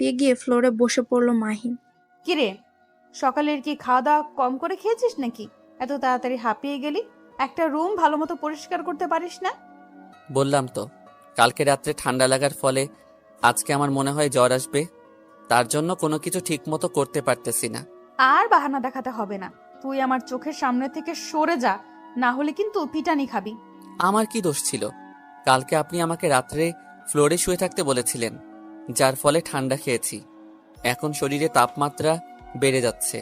হাঁপিয়ে গিয়ে ফ্লোরে বসে পড়ল মাহিন। কিরে, সকালের কি খাওয়া দাওয়া কম করে খেয়েছিস নাকি এত তাড়াতাড়ি হাঁপিয়ে গেলি? একটা রুম ভালো মতো পরিষ্কার করতে পারিস না? বললাম তো, কালকে রাত্রে ঠান্ডা লাগার ফলে আজকে আমার মনে হয় জ্বর আসবে। তার জন্য কোনো কিছু ঠিক মতো করতে পারতেছি না। আর বাহানা দেখাতে হবে না, তুই আমার চোখের সামনে থেকে সরে যা, না হলে কিন্তু পিটানি খাবি। আমার কি দোষ ছিল? কালকে আপনি আমাকে রাত্রে ফ্লোরে শুয়ে থাকতে বলেছিলেন, যার ফলে ঠান্ডা খেয়েছি। এখন শরীরে তাপমাত্রা বেড়ে যাচ্ছে,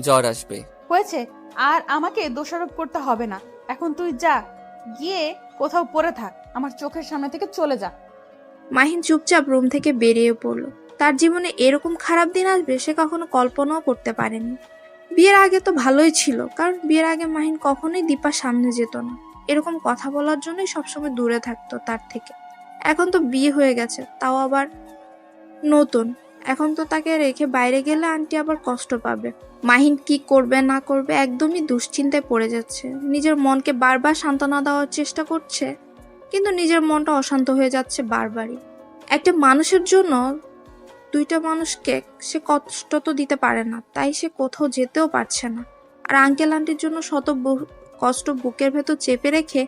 জ্বর আসবে। হয়েছে, আর আমাকে দোষারোপ করতে হবে না। এখন তুই যা, গিয়ে কোথাও পড়ে থাক, আমার চোখের সামনে থেকে চলে যা। মাহিন চুপচাপ রুম থেকে বেরিয়ে পড়ল। তার জীবনে এরকম খারাপ দিন আসবে সে কখনো কল্পনাও করতে পারেনি। বিয়ের আগে তো ভালোই ছিল, কারণ বিয়ের আগে মাহিন কখনোই দীপার সামনে যেত না, এরকম কথা বলার জন্যই সবসময় দূরে থাকতো তার থেকে। এখন তো বিয়ে হয়ে গেছে, তাও আবার নতুন। এখন তো তাকে রেখে বাইরে গেলে আন্টি আবার কষ্ট পাবে। মাহিন কি করবে না করবে একদমই দুশ্চিন্তায় পড়ে যাচ্ছে। নিজের মনকে বারবার সান্ত্বনা দেওয়ার চেষ্টা করছে, কিন্তু নিজের মনটা অশান্ত হয়ে যাচ্ছে বারবারই। একটা মানুষের জন্য দুইটা মানুষকে সে কষ্ট তো দিতে পারে না, তাই সে কোথাও যেতেও পারছে না। আর আঙ্কেল আন্টির জন্য শত কষ্ট বুকের ভেতর চেপে রেখে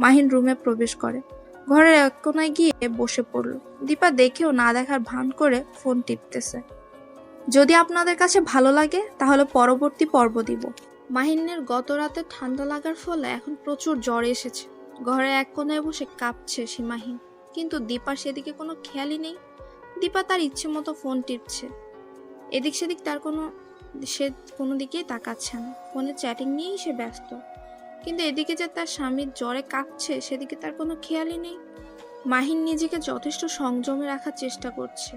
মাহিন রুমে প্রবেশ করে। ঘরের এক কোনায় গিয়ে বসে পড়ল। দীপা দেখেও না দেখার ভান করে ফোন টিপতেছে। যদি আপনাদের কাছে ভালো লাগে তাহলে পরবর্তী পর্ব দিব। মাহিনের গত রাতে ঠান্ডা লাগার ফলে এখন প্রচুর জ্বর এসেছে। ঘরে এক কোনায় বসে কাঁপছে সীমাহীন, কিন্তু দীপার সেদিকে কোনো খেয়ালই নেই। দীপা তার ইচ্ছে মতো ফোন টিপছে, এদিক সেদিক সে কোনো দিকেই তাকাচ্ছে না। ফোনে চ্যাটিং নিয়েই সে ব্যস্ত, কিন্তু এদিকে যে তার স্বামীর জ্বরে কাঁপছে সেদিকে তার কোনো খেয়ালই নেই। মাহিন নিজেকে যথেষ্ট সংযমে রাখার চেষ্টা করছে,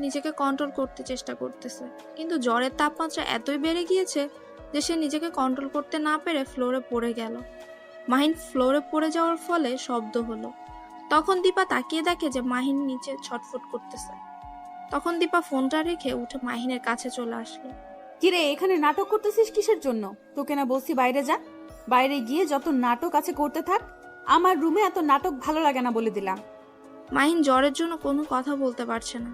নিজেকে কন্ট্রোল করতে চেষ্টা করতেছে, কিন্তু জ্বরের তাপমাত্রা এতই বেড়ে গিয়েছে যে সে নিজেকে কন্ট্রোল করতে না পেরে ফ্লোরে পড়ে গেল। মাহিন ফ্লোরে পড়ে যাওয়ার ফলে শব্দ হলো। তখন দীপা তাকিয়ে দেখে যে মাহিন নিচে ছটফট করতেছে। তখন দীপা ফোনটা রেখে উঠে মাহিনের কাছে চলে আসলো। কিরে, এখানে নাটক করতেছিস কিসের জন্য? তোকে না বলছি বাইরে যা, বাইরে গিয়ে যত নাটক আছে করতে থাক। আমার রুমে এত নাটক ভালো লাগে না বলে দিলাম। মাহিন জ্বরের জন্য কোনো কথা বলতে পারছে না।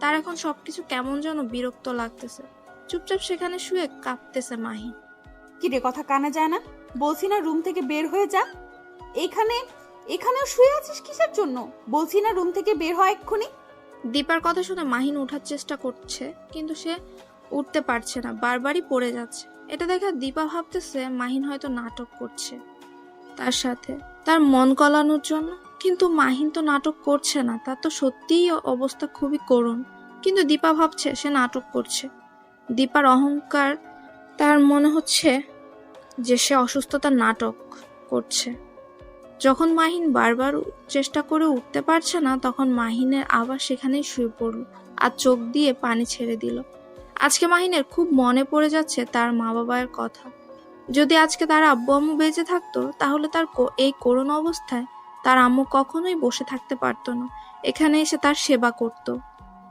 তার এখন সবকিছু কেমন যেন বিরক্ত লাগতেছে। চুপচাপ সেখানে শুয়ে কাঁপতেছে মাহিন। কিরে, কথা কানে যায় না? বলছি না রুম থেকে বের হয়ে যা। এখানেও শুয়ে আছিস কিসের জন্য? বলছি না রুম থেকে বের হয় এক্ষুনি। দীপার কথা শুনে মাহিন ওঠার চেষ্টা করছে, কিন্তু সে উঠতে পারছে না, বারবারই পড়ে যাচ্ছে। এটা দেখা দীপা ভাবতেছে মাহিন হয়তো নাটক করছে তার সাথে, তার মন গলানোর জন্য। কিন্তু মাহিন তো নাটক করছে না, তার তো সত্যিই অবস্থা খুবই করুণ। কিন্তু দীপা ভাবছে সে নাটক করছে। দীপার অহংকার, তার মনে হচ্ছে যে সে অসুস্থতার নাটক করছে। যখন মাহিন বারবার চেষ্টা করে উঠতে পারছে না, তখন মাহিনের আবার সেখানেই শুয়ে পড়ল আর চোখ দিয়ে পানি ছেড়ে দিল। আজকে মাহিনের খুব মনে পড়ে যাচ্ছে তার মা বাবার কথা। যদি আজকে তার আব্বু আম্মু বেঁচে থাকতো তাহলে তার এই করুণ অবস্থায় তার আম্মু কখনোই বসে থাকতে পারতো না, এখানে এসে তার সেবা করত।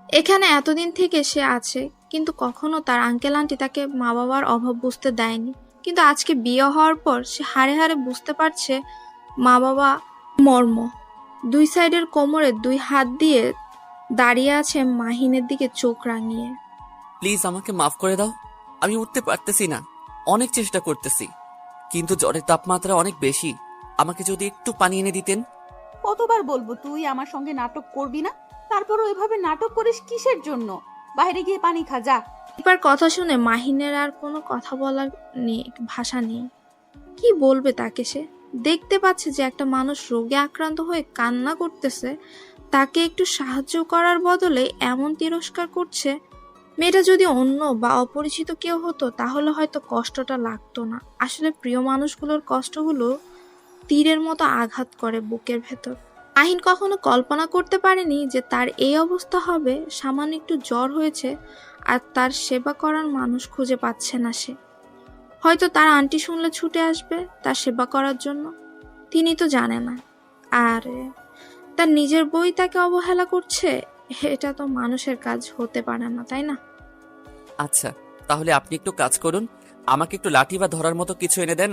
এখানে এতদিন থেকে সে আছে, কিন্তু কখনো তার আঙ্কেল আন্টি তাকে মা বাবার অভাব বুঝতে দেয়নি। কিন্তু আজকে বিয়ে হওয়ার পর সে হাড়ে হাড়ে বুঝতে পারছে মা বাবা মর্ম। দুই সাইডের কোমরে দুই হাত দিয়ে দাঁড়িয়ে আছে মাহিনের দিকে চোখ রাঙিয়ে। প্লিজ আমাকে মাফ করে দাও, আমি উঠতে পারতেছি না, অনেক চেষ্টা করতেছি, কিন্তু জ্বরের তাপমাত্রা অনেক বেশি। আমাকে যদি একটু পানি এনে দিতেন। কতবার বলবো তুই আমার সঙ্গে নাটক করবি না? তারপরও এভাবে নাটক করিস কিসের জন্য? বাইরে গিয়ে পানি খা যা। দীপার কথা শুনে মাহিনের আর কোনো কথা বলার ভাষা নেই। কি বলবে তাকে? সে দেখতে পাচ্ছে যে একটা মানুষ রোগে আক্রান্ত হয়ে কান্না করতেছে, তাকে একটু সাহায্য করার বদলে এমন তিরস্কার করছে। মেয়েটা যদি অন্য বা অপরিচিত কেউ হতো তাহলে হয়তো কষ্টটা লাগতো না। আসলে প্রিয় মানুষগুলোর কষ্টগুলো তীরের মতো আঘাত করে বুকের ভেতর। মাহিন কখনো কল্পনা করতে পারেনি যে তার এই অবস্থা হবে। সামান্য একটু জ্বর হয়েছে আর তার সেবা করার মানুষ খুঁজে পাচ্ছে না সে। হয়তো তার আন্টি শুনলে ছুটে আসবে তার সেবা করার জন্য, তিনি তো জানে না। আর তার নিজের বই তাকে অবহেলা করছে, এটা তো মানুষের কাজ হতে পারে না, তাই না? আচ্ছা, তাহলে আপনি একটু কাজ করুন, আমাকে একটু লাঠি বা ধরার মতো কিছু এনে দেন,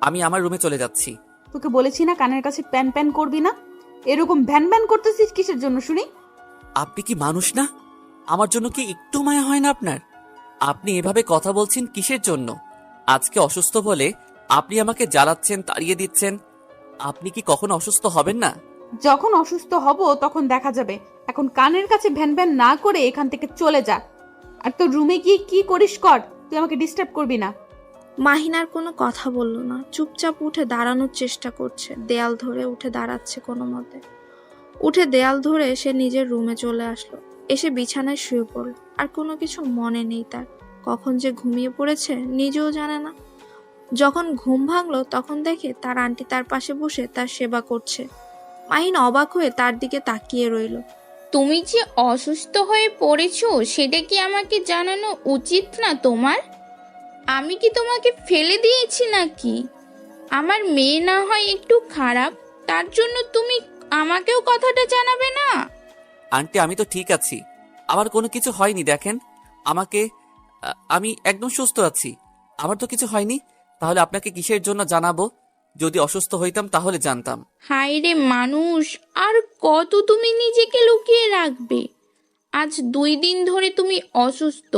আমি আমার রুমে চলে যাচ্ছি। তোকে বলেছি না কানের কাছে প্যান প্যান করবি না? এরকম ভ্যান ভ্যান করতেছিস কিসের জন্য শুনি? আপনি কি মানুষ না? আমার জন্য কি একটু মায়া হয় না আপনার? আপনি এভাবে কথা বলছেন কিসের জন্য? আজকে অসুস্থ বলে আপনি আমাকে জ্বালাচ্ছেন, তাড়িয়ে দিচ্ছেন। আপনি কি কখনো অসুস্থ হবেন না? যখন অসুস্থ হব তখন দেখা যাবে। এখন কানের কাছে ভ্যান ভ্যান না করে এখান থেকে চলে যা। আর তোর রুমে গিয়ে কি করিস কর, তুই আমাকে ডিস্টার্ব করবি না। মাহিন আর কোনো কথা বলল না, চুপচাপ উঠে দাঁড়ানোর চেষ্টা করছে। দেয়াল ধরে উঠে দাঁড়াচ্ছে কোনো মতে। উঠে দেয়াল ধরে সে নিজের রুমে চলে আসলো। এসে বিছানায় শুয়ে পড়ল। আর কোনো কিছু মনে নেই তার। কখন যে ঘুমিয়ে পড়েছে নিজেও জানে না। যখন ঘুম ভাঙলো তখন দেখে তার আন্টি তার পাশে বসে তার সেবা করছে। মাহিন অবাক হয়ে তার দিকে তাকিয়ে রইল। তুমি যে অসুস্থ হয়ে পড়েছো সেটা কি আমাকে জানানো উচিত না তোমার? আমি কি তোমাকে ফেলে দিয়েছি নাকি? আমার মেয়ে না হয় একটু খারাপ, তার জন্য তুমি আমাকেও কথাটা জানাবে না? আন্টি, আমি তো ঠিক আছি, আমার কোনো কিছু হয়নি। দেখেন আমাকে, আমি একদম সুস্থ আছি, আমার তো কিছু হয়নি। তাহলে আপনাকে কিসের জন্য জানাবো? যদি অসুস্থ হইতাম তাহলে জানতাম। হায় রে মানুষ, আর কত তুমি নিজেকে লুকিয়ে রাখবে? আজ 2 দিন ধরে তুমি অসুস্থ,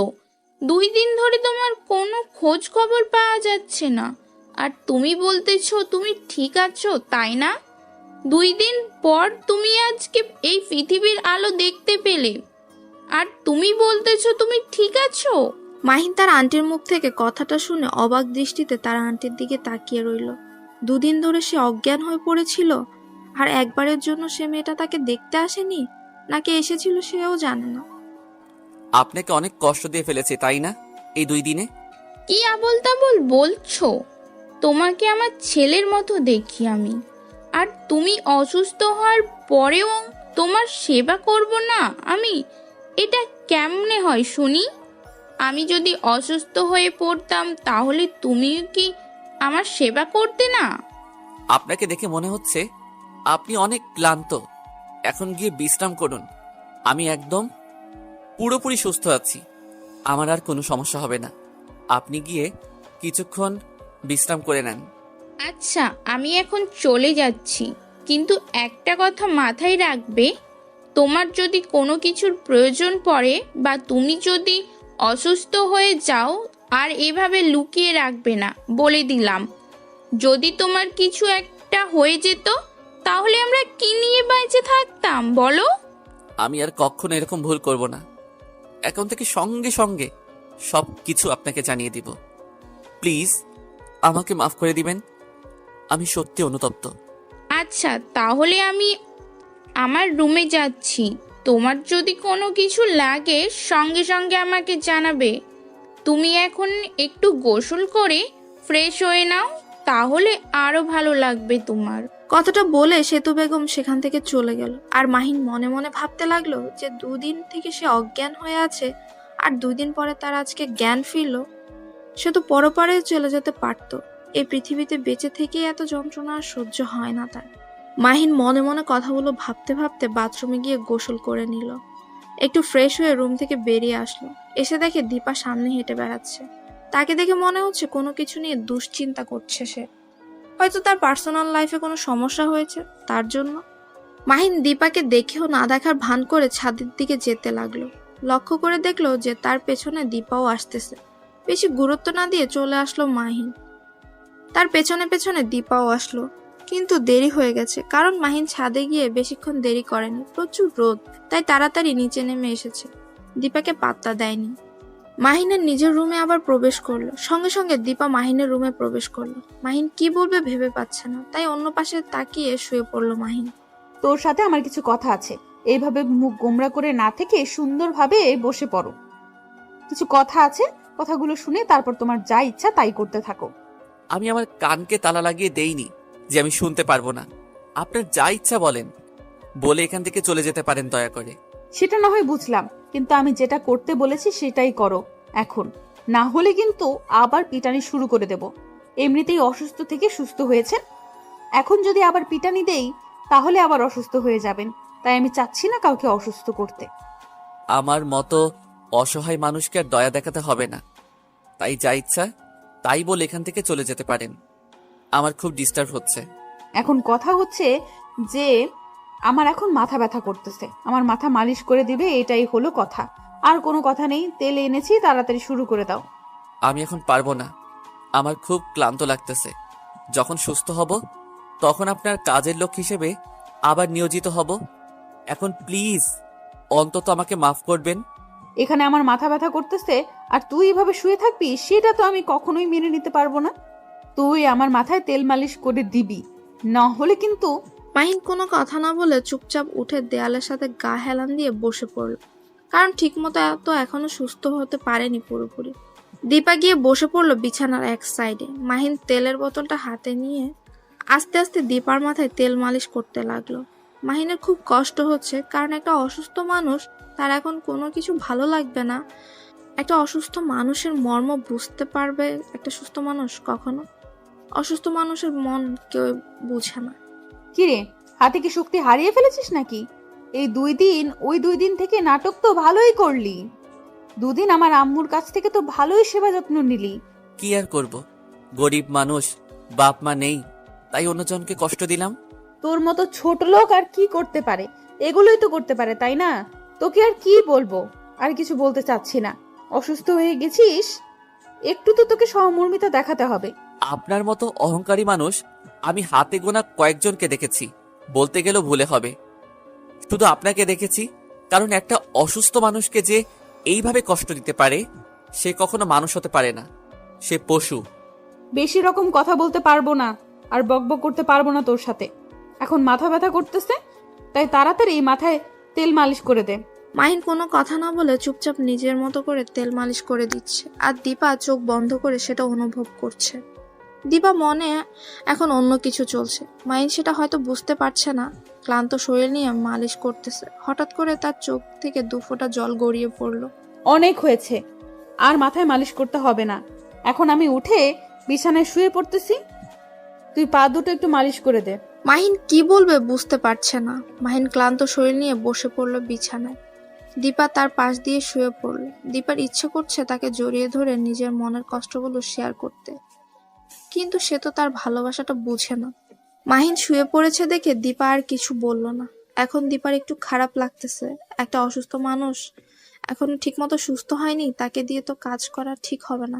2 দিন ধরে তোমার কোনো খোঁজ খবর পাওয়া যাচ্ছে না, আর তুমি বলতেছো তুমি ঠিক আছো, তাই না? 2 দিন পর তুমি আজকে এই পৃথিবীর আলো দেখতে পেলে, আর তুমি বলতেছো তুমি ঠিক আছো? মাহিন তার আন্টির মুখ থেকে কথাটা শুনে অবাক দৃষ্টিতে তার আন্টির দিকে তাকিয়ে রইল। 2 দিন ধরে সে অজ্ঞান হয়ে পড়েছিল, আর একবারের জন্য সে মেয়েটা তাকে দেখতে আসেনি, নাকি এসেছিল সেও জানে না। আপনাকে অনেক কষ্ট দিয়ে ফেলেছে, তাই না, এই 2 দিনে? কি আবোল তাবোল বলছো? তোমাকে আমার ছেলের মতো দেখি আমি, আর তুমি অসুস্থ হওয়ার পরেও তোমার সেবা করব না আমি? এটা কেমনে হয় শুনি? আমি যদি অসুস্থ হয়ে পড়তাম তাহলে তুমিও কি আমার সেবা করতে না? আপনাকে দেখে মনে হচ্ছে আপনি অনেক ক্লান্ত। এখন গিয়ে বিশ্রাম করুন। আমি একদম পুরোপুরি সুস্থ আছি, আমার আর কোনো সমস্যা হবে না। আপনি গিয়ে কিছুক্ষণ বিশ্রাম করে নেন। আচ্ছা, আমি এখন চলে যাচ্ছি, কিন্তু একটা কথা মাথায় রাখবে, তোমার যদি কোনো কিছুর প্রয়োজন পড়ে বা তুমি যদি অসুস্থ হয়ে যাও, আর এভাবে লুকিয়ে রাখবে না, বলে দিলাম। যদি তোমার কিছু একটা হয়ে যেত তাহলে আমরা কি নিয়ে বেঁচে থাকতাম বলো? আমি আর কখনো এরকম ভুল করব না। এখন থেকে সঙ্গে সঙ্গে সব কিছু আপনাকে জানিয়ে দিব। প্লিজ আমাকে মাফ করে দিবেন, আমি সত্যি অনুতপ্ত। আচ্ছা, তাহলে আমি আমার রুমে যাচ্ছি। তোমার যদি কোনো কিছু লাগে সঙ্গে সঙ্গে আমাকে জানাবে। তুমি এখন একটু গোসল করে ফ্রেশ হয়ে নাও, তাহলে আরো ভালো লাগবে তোমার। কথাটা বলে সেতু বেগম সেখান থেকে চলে গেল। আর মাহিন মনে মনে ভাবতে লাগলো যে 2 দিন থেকে সে অজ্ঞান হয়ে আছে, আর 2 দিন পরে তার আজকে জ্ঞান ফিরল। সে তো পরপারে চলে যেতে পারতো। এই পৃথিবীতে বেঁচে থেকে এত যন্ত্রণা আর সহ্য হয় না তার। মাহিন মনে মনে কথাগুলো ভাবতে ভাবতে বাথরুমে গিয়ে গোসল করে নিল। একটু ফ্রেশ হয়ে রুম থেকে বেরিয়ে আসলো। এসে দেখে দীপা সামনে হেঁটে বেড়াচ্ছে। তাকে দেখে মনে হচ্ছে কোনো কিছু নিয়ে দুশ্চিন্তা করছে সে। হয়তো তার পার্সোনাল লাইফে কোনো সমস্যা হয়েছে তার জন্য। মাহিন দীপাকে দেখেও না দেখার ভান করে ছাদের দিকে যেতে লাগলো। লক্ষ্য করে দেখলো যে তার পেছনে দীপাও আসতেছে। বেশি গুরুত্ব না দিয়ে চলে আসলো মাহিন। তার পেছনে পেছনে দীপাও আসলো, কিন্তু দেরি হয়ে গেছে, কারণ মাহিন ছাদে গিয়ে বেশিক্ষণ দেরি করেনি। প্রচুর রোদ, তাই তাড়াতাড়ি নিচে নেমে এসেছে। দীপাকে পাত্তা দেয়নি। মাহিনের নিজের রুমে আবার প্রবেশ করলো। সঙ্গে সঙ্গে দীপা মাহিনের রুমে প্রবেশ করলো। মাহিন কি বলবে ভেবে পাচ্ছে না, তাই অন্য পাশে তাকিয়ে শুয়ে পড়লো মাহিন। তোর সাথে আমার কিছু কথা আছে। এইভাবে মুখ গোমরা করে না থেকে সুন্দরভাবে বসে পড়ো। কিছু কথা আছে, কথাগুলো শুনে তারপর তোমার যা ইচ্ছা তাই করতে থাকো। আমি আমার কানকে তালা লাগিয়ে দেইনি যে আমি শুনতে পারবো না। আপনার যা ইচ্ছা বলেন, বলে এখান থেকে চলে যেতে পারেন দয়া করে। সেটা না হয় বুঝলাম, কিন্তু আমি যেটা করতে বলেছি সেটাই করো এখন। না হলে কিন্তু আবার পিটানি শুরু করে দেব। এমনিতেই অসুস্থ থেকে সুস্থ হয়েছেন, এখন যদি আবার পিটানি দেই তাহলে আবার অসুস্থ হয়ে যাবেন। তাই আমি চাচ্ছি না কাউকে অসুস্থ করতে। আমার মতো অসহায় মানুষকে আর দয়া দেখাতে হবে না, তাই যা ইচ্ছা তাই বলে এখান থেকে চলে যেতে পারেন। আমার খুব ডিস্টার্ব হচ্ছে। এখন কথা হচ্ছে যে আমার এখন মাথা ব্যথা করতেছে, আমার মাথা মালিশ করে দিবে, এটাই হলো কথা। আর কোনো কথা নেই, তেল এনেছি, তাড়াতাড়ি শুরু করে দাও। আমি এখন পারবো না, আমার খুব ক্লান্ত লাগতেছে। যখন সুস্থ হব তখন আপনার কাজের লোক হিসেবে আবার নিয়োজিত হব। এখন প্লিজ অন্তত আমাকে মাফ করবেন। এখানে আমার মাথা ব্যথা করতেছে আর তুই এভাবে শুয়ে থাকবি, সেটা তো আমি কখনোই মেনে নিতে পারবো না। তুই আমার মাথায় তেল মালিশ করে দিবি, না হলে কিন্তু। মাহিন কোনো কথা না বলে চুপচাপ উঠে দেয়ালের সাথে গা হেলান দিয়ে বসে পড়ল, কারণ ঠিকমতো এত এখনো সুস্থ হতে পারেনি পুরোপুরি। দীপা গিয়ে বসে পড়লো বিছানার এক সাইডে। মাহিন তেলের বোতলটা হাতে নিয়ে আস্তে আস্তে দীপার মাথায় তেল মালিশ করতে লাগলো। মাহিনের খুব কষ্ট হচ্ছে, কারণ একটা অসুস্থ মানুষ, তার এখন কোনো কিছু ভালো লাগবে না। একটা অসুস্থ মানুষের মর্ম বুঝতে পারবে একটা সুস্থ মানুষ কখনো? অসুস্থ মানুষের মন কেউ বুঝে না। কিরে, হাতে কি শক্তি হারিয়ে ফেলেছিস নাকি? এই 2 দিন ওই 2 দিন থেকে নাটক তো ভালোই করলি। 2 দিন আমার আম্মুর কাছ থেকে তো ভালোই সেবা যত্ন নিলি। কি আর করব, গরিব মানুষ, বাপ মা নেই, তাই অন্যজনকে কষ্ট দিলাম। তোর মতো ছোট লোক আর কি করতে পারে? এগুলোই তো করতে পারে, তাই না? তোকে আর কি বলবো, আর কিছু বলতে চাচ্ছি না। অসুস্থ হয়ে গেছিস, একটু তো তোকে সহমর্মিতা দেখাতে হবে। আপনার মতো অহংকারী মানুষ আমি হাতে গোনা কয়েকজনকে দেখেছি, বলতে গেলেও ভুলে হবে। শুধু আপনাকে দেখেছি, কারণ একটা অসুস্থ মানুষকে যে এইভাবে কষ্ট দিতে পারে সে কখনো মানুষ হতে পারে না, সে পশু। বেশি রকম কথা বলতে পারবো না, আর বকবক করতে পারবো না তোর সাথে। এখন মাথা ব্যথা করতেছে, তাই তাড়াতাড়ি মাথায় তেল মালিশ করে দে। মাহিন কোনো কথা না বলে চুপচাপ নিজের মতো করে তেল মালিশ করে দিচ্ছে, আর দীপা চোখ বন্ধ করে সেটা অনুভব করছে। দীপা মনে এখন অন্য কিছু চলছে, মাহিন সেটা হয়তো বুঝতে পারছে না। ক্লান্ত শরীর নিয়ে মালিশ করতেছে, হঠাৎ করে তার চোখ থেকে 2 ফোঁটা জল গড়িয়ে পড়লো। অনেক হয়েছে, আর মাথায় মালিশ করতে হবে না। এখন আমি উঠে বিছানায় শুয়ে পড়তেছি, তুই পা দুটো একটু মালিশ করে দে। মাহিন কি বলবে বুঝতে পারছে না। মাহিন ক্লান্ত শরীর নিয়ে বসে পড়লো বিছানায়। দীপা তার পাশ দিয়ে শুয়ে পড়ল। দীপার ইচ্ছে করছে তাকে জড়িয়ে ধরে নিজের মনের কষ্টগুলো শেয়ার করতে, কিন্তু সে তো তার ভালোবাসাটা বুঝে না। মাহিন শুয়ে পড়েছে দেখে দীপা আর কিছু বলল না। এখন দীপার একটু খারাপ লাগতেছে। একটা অসুস্থ মানুষ এখনো ঠিকমতো সুস্থ হয়নি, তাকে দিয়ে তো কাজ করা ঠিক হবে না।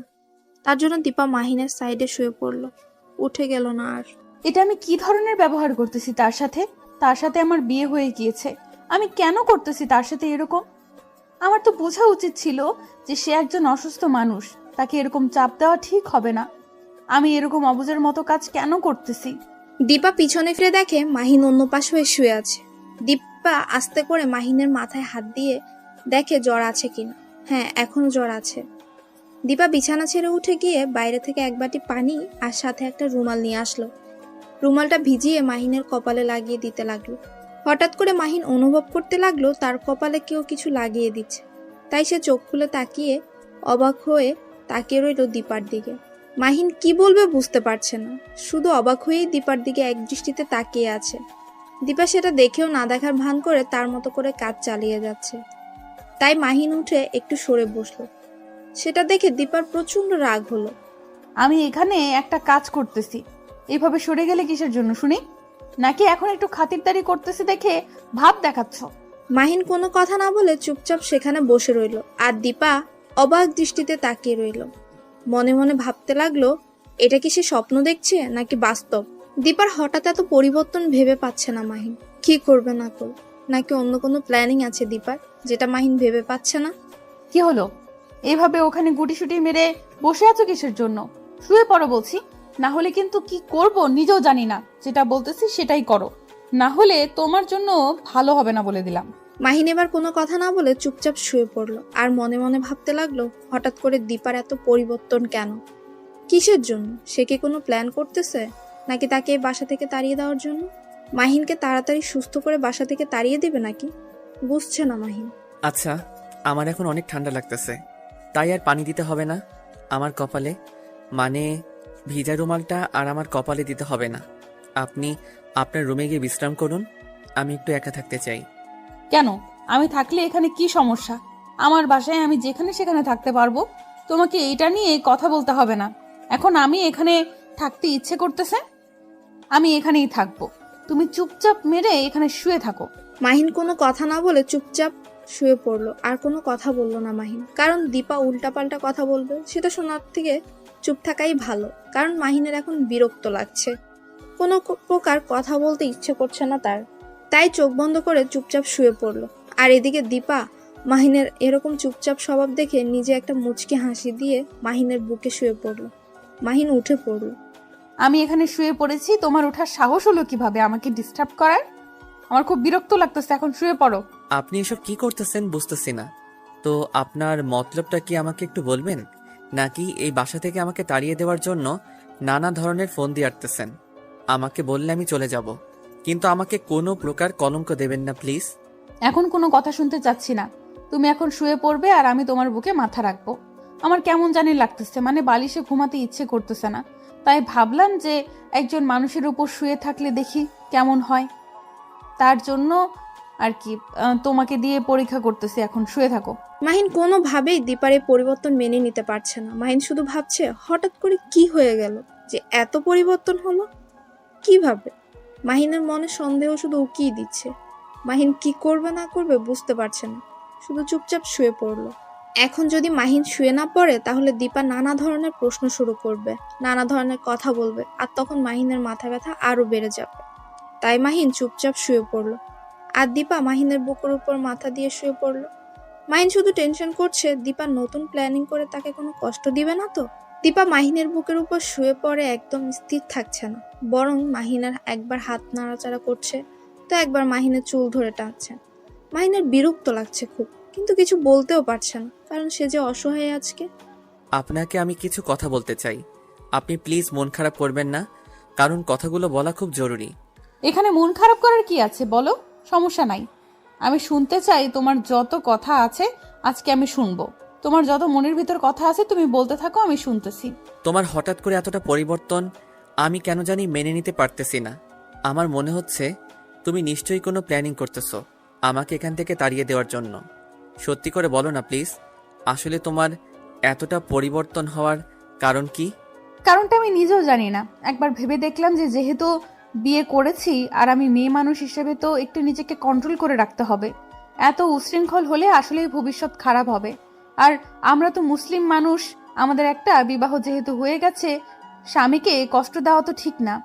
তার জন্য দীপা মাহিনের সাইডে শুয়ে পড়ল, উঠে গেল না আর। এটা আমি কি ধরনের ব্যবহার করতেছি তার সাথে? তার সাথে আমার বিয়ে হয়ে গিয়েছে, আমি কেন করতেছি তার সাথে এরকম? আমার তো বোঝা উচিত ছিল যে সে একজন অসুস্থ মানুষ, তাকে এরকম চাপ দেওয়া ঠিক হবে না। আমি এরকম অবুঝের মতো কাজ কেন করতেছি? দীপা পিছনে ফিরে দেখে মাহিন অন্য পাশ হয়ে শুয়ে আছে। দীপা আস্তে করে মাহিনের মাথায় হাত দিয়ে দেখে জ্বর আছে কিনা। হ্যাঁ, এখনো জ্বর আছে। দীপা বিছানা ছেড়ে উঠে গিয়ে বাইরে থেকে 1 বাটি পানি আর সাথে একটা রুমাল নিয়ে আসলো। রুমালটা ভিজিয়ে মাহিনের কপালে লাগিয়ে দিতে লাগলো। হঠাৎ করে মাহিন অনুভব করতে লাগলো তার কপালে কেউ কিছু লাগিয়ে দিচ্ছে। তাই সে চোখ খুলে তাকিয়ে অবাক হয়ে তাকিয়ে রইল দীপার দিকে। মাহিন কি বলবে বুঝতে পারছে না, শুধু অবাক হয়েই দীপার দিকে এক দৃষ্টিতে তাকিয়ে আছে। দীপা সেটা দেখেও না দেখার ভান করে তার মতো করে কাজ চালিয়ে যাচ্ছে। তাই মাহিন উঠে একটু সরে বসলো। সেটা দেখে দীপার প্রচন্ড রাগ হলো। আমি এখানে একটা কাজ করতেছি, এইভাবে সরে গেলে কিসের জন্য শুনি? নাকি এখন একটু খাতিরদারি করতেছি দেখে ভাব দেখাচ্ছ? মাহিন কোনো কথা না বলে চুপচাপ সেখানে বসে রইল, আর দীপা অবাক দৃষ্টিতে তাকিয়ে রইল। মনে মনে ভাবতে লাগলো, এটা কি সে স্বপ্ন দেখছে নাকি বাস্তব? দীপার হঠাৎ এত পরিবর্তন ভেবে পাচ্ছে না মাহিন। কি করবে না করবে, নাকি অন্য কোনো প্ল্যানিং আছে দীপার, যেটা মাহিন ভেবে পাচ্ছে না? কি হলো? এইভাবে ওখানে গুটিসুটি মেরে বসে আছো কিসের জন্য? শুয়ে পড়ো বলছি, না হলে কিন্তু কি করব নিজেও জানি না। যেটা বলতেছি সেটাই করো, না হলে তোমার জন্য ভালো হবে না বলে দিলাম। মাহিন এবার কোনো কথা না বলে চুপচাপ শুয়ে পড়লো, আর মনে মনে ভাবতে লাগলো, হঠাৎ করে দীপার এত পরিবর্তন কেন, কিসের জন্য? সে কি কোনো প্ল্যান করতেছে, নাকি তাকে এই বাসা থেকে তাড়িয়ে দেওয়ার জন্য? মাহিনকে তাড়াতাড়ি সুস্থ করে বাসা থেকে তাড়িয়ে দিবে নাকি? বুঝছে না মাহিন। আচ্ছা, আমার এখন অনেক ঠান্ডা লাগতেছে, তাই আর পানি দিতে হবে না আমার কপালে, মানে ভিজা রুমালটা আর আমার কপালে দিতে হবে না। আপনি আপনার রুমে গিয়ে বিশ্রাম করুন, আমি একটু একা থাকতে চাই। কেন? আমি থাকলে এখানে কি সমস্যা? আমার বাসায় আমি যেখানে সেখানে থাকতে পারবো, তোমাকে এইটা নিয়ে কথা বলতে হবে না। এখন আমি এখানে থাকতে ইচ্ছে করতেছে, আমি এখানেই থাকবো। তুমি চুপচাপ মেরে এখানে শুয়ে থাকো। মাহিন কোনো কথা না বলে চুপচাপ শুয়ে পড়লো। আর কোনো কথা বলল না মাহিন, কারণ দীপা উল্টাপাল্টা কথা বলবে সেটা শোনার থেকে চুপ থাকাই ভালো। কারণ মাহিনের এখন বিরক্ত লাগছে, কোনো প্রকার কথা বলতে ইচ্ছে করছে না তার। তাই চোখ বন্ধ করে চুপচাপ শুয়ে পড়লো। আর এদিকে দীপা মাহিনের এরকম চুপচাপ স্বভাব দেখে নিজে একটা মুচকি হাসি দিয়ে মাহিনের বুকে শুয়ে পড়লো। মাহিন উঠে পড়লো। আমি এখানে শুয়ে পড়েছি, তোমার ওঠার সাহস হলো কিভাবে আমাকে ডিস্টার্ব করার? আমার খুব বিরক্ত লাগতেছে, এখন শুয়ে পড়ো। আপনি এসব কি করতেছেন বুঝতেছি না। তো আপনার মতলবটা কি আমাকে একটু বলবেন? নাকি এই বাসা থেকে আমাকে তাড়িয়ে দেওয়ার জন্য নানা ধরনের ফোন দিয়ে আটতেছেন? আমাকে বললে আমি চলে যাব, কিন্তু আমাকে কোনো প্রকার কলঙ্ক দেবেন না প্লিজ। এখন কোনো কথা শুনতে চাচ্ছি না। তুমি এখন শুয়ে পড়বে আর আমি তোমার বুকে মাথা রাখবো। আমার কেমন জানি লাগতেছে, মানে বালিশে ঘুমাতে ইচ্ছে করতেছে না। তাই ভাবলাম যে একজন মানুষের উপর শুয়ে থাকলে দেখি কেমন হয়, তার জন্য আর কি তোমাকে দিয়ে পরীক্ষা করতেছি। এখন শুয়ে থাকো। মাহিন কোনোভাবেই দীপার এই পরিবর্তন মেনে নিতে পারছে না। মাহিন শুধু ভাবছে হঠাৎ করে কি হয়ে গেল যে এত পরিবর্তন হলো, কিভাবে? মাহিনের মনে সন্দেহ শুধু উকিয়ে দিচ্ছে। মাহিন কি করবে না করবে বুঝতে পারছে না, শুধু চুপচাপ শুয়ে পড়লো। এখন যদি মাহিন শুয়ে না পড়ে তাহলে দীপা নানা ধরনের প্রশ্ন শুরু করবে, নানা ধরনের কথা বলবে, আর তখন মাহিনের মাথা ব্যথা আরো বেড়ে যাবে। তাই মাহিন চুপচাপ শুয়ে পড়লো। আর দীপা মাহিনের বুকের উপর মাথা দিয়ে শুয়ে পড়লো। মাহিন শুধু টেনশন করছে দীপা নতুন প্ল্যানিং করে তাকে কোনো কষ্ট দিবে না তো। দীপা মাহিনের বুকের উপর শুয়ে পড়ে একদম স্থির থাকছে না, বরং মাহিনের একবার হাত নাড়াচাড়া করছে তো একবার মাহিনের চুল ধরে টানছে। মাহিনের বিরক্ত লাগছে খুব, কিন্তু কিছু বলতেও পারছে না, কারণ সে যে অসহায় আজকে। আপনাকে আমি কিছু কথা বলতে চাই, আপনি প্লিজ মন খারাপ করবেন না, কারণ কথাগুলো বলা খুব জরুরি। এখানে মন খারাপ করার কি আছে বলো, সমস্যা নাই। আমি শুনতে চাই, তোমার যত কথা আছে আজকে আমি শুনবো। তোমার যত মনের ভিতর কথা আছে তুমি বলতে থাকো, আমি শুনতেছি। তোমার হঠাৎ করে এতটা পরিবর্তন আমি কেন জানি মেনে নিতে পারতেছি না। আমার মনে হচ্ছে তুমি নিশ্চয়ই কোনো প্ল্যানিং করতেছো আমাকে এখান থেকে তাড়িয়ে দেওয়ার জন্য। সত্যি করে বলো না প্লিজ, আসলে তোমার এতটা পরিবর্তন হওয়ার কারণ কি? কারণটা আমি নিজেও জানি না। একবার ভেবে দেখলাম যে যেহেতু বিয়ে করেছি আর আমি মেয়ে মানুষ হিসেবে তো একটু নিজেকে কন্ট্রোল করে রাখতে হবে। এত উচ্ছৃঙ্খল হলে আসলেই ভবিষ্যৎ খারাপ হবে। আর আমরা তো মুসলিম মানুষ, আমাদের একটা বিবাহ যেহেতু হয়ে গেছে, স্বামীকে কষ্ট দেওয়া তো ঠিক না।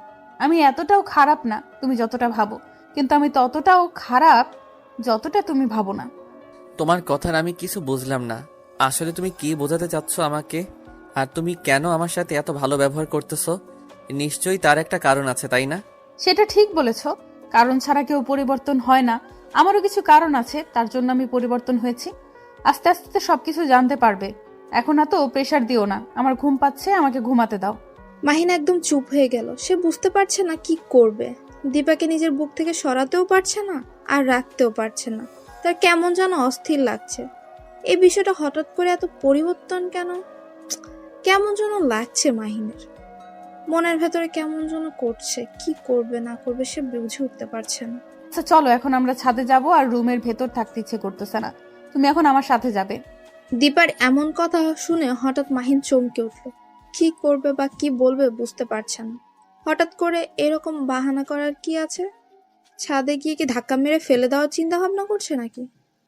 আমি এতটাও খারাপ না তুমি যতটা ভাবো, কিন্তু আমি ততটাও খারাপ যতটা তুমি ভাবো না। তোমার কথার আমি কিছু বুঝলাম না। আসলে তুমি কি বোঝাতে চাচ্ছ আমাকে? আর তুমি কেন আমার সাথে এত ভালো ব্যবহার করতেছো? নিশ্চয়ই তার একটা কারণ আছে, তাই না? সেটা ঠিক বলেছ, কারণ ছাড়া কেউ পরিবর্তন হয় না। আমারও কিছু কারণ আছে, তার জন্য আমি পরিবর্তন হয়েছি। আস্তে আস্তে সবকিছু জানতে পারবে। এখন এত প্রেশার দিও না, আমার ঘুম পাচ্ছে, আমাকে ঘুমাতে দাও। মাহিন একদম চুপ হয়ে গেল। সে বুঝতে পারছে না কি করবে। দীপাকে নিজের বুক থেকে সরাতেও পারছে না আর রাখতেও পারছে না। তার কেমন যেন অস্থির লাগছে। এই বিষয়টা হঠাৎ করে এত পরিবর্তন কেন, কেমন যেন লাগছে মাহিনের মনের ভেতরে, কেমন যেন করছে। কি করবে না করবে সে বুঝে উঠতে পারছে না। আচ্ছা চলো, এখন আমরা ছাদে যাব, আর রুমের ভেতর থাকতে ইচ্ছে করতেছে না। তুমি এখন আমার সাথে যাবে। দীপার এমন কথা শুনে হঠাৎ মাহিন চমকে উঠল। কি করবে বা কি বলবে বুঝতে পারছে না। হঠাৎ করে এরকম বাহানা করার কি আছে? ছাদে গিয়ে কি ধাক্কা মেরে ফেলে দেওয়ার চিন্তা ভাবনা করছে নাকি?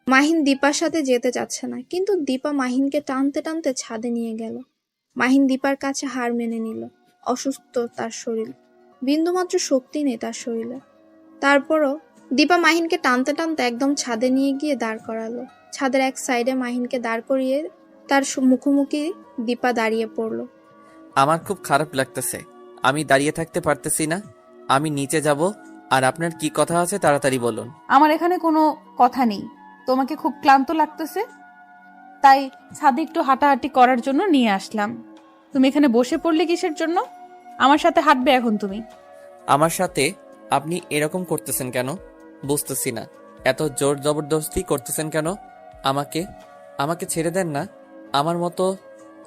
মাহিন দীপার সাথে যেতে চাচ্ছে না, কিন্তু দীপা মাহিনকে টানতে টানতে ছাদে নিয়ে গেল। মাহিন দীপার কাছে হার মেনে নিল। অসুস্থ তার শরীর, বিন্দুমাত্র শক্তি নেই তার শরীরে। তারপরও দীপা মাহিনকে টানতে টানতে একদম ছাদে নিয়ে গিয়ে দাঁড় করালো। ছাদের এক সাইডে মাহিনকে দাঁড় করিয়ে তার মুখোমুখি দীপা দাঁড়িয়ে পড়লো। আমার খুব খারাপ লাগতেছে, আমি দাঁড়িয়ে থাকতে পারতেছি না। আমি নিচে যাব। আর আপনার কি কথা আছে তাড়াতাড়ি বলুন। আমার এখানে কোনো কথা নেই, তোমাকে খুব ক্লান্ত লাগতেছে তাই ছাদে একটু হাঁটাহাঁটি করার জন্য নিয়ে আসলাম। তুমি এখানে বসে পড়লে কিসের জন্য? আমার সাথে হাঁটবে এখন তুমি। আমার সাথে আপনি এরকম করতেছেন কেন বুঝতেছি না। এত জোর জবরদস্তি করতেছেন কেন? আমাকে আমাকে ছেড়ে দেন না।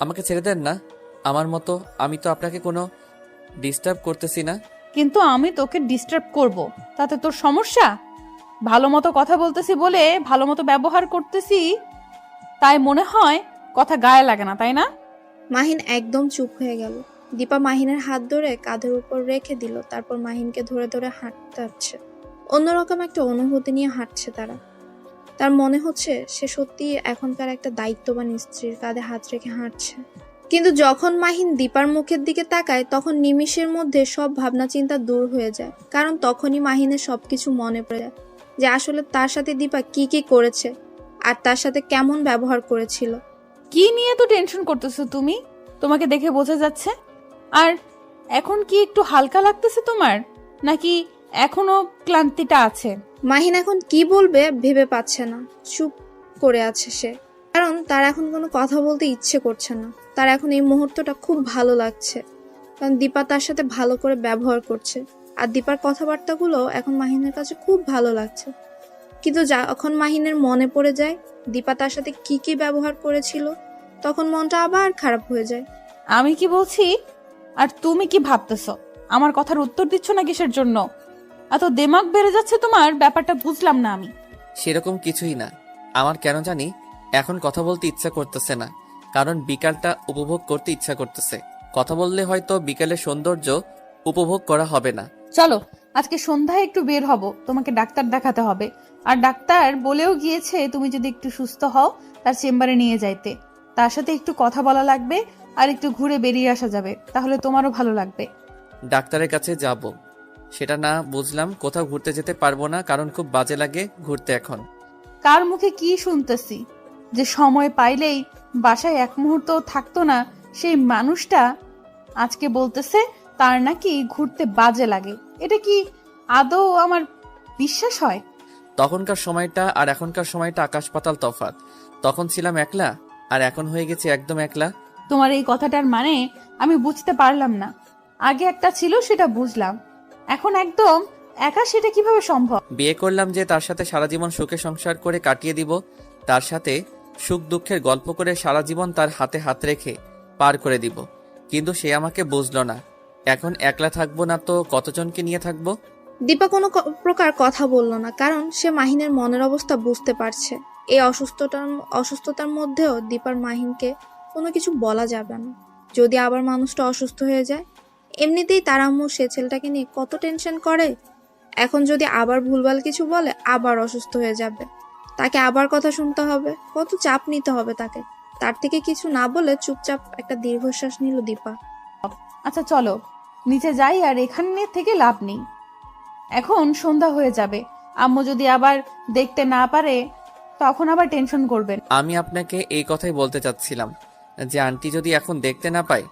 আমাকে ছেড়ে দেন না। আমার মতো আমি তো আপনাকে কোনো ডিস্টার্ব করতেছি না। কিন্তু আমি তোকে ডিস্টার্ব করব, তাতে তোর সমস্যা? ভালো মতো কথা বলতেছি বলে, ভালো মতো ব্যবহার করতেছি তাই মনে হয় কথা গায়ে লাগে না, তাই না? মাহিন একদম চুপ হয়ে গেল। দীপা মাহিনের হাত ধরে কাঁধের উপর রেখে দিল, তারপর মাহিনকে ধরে ধরে হাঁটতে হচ্ছে। অন্যরকম একটা অনুভূতি নিয়ে হাঁটছে তারা। তার মনে হচ্ছে সে সত্যিই এখনকার একটা দায়িত্ববান স্ত্রীর কাঁধে হাত রেখে হাঁটছে। কিন্তু যখন মাহিন দীপার মুখের দিকে তাকায় তখন নিমিষের মধ্যে সব ভাবনা চিন্তা দূর হয়ে যায়, কারণ তখনই মাহিনের সবকিছু মনে পড়ে যায় যে আসলে তার সাথে দীপা কি কি করেছে আর তার সাথে কেমন ব্যবহার করেছিল। কি নিয়ে তো টেনশন করতেছো তুমি? তোমাকে দেখে বোঝা যাচ্ছে। আর এখন কি একটু হালকা লাগতেছে তোমার, নাকি এখনো ক্লান্তিটা আছে? মাহিন এখন কি বলবে ভেবে পাচ্ছে না, চুপ করে আছে সে, কারণ তার এখন কোনো কথা বলতে ইচ্ছে করছে না। তার এখন এই মুহূর্তটা খুব ভালো লাগছে, কারণ দীপা তার সাথে ভালো করে ব্যবহার করছে আর দীপার কথাবার্তাগুলো এখন মাহিনের কাছে খুব ভালো লাগছে। কিন্তু যখন মাহিনের মনে পড়ে যায় দীপা তার সাথে কি কি ব্যবহার করেছিল, তখন মনটা আবার খারাপ হয়ে যায়। আমি কি বলছি আর তুমি কি ভাবতেছো? আমার কথার উত্তর দিচ্ছ না কিসের জন্য? এত দিমাগ বেড়ে যাচ্ছে তোমার, ব্যাপারটা বুঝলাম না আমি। সেরকম কিছুই না, আমার কেন জানি এখন কথা বলতে ইচ্ছা করতেছে না, কারণ বিকালটা উপভোগ করতে ইচ্ছা করতেছে। কথা বললে হয়তো বিকালের সৌন্দর্য উপভোগ করা হবে না। চলো আজকে সন্ধ্যায় একটু বের হব, তোমাকে ডাক্তার দেখাতে হবে। আর ডাক্তার বলেও গিয়েছে তুমি যদি একটু সুস্থ হও তার চেম্বারে নিয়ে যাইতে। তার সাথে একটু কথা বলা লাগবে আর একটু ঘুরে বেরিয়ে আসা যাবে, তাহলে তোমারও ভালো লাগবে। ডাক্তারের কাছে যাব সেটা না বুঝলাম, কোথাও ঘুরতে যেতে পারবো না, কারণ খুব বাজে লাগে ঘুরতে এখন। কার মুখে কি শুনতেছি যে সময় পাইলেই বাসায় এক মুহূর্ত থাকতো না সেই মানুষটা আজকে বলতেছে তার নাকি ঘুরতে বাজে লাগে। এটা কি আদৌ আমার বিশ্বাস হয়? তখনকার সময়টা আর এখনকার সময়টা আকাশ পাতাল তফাৎ। তখন ছিলাম একলা আর এখন হয়ে গেছি একদম একলা। তোমার এই কথাটার মানে আমি বুঝতে পারলাম না। আগে একটা ছিল সেটা বুঝলাম, এখন একদম একা, সেটা কিভাবে সম্ভব? বিয়ে করলাম যে তার সাথে সারা জীবন সুখে সংসার করে কাটিয়ে দিব, তার সাথে সুখ দুঃখের গল্প করে সারা জীবন তার হাতে হাত রেখে পার করে দিব, কিন্তু সে আমাকে বুঝলো না। এখন একলা থাকবো না তো কতজনকে নিয়ে থাকবো? দীপা কোনো প্রকার কথা বলল না, কারণ সে মাহিনের মনের অবস্থা বুঝতে পারছে। এই অসুস্থতার মধ্যেও দীপার মাহিনকে কোনো কিছু বলা যাবে না। যদি আবার মানুষটা অসুস্থ হয়ে যায়, এমনিতেই তার আম্মু সে ছেলেটাকে নিয়ে কত টেনশন করে, এখন যদি আবার ভুলভাল কিছু বলে আবার অসুস্থ হয়ে যাবে, তাকে আবার কথা শুনতে হবে, কত চাপ নিতে হবে তাকে। তার থেকে কিছু না বলে চুপচাপ একটা দীর্ঘশ্বাস নিল দীপা। আচ্ছা চলো নিচে যাই, আর এখানে থেকে লাভ নেই, এখন সন্ধ্যা হয়ে যাবে। আম্মু যদি আবার দেখতে না পারে তখন আবার টেনশন করবেন। আমি আপনাকে এই কথাই বলতে চাচ্ছিলাম যে আন্টি যদি এখন দেখতে না পায়,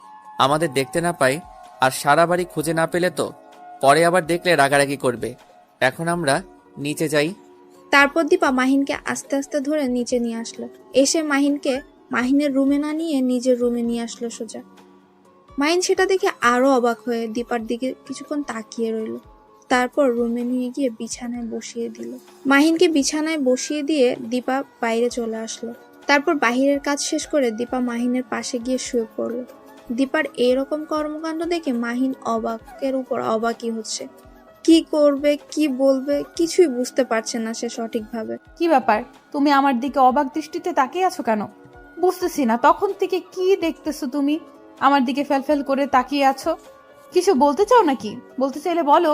আমাদের দেখতে না পায়, আর সারা বাড়ি খুঁজে না পেলে তো পরে আবার দেখলে রাগারাগি করবে। এখন আমরা নিচে যাই। তারপর দীপা মাহিনকে আস্তে আস্তে ধরে নিচে নিয়ে আসলো, এসে মাহিনকে মাহিনের রুমে না নিয়ে নিজের রুমে নিয়ে আসলো সোজা। মাহিন সেটা দেখে আরো অবাক হয়ে দীপার দিকে কিছুক্ষণ তাকিয়ে রইল, তারপর রুমে নিয়ে গিয়ে বিছানায় বসিয়ে দিল। মাহিনকে বিছানায় বসিয়ে দিয়ে দীপা বাইরে চলে আসলো। তারপর বাহিরের কাজ শেষ করে দীপা মাহিনের পাশে গিয়ে শুয়ে পড়লো। দীপার এরকম কর্মকাণ্ড দেখে মাহিন অবাকের উপর অবাকই হচ্ছে। কি করবে কি বলবে কিছুই বুঝতে পারছে না সে সঠিকভাবে। কি ব্যাপার, তুমি আমার দিকে অবাক দৃষ্টিতে তাকিয়ে আছো কেন? বুঝতেছি না, তখন থেকে কি দেখতেছো তুমি? আমার দিকে ফেলফেল করে তাকিয়ে আছো, কিছু বলতে চাও নাকি? বলতে চাইলে বলো।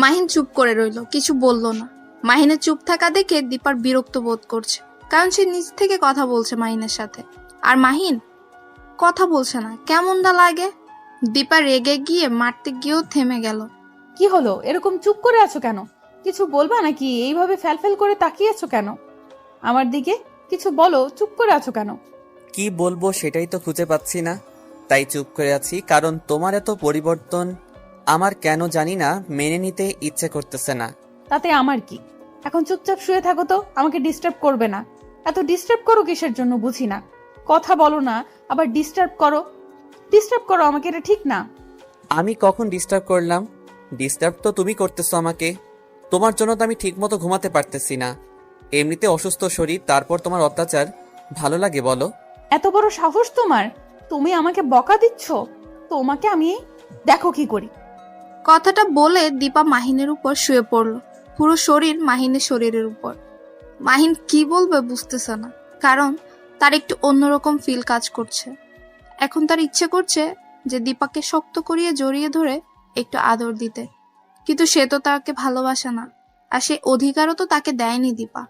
মাহিন চুপ করে রইল, কিছু বলল না। মাহিনের চুপ থাকা দেখে দীপার বিরক্ত বোধ করছে, কারণ সে নিজ থেকে কথা বলছে মাহিনের সাথে, আর মাহিন কথা বলছে না। কেমন দা লাগে। দীপা রেগে গিয়ে মারতে গিয়েও থেমে গেল। কি হলো, এরকম চুপ করে আছো কেন? কিছু বলবা নাকি? এইভাবে ফেলফেল করে তাকিয়ে আছো কেন আমার দিকে? কিছু বলো, চুপ করে আছো কেন? কি বলবো সেটাই তো খুঁজে পাচ্ছি না, তাই চুপ করে আছি। কারণ তোমার এত পরিবর্তন আমার কেন জানি না মেনে নিতে ইচ্ছে করতেছে না। তাতে আমার কি? এখন চুপচাপ শুয়ে থাকো তো, আমাকে ডিস্টার্ব করবে না। এত ডিস্টার্ব করো কিসের জন্য বুঝি না। কথা বলো না, আবার ডিস্টার্ব করো আমাকে, এটা ঠিক না। আমি কখন ডিস্টার্ব করলাম? ডিস্টার্ব তো তুমি করতেছো আমাকে। তোমার জন্য তো আমি ঠিকমতো ঘুমাতে পারতেছি না, এমনিতে অসুস্থ শরীর, তারপর তোমার অত্যাচার ভালো লাগে বলো? এত বড় সাহস তোমার, তুমি আমাকে বকা দিচ্ছ? তোমাকে আমি দেখো কি করি। কথাটা বলে দীপা মাহিনের উপর শুয়ে পড়ল, পুরো শরীর মাহিনের শরীরের উপর। মাহিন কি বলবে বুঝতেছে না, কারণ তার একটু অন্যরকম ফিল কাজ করছে। এখন তার ইচ্ছে করছে যে দীপাকে শক্ত করিয়ে জড়িয়ে ধরে একটু আদর দিতে, কিন্তু সে তো তাকে ভালোবাসে না, আর সে অধিকারও তো তাকে দেয়নি দীপা।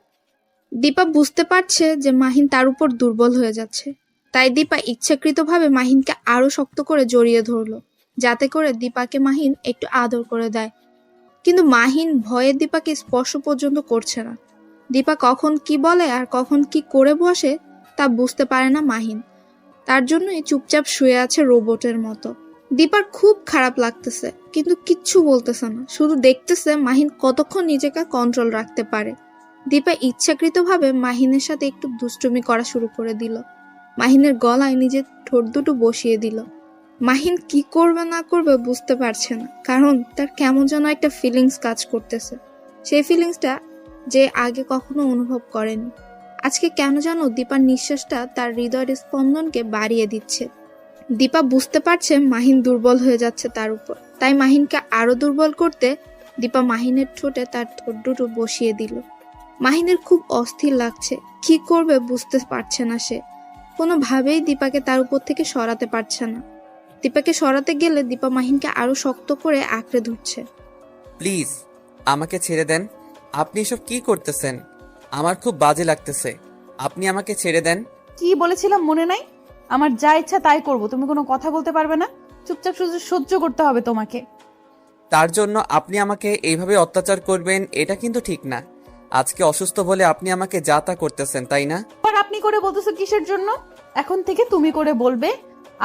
দীপা বুঝতে পারছে যে মাহিন তার উপর দুর্বল হয়ে যাচ্ছে, তাই দীপা ইচ্ছাকৃতভাবে মাহিনকে আরো শক্ত করে জড়িয়ে ধরলো, যাতে করে দীপাকে মাহিন একটু আদর করে দেয়। কিন্তু মাহিন ভয়ে দীপাকে স্পর্শ পর্যন্ত করছে না। দীপা কখন কি বলে আর কখন কি করে বসে তা বুঝতে পারে না মাহিন, তার জন্যই চুপচাপ শুয়ে আছে রোবটের মতো। দীপার খুব খারাপ লাগতেছে, কিন্তু কিচ্ছু বলতেছে না, শুধু দেখতেছে মাহিন কতক্ষণ নিজেকে কন্ট্রোল রাখতে পারে। দীপা ইচ্ছাকৃতভাবে মাহিনের সাথে একটু দুষ্টুমি করা শুরু করে দিল, মাহিনের গলায় নিজের ঠোঁট দুটো বসিয়ে দিল। মাহিন কি করবে না করবে বুঝতে পারছে না, কারণ তার কেমন যেন একটা ফিলিংস কাজ করতেছে, সেই ফিলিংসটা যে আগে কখনো অনুভব করেনি। আজকে কেন যেন দীপার নিঃশ্বাসটা তার হৃদয়ের স্পন্দনকে বাড়িয়ে দিচ্ছে। দীপা বুঝতে পারছে মাহিন দুর্বল হয়ে যাচ্ছে তার উপর, তাই মাহিনকে আরো দুর্বল করতে দীপা মাহিনের ঠোঁটে তার ঠোঁট দুটো বসিয়ে দিল। মাহিনের খুব অস্থির লাগছে, কি করবে বুঝতে পারছে না সে, কোনোভাবেই দীপাকে তার উপর থেকে সরাতে পারছে না। দীপাকে সরাতে গেলে দীপা মাহিনকে আরো শক্ত করে আঁকড়ে ধরছে। প্লিজ আমাকে ছেড়ে দেন। আপনি এসব কি করতেছেন? আমার খুব বাজে লাগতেছে। আপনি আমাকে ছেড়ে দেন। কি বলেছিলাম মনে নাই? আমার যা ইচ্ছা তাই করব, তুমি কোনো কথা বলতে পারবে না। চুপচাপ শুধু সহ্য করতে হবে তোমাকে। তার জন্য আপনি আমাকে এইভাবে অত্যাচার করবেন, এটা কিন্তু ঠিক না। আজকে অসুস্থ বলে আপনি আমাকে যা তা করতেছেন, তাই না? আর আপনি করে বলতেছো কিসের জন্য? এখন থেকে তুমি করে বলবে,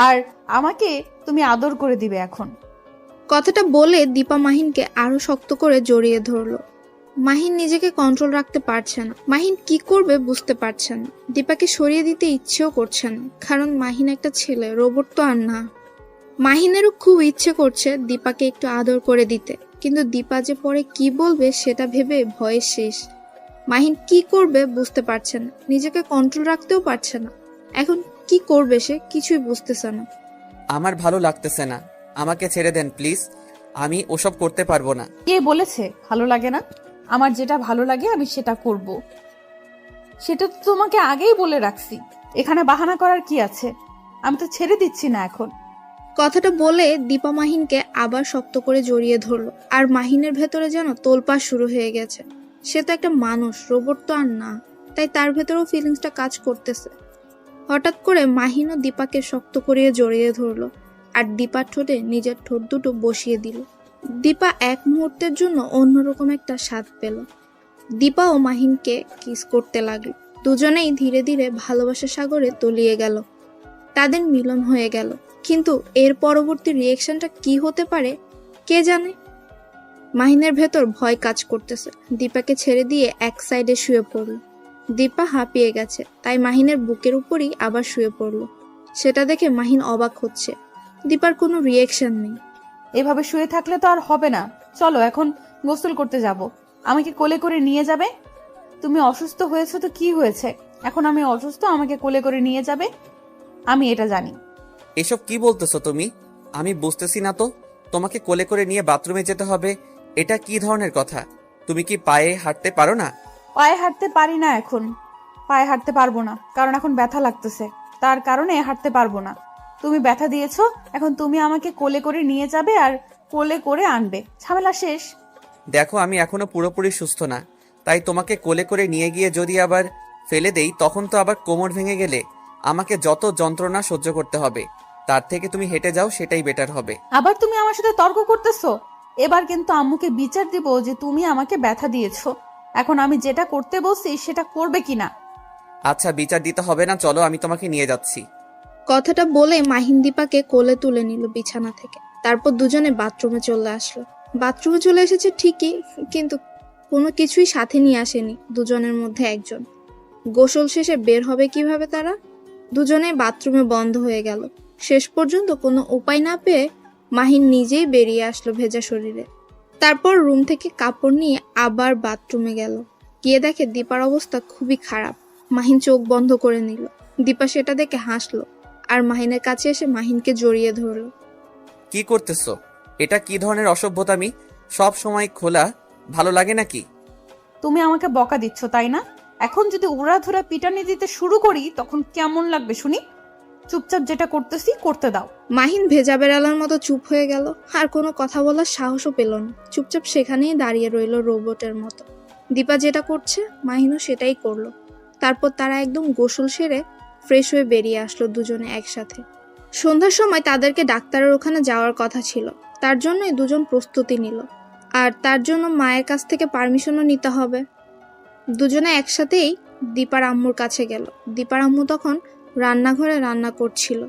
আর আমাকে তুমি আদর করে দিবে এখন। কথাটা বলে দীপা মাহিনকে আরো শক্ত করে জড়িয়ে ধরলো। মাহিন নিজেকে কন্ট্রোল রাখতে পারছে না, মাহিন কি করবে বুঝতে পারছে না। দীপাকে সরিয়ে দিতে ইচ্ছেও করছে না, কারণ মাহিন একটা ছেলে, রোবট তো আর না। মাহিনেরও খুব ইচ্ছে করছে দীপাকে একটু আদর করে দিতে, কিন্তু দীপা যে পরে কি বলবে সেটা ভেবে ভয়ে শেষ। মাহিন কি করবে বুঝতে পারছে না, নিজেকে কন্ট্রোল রাখতেও পারছে না। এখন কি করবে সে কিছুই বুঝতেছে না। আমার ভালো লাগতেছে না, আমাকে ছেড়ে দেন প্লিজ। আমি ওসব করতে পারবো না। কে বলেছে ভালো লাগে না? আমার যেটা ভালো লাগে আমি সেটা করব। সেটা তো তোমাকে আগেই বলে রাখছি, এখানে বাহানা করার কি আছে? আমি তো ছেড়ে দিচ্ছি না এখন। কথাটা বলে দীপা মাহিনকে আবার শক্ত করে জড়িয়ে ধরলো, আর মাহিনের ভেতরে যেন তোলপাড় শুরু হয়ে গেছে। সে তো একটা মানুষ, রোবট তো আর না, তাই তার ভেতরেও ফিলিংসটা কাজ করতেছে। হঠাৎ করে মাহিনও দীপাকে শক্ত করিয়ে জড়িয়ে ধরলো, আর দীপার ঠোঁটে নিজের ঠোঁট দুটো বসিয়ে দিল। দীপা এক মুহূর্তের জন্য অন্যরকম একটা স্বাদ পেল। দীপা ও মাহিনকে কিস করতে লাগলো, দুজনেই ধীরে ধীরে ভালোবাসার সাগরে তলিয়ে গেল। তাদের মিলন হয়ে গেল, কিন্তু এর পরবর্তী রিয়েকশনটা কি হতে পারে কে জানে। মাহিনের ভেতর ভয় কাজ করতেছে, দীপাকে ছেড়ে দিয়ে এক সাইডে শুয়ে পড়ল। দীপা হাঁপিয়ে গেছে, তাই মাহিনের বুকের উপরই আবার শুয়ে পড়ল। সেটা দেখে মাহিন অবাক হচ্ছে, দীপার কোনো রিয়েকশন নেই। এভাবে শুয়ে থাকলে তো আর হবে না, চলো এখন গোসল করতে যাব। আমাকে কোলে করে নিয়ে যাবে। তুমি অসুস্থ হয়েছো তো কি হয়েছে? এখন আমি অসুস্থ, আমাকে কোলে করে নিয়ে যাবে। আমি এটা জানি। এসব কি বলতেছো তুমি? আমি বুঝতেছি না তো। তোমাকে কোলে করে নিয়ে বাথরুমে যেতে হবে, এটা কি ধরনের কথা? তুমি কি পায়ে হাঁটতে পারো না? পায়ে হাঁটতে পারি না এখন, পায়ে হাঁটতে পারবো না, কারণ এখন ব্যথা লাগতেছে, তার কারণে হাঁটতে পারবো না। তুমি ব্যথা দিয়েছো, এখন তুমি আমাকে কোলে করে নিয়ে যাবে আর কোলে করে আনবে, ঝামেলা শেষ। দেখো আমি এখনো পুরোপুরি সুস্থ না, তাই তোমাকে কোলে করে নিয়ে গিয়ে যদি আবার ফেলে দেই তখন তো আবার কোমর ভেঙে গেলে আমাকে যত যন্ত্রণা সহ্য করতে হবে। তার থেকে তুমি হেঁটে যাও, সেটাই বেটার হবে। আবার তুমি আমার সাথে তর্ক করতেছো? এবার কিন্তু আম্মুকে বিচার দিব যে তুমি আমাকে ব্যথা দিয়েছো। এখন আমি যেটা করতে বলছি সেটা করবে কিনা। আচ্ছা বিচার দিতে হবে না, চলো আমি তোমাকে নিয়ে যাচ্ছি। কথাটা বলে মাহিন দীপাকে কোলে তুলে নিল বিছানা থেকে, তারপর দুজনে বাথরুমে চলে আসলো। বাথরুমে চলে এসেছে ঠিকই, কিন্তু কোনো কিছুই সাথে নিয়ে আসেনি দুজনের মধ্যে একজন। গোসল শেষে বের হবে কিভাবে তারা? দুজনে বাথরুমে বন্ধ হয়ে গেল। শেষ পর্যন্ত কোনো উপায় না পেয়ে মাহিন নিজেই বেরিয়ে আসলো ভেজা শরীরে। তারপর রুম থেকে কাপড় নিয়ে আবার বাথরুমে গেল, গিয়ে দেখে দীপার অবস্থা খুবই খারাপ। মাহিন চোখ বন্ধ করে নিল। দীপা সেটা দেখে হাসলো, আর মাহিনের কাছে এসে মাহিনকে জড়িয়ে ধরলো। কি করতেছো? এটা কি ধরনের অসভ্যতামি? সব সময় খোলা ভালো লাগে নাকি? তুমি আমাকে বকা দিচ্ছ তাই না? এখন যদি উড়াধুরা পিটানি দিতে শুরু করি তখন কেমন লাগবে শুনি? চুপচাপ যেটা করতেছি করতে দাও। মাহিন ভেজা বেড়ালার মতো চুপ হয়ে গেল, আর কোনো কথা বলার সাহসও পেল না। চুপচাপ সেখানেই দাঁড়িয়ে রইল রোবটের মতো। দীপা যেটা করছে মাহিনও সেটাই করলো। তারপর তারা একদম গোসল সেরে ফ্রেশ হয়ে বেরিয়ে আসলো দুজনে একসাথে। সন্ধ্যার সময় তাদেরকে ডাক্তারের ওখানে যাওয়ার কথা ছিল, তার জন্যই দুজন প্রস্তুতি নিল। আর তার জন্য মায়ের কাছ থেকে পারমিশনও নিতে হবে। দুজনে একসাথেই দীপার আম্মুর কাছে গেল। দীপার আম্মু তখন রান্নাঘরে রান্না করছিল।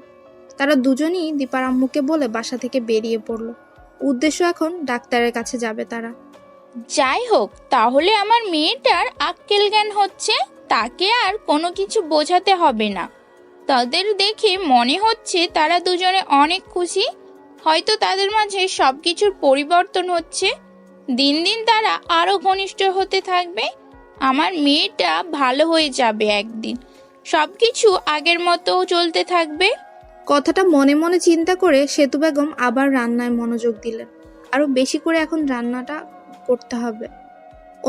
তারা দুজনই দীপার আম্মুকে বলে বাসা থেকে বেরিয়ে পড়লো। উদ্দেশ্য এখন ডাক্তারের কাছে যাবে তারা। যাই হোক, তাহলে আমার মেয়েটার আক্কেল জ্ঞান হচ্ছে, তাকে আর কোনো কিছু বোঝাতে হবে না। তাদের দেখে মনে হচ্ছে তারা দুজনে অনেক খুশি। হয়তো তাদের মাঝে সবকিছুর পরিবর্তন হচ্ছে। দিন দিন তারা আরো ঘনিষ্ঠ হতে থাকবে। আমার মেয়েটা ভালো হয়ে যাবে একদিন, সবকিছু আগের মতো চলতে থাকবে। কথাটা মনে মনে চিন্তা করে সেতু বেগম আবার রান্নায় মনোযোগ দিলেন। আরো বেশি করে এখন রান্নাটা করতে হবে।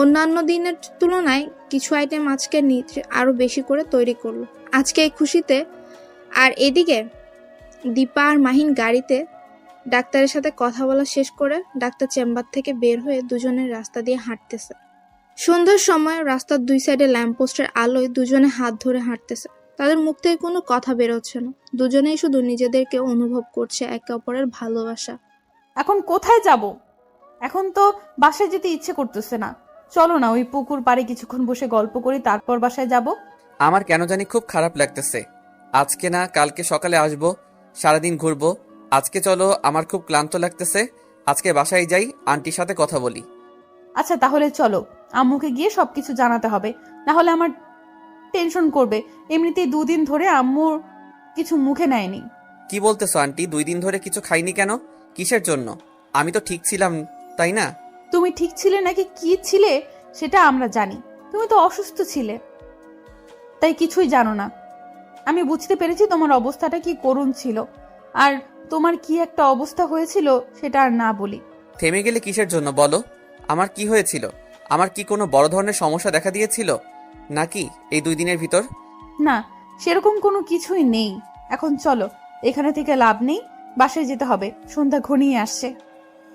অন্যান্য দিনের তুলনায় কিছু আইটেম আজকে নিচে আরো বেশি করে তৈরি করলো আজকে এই খুশিতে। আর এদিকে দীপা আর মাহিন গাড়িতে ডাক্তারের সাথে কথা বলা শেষ করে ডাক্তার চেম্বার থেকে বের হয়ে দুজনের রাস্তা দিয়ে হাঁটতেছে। সন্ধ্যার সময় রাস্তার দুই সাইডে ল্যাম্পপোস্টের আলোয় দুজনে হাত ধরে হাঁটতেছে। তাদের মুখ থেকে কোনো কথা বেরোচ্ছে না, দুজনেই শুধু নিজেদেরকে অনুভব করছে একে অপরের ভালোবাসা। এখন কোথায় যাব? এখন তো বাসায় যেতে ইচ্ছে করতেছে না। চলো না ওই পুকুর পাড়ে কিছুক্ষণ বসে গল্প করি, তারপর বাসায় যাব। আমার কেন জানি খুব খারাপ লাগতেছে। আজকে না কালকে সকালে আসবো, সারাদিন ঘুরবো। আজকে চলো, আমার খুব ক্লান্ত লাগতেছে। আজকে বাসায় যাই, আন্টির সাথে কথা বলি। আচ্ছা তাহলে চলো, আম্মুকে গিয়ে সবকিছু জানাতে হবে, না হলে আমার টেনশন করবে। এমনিতেই 2 দিন ধরে আম্মুর কিছু মুখে নেয়নি। কি বলতেছো আন্টি? 2 দিন ধরে কিছু খাইনি কেন? কিসের জন্য? আমি তো ঠিক ছিলাম, তাই না? তুমি ঠিক ছিলে নাকি কি ছিলে সেটা আমরা জানি। তুমি তো অসুস্থ ছিলে, তাই কিছুই জানো না। আমি বুঝতে পেরেছি তোমার অবস্থাটা কি করুণ ছিল, আর তোমার কি একটা অবস্থা হয়েছিল সেটা আর না বলি। থেমে গেলে কিসের জন্য বলো? আমার কি হয়েছিল? আমার কি কোনো বড় ধরনের সমস্যা দেখা দিয়েছিল নাকি এই 2 দিনের ভিতর? না, সেরকম কোনো কিছুই নেই। এখন চলো, এখানে থেকে লাভ নেই, বাসায় যেতে হবে, সন্ধ্যা ঘনিয়ে আসছে।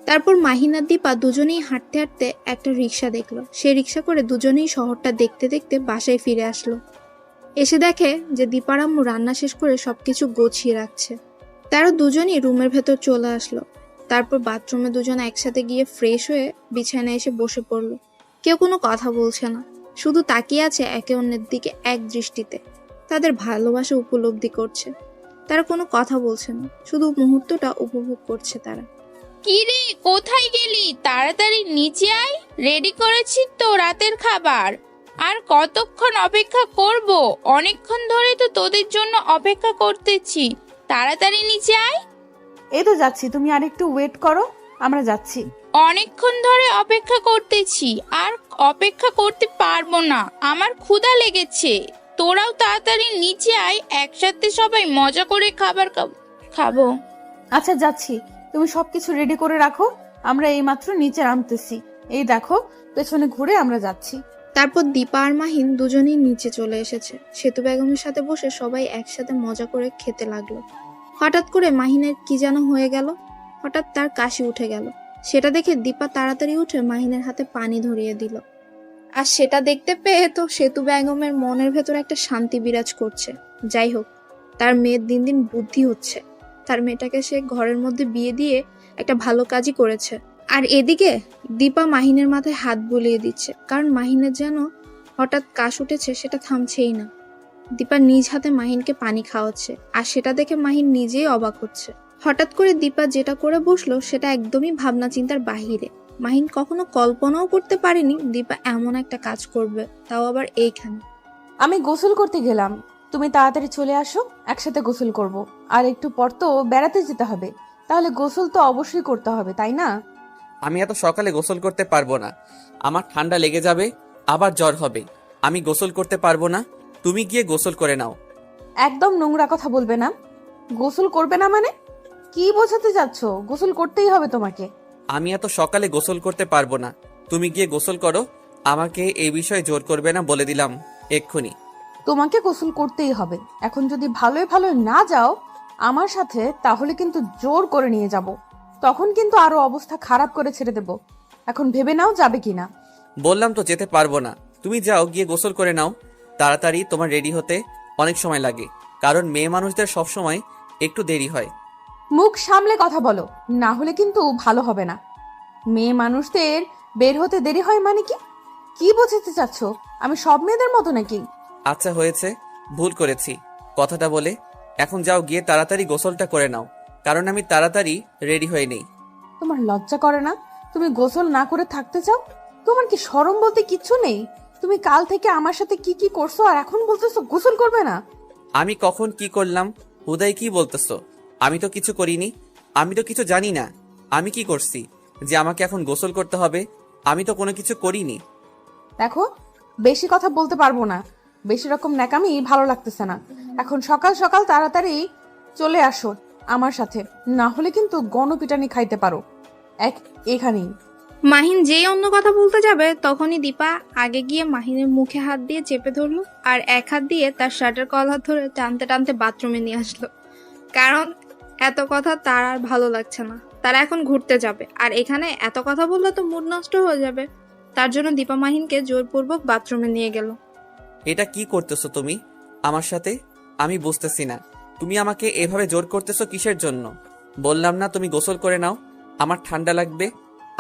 তারপর মাহিন আর দীপা দুজনেই হাঁটতে হাঁটতে একটা রিক্সা দেখলো। সে রিক্সা করে দুজনেই শহরটা দেখতে দেখতে বাসায় ফিরে আসলো। এসে দেখে যে দীপার আম্মু রান্না শেষ করে সবকিছু গোছিয়ে রাখছে। তারা দুজনই রুমের ভেতর চলে আসলো। তারপর বাথরুমে দুজনে একসাথে গিয়ে ফ্রেশ হয়ে বিছানায় এসে বসে পড়লো। কেউ কোনো কথা বলছে না, শুধু তাকিয়ে আছে একে অন্যের দিকে এক দৃষ্টিতে। তাদের ভালোবাসা উপলব্ধি করছে। তারা কোনো কথা বলছে না, শুধু মুহূর্তটা উপভোগ করছে তারা। কি রে, কোথায় গেলি? তাড়াতাড়ি নিচে আয়, রেডি করেছি তো রাতের খাবার। আর কতক্ষণ অপেক্ষা করব? অনেকক্ষণ ধরে তো তোদের জন্য অপেক্ষা করতেছি। তাড়াতাড়ি নিচে আয়। এই তো যাচ্ছি, তুমি আর একটু ওয়েট করো, আমরা যাচ্ছি। অনেকক্ষণ ধরে অপেক্ষা করতেছি, আর অপেক্ষা করতে পারবো না, আমার ক্ষুধা লেগেছে। তোরাও তাড়াতাড়ি নিচে আয়, একসাথে সবাই মজা করে খাবার খাবো। আচ্ছা যাচ্ছি, তুমি সবকিছু রেডি করে রাখো, আমরা এইমাত্র নিচে নামতেছি। এই দেখো, পেছনে ঘুরে আমরা যাচ্ছি। তারপর দীপা আর মাহিন দুজনেই নিচে চলে এসেছে। সেতু বেগমের সাথে বসে সবাই একসাথে মজা করে খেতে লাগলো। হঠাৎ করে মাহিনের কি যেন হয়ে গেল, হঠাৎ তার কাশি উঠে গেল। সেটা দেখে দীপা তাড়াতাড়ি উঠে মাহিনের হাতে পানি ধরিয়ে দিল। আর সেটা দেখতে পেয়ে তো সেতু বেগমের মনের ভেতর একটা শান্তি বিরাজ করছে। যাই হোক, তার মেয়ের দিন দিন বুদ্ধি হচ্ছে। তার মেয়েটাকে সে ঘরের মধ্যে বিয়ে দিয়ে একটা ভালো কাজই করেছে। আর এদিকে দীপা মাহিনের মাথায় হাত বুলিয়ে দিচ্ছে, কারণ মাহিনের যেন হঠাৎ কাশ উঠেছে, সেটা থামছেই না। দীপা নিজ হাতে মাহিনকে পানি খাওয়াচ্ছে, আর সেটা দেখে মাহিন নিজেই অবাক হচ্ছে। হঠাৎ করে দীপা যেটা করে বসলো সেটা একদমই ভাবনা চিন্তার বাহিরে। মাহিন কখনো কল্পনাও করতে পারেনি দীপা এমন একটা কাজ করবে, তাও আবার এইখানে। আমি গোসল করতে গেলাম, তুমি তাড়াতাড়ি চলে আসো, একসাথে গোসল করব। আর একটু পর তো বেড়াতে যেতে হবে, তাহলে গোসল তো অবশ্যই করতে হবে, তাই না? আমি এত সকালে গোসল করতে পারবো না, আমার ঠান্ডা লেগে যাবে, আবার জ্বর হবে। আমি গোসল করতে পারবো না, তুমি গিয়ে গোসল করে নাও। একদম নোংরা কথা বলবে না। গোসল করবে না মানে কি বোঝাতে যাচ্ছ? গোসল করতেই হবে তোমাকে। আমি এত সকালে গোসল করতে পারবো না, তুমি গিয়ে গোসল করো। আমাকে এই বিষয়ে জোর করবে না, বলে দিলাম এক্ষুনি। তোমাকে গোসল করতেই হবে। এখন যদি ভালোই ভালোই না যাও আমার সাথে, তাহলে কিন্তু জোর করে নিয়ে যাব, তখন কিন্তু আরো অবস্থা খারাপ করে ছেড়ে দেব। এখন ভেবে নাও যাবে কিনা। বললাম তো যেতে পারবো না। তুমি যাও, গিয়ে গোসল করে নাও। তাড়াতাড়ি, তোমার রেডি হতে অনেক সময় লাগে, কারণ মেয়ে মানুষদের সবসময় একটু দেরি হয়। মুখ সামলে কথা বলো, না হলে কিন্তু ভালো হবে না। মেয়ে মানুষদের বের হতে দেরি হয় মানে কি? কি বোঝাতে চাচ্ছ? আমি সব মেয়েদের মতো নাকি? আচ্ছা হয়েছে, ভুল করেছি কথাটা বলে। এখন যাও, গিয়ে তাড়াতাড়ি গোসলটা করে নাও, কারণ আমি তাড়াতাড়ি রেডি হয়ে নেই। তোমার লজ্জা করে না? তুমি গোসল না করে থাকতে চাও? তোমার কি শরম বলতে কিচ্ছু নেই? তুমি কাল থেকে আমার সাথে কি কি করছো আর এখন বলতেছো গোসল করবে না? আমি কখন কি করলাম? হুদাই কি বলতেছো? আমি তো কিছু করিনি। আমি তো কিছু জানি না আমি কি করছি যে আমাকে এখন গোসল করতে হবে। আমি তো কোনো কিছু করিনি। দেখো, বেশি কথা বলতে পারবো না। বেশি রকম ন্যাকামি ভালো লাগতেছে না। এখন সকাল সকাল তাড়াতাড়ি চলে আসো আমার সাথে, না হলে কিন্তু গণপিটানি খাইতে পারো এখানেই। মাহিন যেই অন্য কথা বলতে যাবে তখনই দীপা আগে গিয়ে মাহিনের মুখে হাত দিয়ে চেপে ধরলো আর এক হাত দিয়ে তার শার্টের কলার ধরে টানতে টানতে বাথরুমে নিয়ে আসলো। কারণ এত কথা তার আর ভালো লাগছে না। তারা এখন ঘুরতে যাবে, আর এখানে এত কথা বললে তো মুড নষ্ট হয়ে যাবে। তার জন্য দীপা মাহিনকে জোরপূর্বক বাথরুমে নিয়ে গেল। এটা কি করতেছো তুমি আমার সাথে? আমি বুঝতেছি না তুমি আমাকে এভাবে জোর করতেছো কিসের জন্য। বললাম না তুমি গোসল করে নাও, আমার ঠান্ডা লাগবে।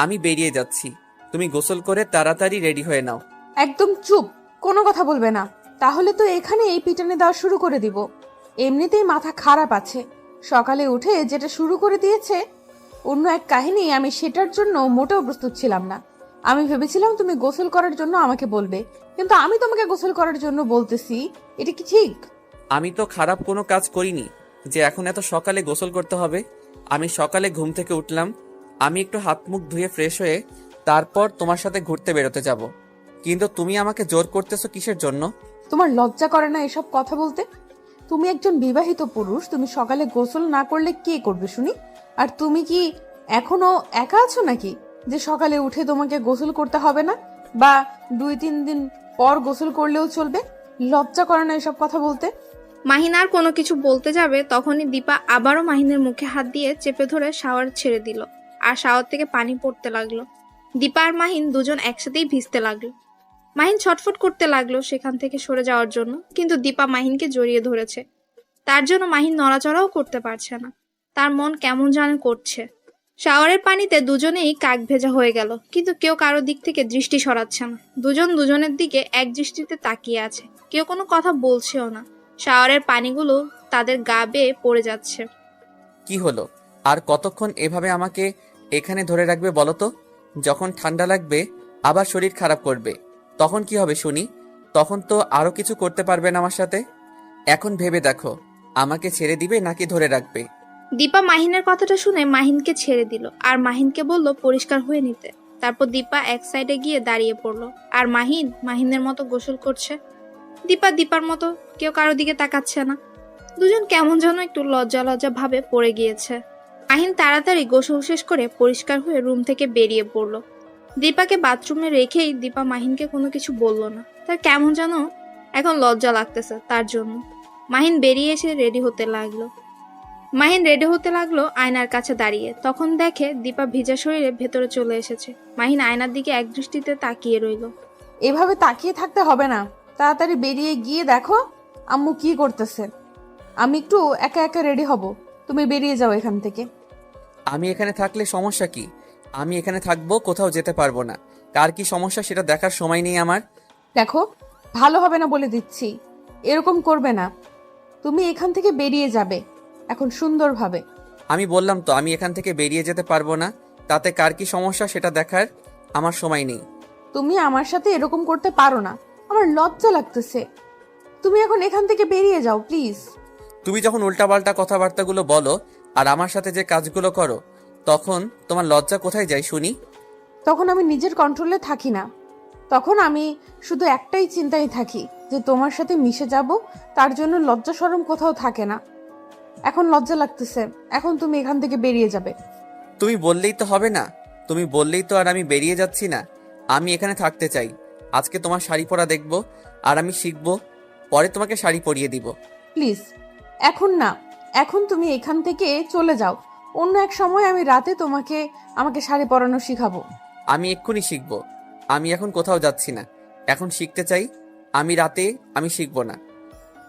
আমি বেরিয়ে যাচ্ছি, তুমি গোসল করে তাড়াতাড়ি রেডি হয়ে নাও। একদম চুপ, কোনো কথা বলবে না। তাহলে তো এখানে এই পিটানি দেওয়া শুরু করে দিব। এমনিতেই মাথা খারাপ আছে। সকালে উঠে যেটা শুরু করে দিয়েছে অন্য এক কাহিনী, আমি সেটার জন্য মোটেও প্রস্তুত ছিলাম না। আমি ভেবেছিলাম তুমি গোসল করার জন্য আমাকে বলবে, কিন্তু আমি তোমাকে গোসল করার জন্য বলতেছি। এটা কি ঠিক? আমি তো খারাপ কোনো কাজ করিনি যে এখন এত সকালে গোসল করতে হবে। আমি সকালে ঘুম থেকে উঠলাম, আমি একটু হাত মুখ ধুয়ে ফ্রেশ হয়ে তারপর তোমার সাথে ঘুরতে বেরোতে যাব। কিন্তু তুমি আমাকে জোর করতেছো কিসের জন্য? তোমার লজ্জা করে না এসব কথা বলতে? তুমি একজন বিবাহিত পুরুষ, তুমি সকালে গোসল না করলে কে করবে শুনি? আর তুমি কি এখনো একা আছো নাকি যে সকালে উঠে তোমাকে গোসল করতে হবে না, বা 2-3 দিন পর গোসল করলেও চলবে? লজ্জা করে না এসব কথা বলতে? মাহিন আর কোনো কিছু বলতে যাবে তখনই দীপা আবারও মাহিনের মুখে হাত দিয়ে চেপে ধরে শাওয়ার ছেড়ে দিল, আর শাওয়ার থেকে পানি পড়তে লাগলো। দীপা আর মাহিন দুজন একসাথেই ভিজতে লাগলো। মাহিন ছটফট করতে লাগলো সেখান থেকে সরে যাওয়ার জন্য, কিন্তু দীপা মাহিনকে জড়িয়ে ধরেছে। তার জন্য মাহিন নড়াচড়াও করতে পারছে না। তার মন কেমন যেন করছে। শাওয়ারের পানিতে দুজনেই কাক ভেজা হয়ে গেল, কিন্তু কেউ কারো দিক থেকে দৃষ্টি সরাচ্ছে না। দুজন দুজনের দিকে এক দৃষ্টিতে তাকিয়ে আছে, কেউ কোনো কথা বলছেও না। শাওয়ারের পানিগুলো তাদের গা বেয়ে পড়ে যাচ্ছে। কি হলো? আর কতক্ষণ এভাবে আমাকে এখানে ধরে রাখবে বলো তো? যখন ঠান্ডা লাগবে আবার শরীর খারাপ করবে, তখন কি হবে শুনি? তখন তো আরো কিছু করতে পারবেন আমার সাথে। এখন ভেবে দেখো, আমাকে ছেড়ে দিবে নাকি ধরে রাখবে? দীপা মাহিনের কথাটা শুনে মাহিনকে ছেড়ে দিল আর মাহিনকে বলল পরিষ্কার হয়ে নিতে। তারপর দীপা এক সাইডে গিয়ে দাঁড়িয়ে পড়লো, আর মাহিন মাহিনের মতো গোসল করছে। দীপা দীপার মতো, কেউ কারো দিকে তাকাচ্ছে না। দুজন কেমন যেন একটু লজ্জা লজ্জা ভাবে পড়ে গিয়েছে। মাহিন তাড়াতাড়ি গোসল শেষ করে পরিষ্কার হয়ে রুম থেকে বেরিয়ে পড়লো। দীপাকে বাথরুমে রেখেই দীপা মাহিনকে কোনো কিছু বলল না। তার কেমন যেন এখন লজ্জা লাগতেছে তার জন্য। মাহিন বেরিয়ে এসে রেডি হতে লাগলো আয়নার কাছে দাঁড়িয়ে। তখন দেখে দীপা ভিজা শরীরে ভেতরে চলে এসেছে। মাহিন আয়নার দিকে এক দৃষ্টিতে তাকিয়ে রইল। এভাবে তাকিয়ে থাকতে হবে না, তাড়াতাড়ি বেরিয়ে গিয়ে দেখো আম্মু কি করতেছে। আমি একটু একা একা রেডি হব, তুমি বেরিয়ে যাও এখান থেকে। আমি এখানে থাকলে সমস্যা কি? আমি এখানে থাকবো, কোথাও যেতে পারবো না। কার কি সমস্যা সেটা দেখার সময় নেই আমার। দেখো, ভালো হবে না বলে দিচ্ছি, এরকম করবে না। তুমি এখান থেকে বেরিয়ে যাবে এখন সুন্দরভাবে। আমি বললাম তো আমি এখান থেকে বেরিয়ে যেতে পারবো না। তাতে কার কি সমস্যা সেটা দেখার আমার সময় নেই। তুমি আমার সাথে এরকম করতে পারো না, আমার লজ্জা লাগতেছে। তুমি এখন এখান থেকে বেরিয়ে যাও প্লিজ। তুমি যখন উল্টাপাল্টা কথাবার্তাগুলো বলো আর আমার সাথে যে কাজগুলো করো, তখন তোমার লজ্জা কোথায় যায় শুনি? তখন আমি নিজের কন্ট্রোলে থাকি না। তখন আমি শুধু একটাই চিন্তায় থাকি যে তোমার সাথে মিশে যাব, তার জন্য লজ্জা শরম কোথাও থাকে না। এখন লজ্জা লাগতেছে, এখন তুমি এখান থেকে বেরিয়ে যাবে। তুমি বললেই তো হবে না। তুমি বললেই তো আর আমি বেরিয়ে যাচ্ছি না। আমি এখানে থাকতে চাই। আজকে তোমার শাড়ি পরা দেখবো আর আমি শিখবো, পরে তোমাকে শাড়ি পরিয়ে দিব। প্লিজ এখন না, এখন তুমি এখান থেকে চলে যাও। অন্য এক সময় আমি রাতে আমাকে শাড়ি পরানো শিখাবো। আমি এক্ষুনি শিখবো। আমি এখন কোথাও যাচ্ছি না, এখন শিখতে চাই। আমি শিখবো না,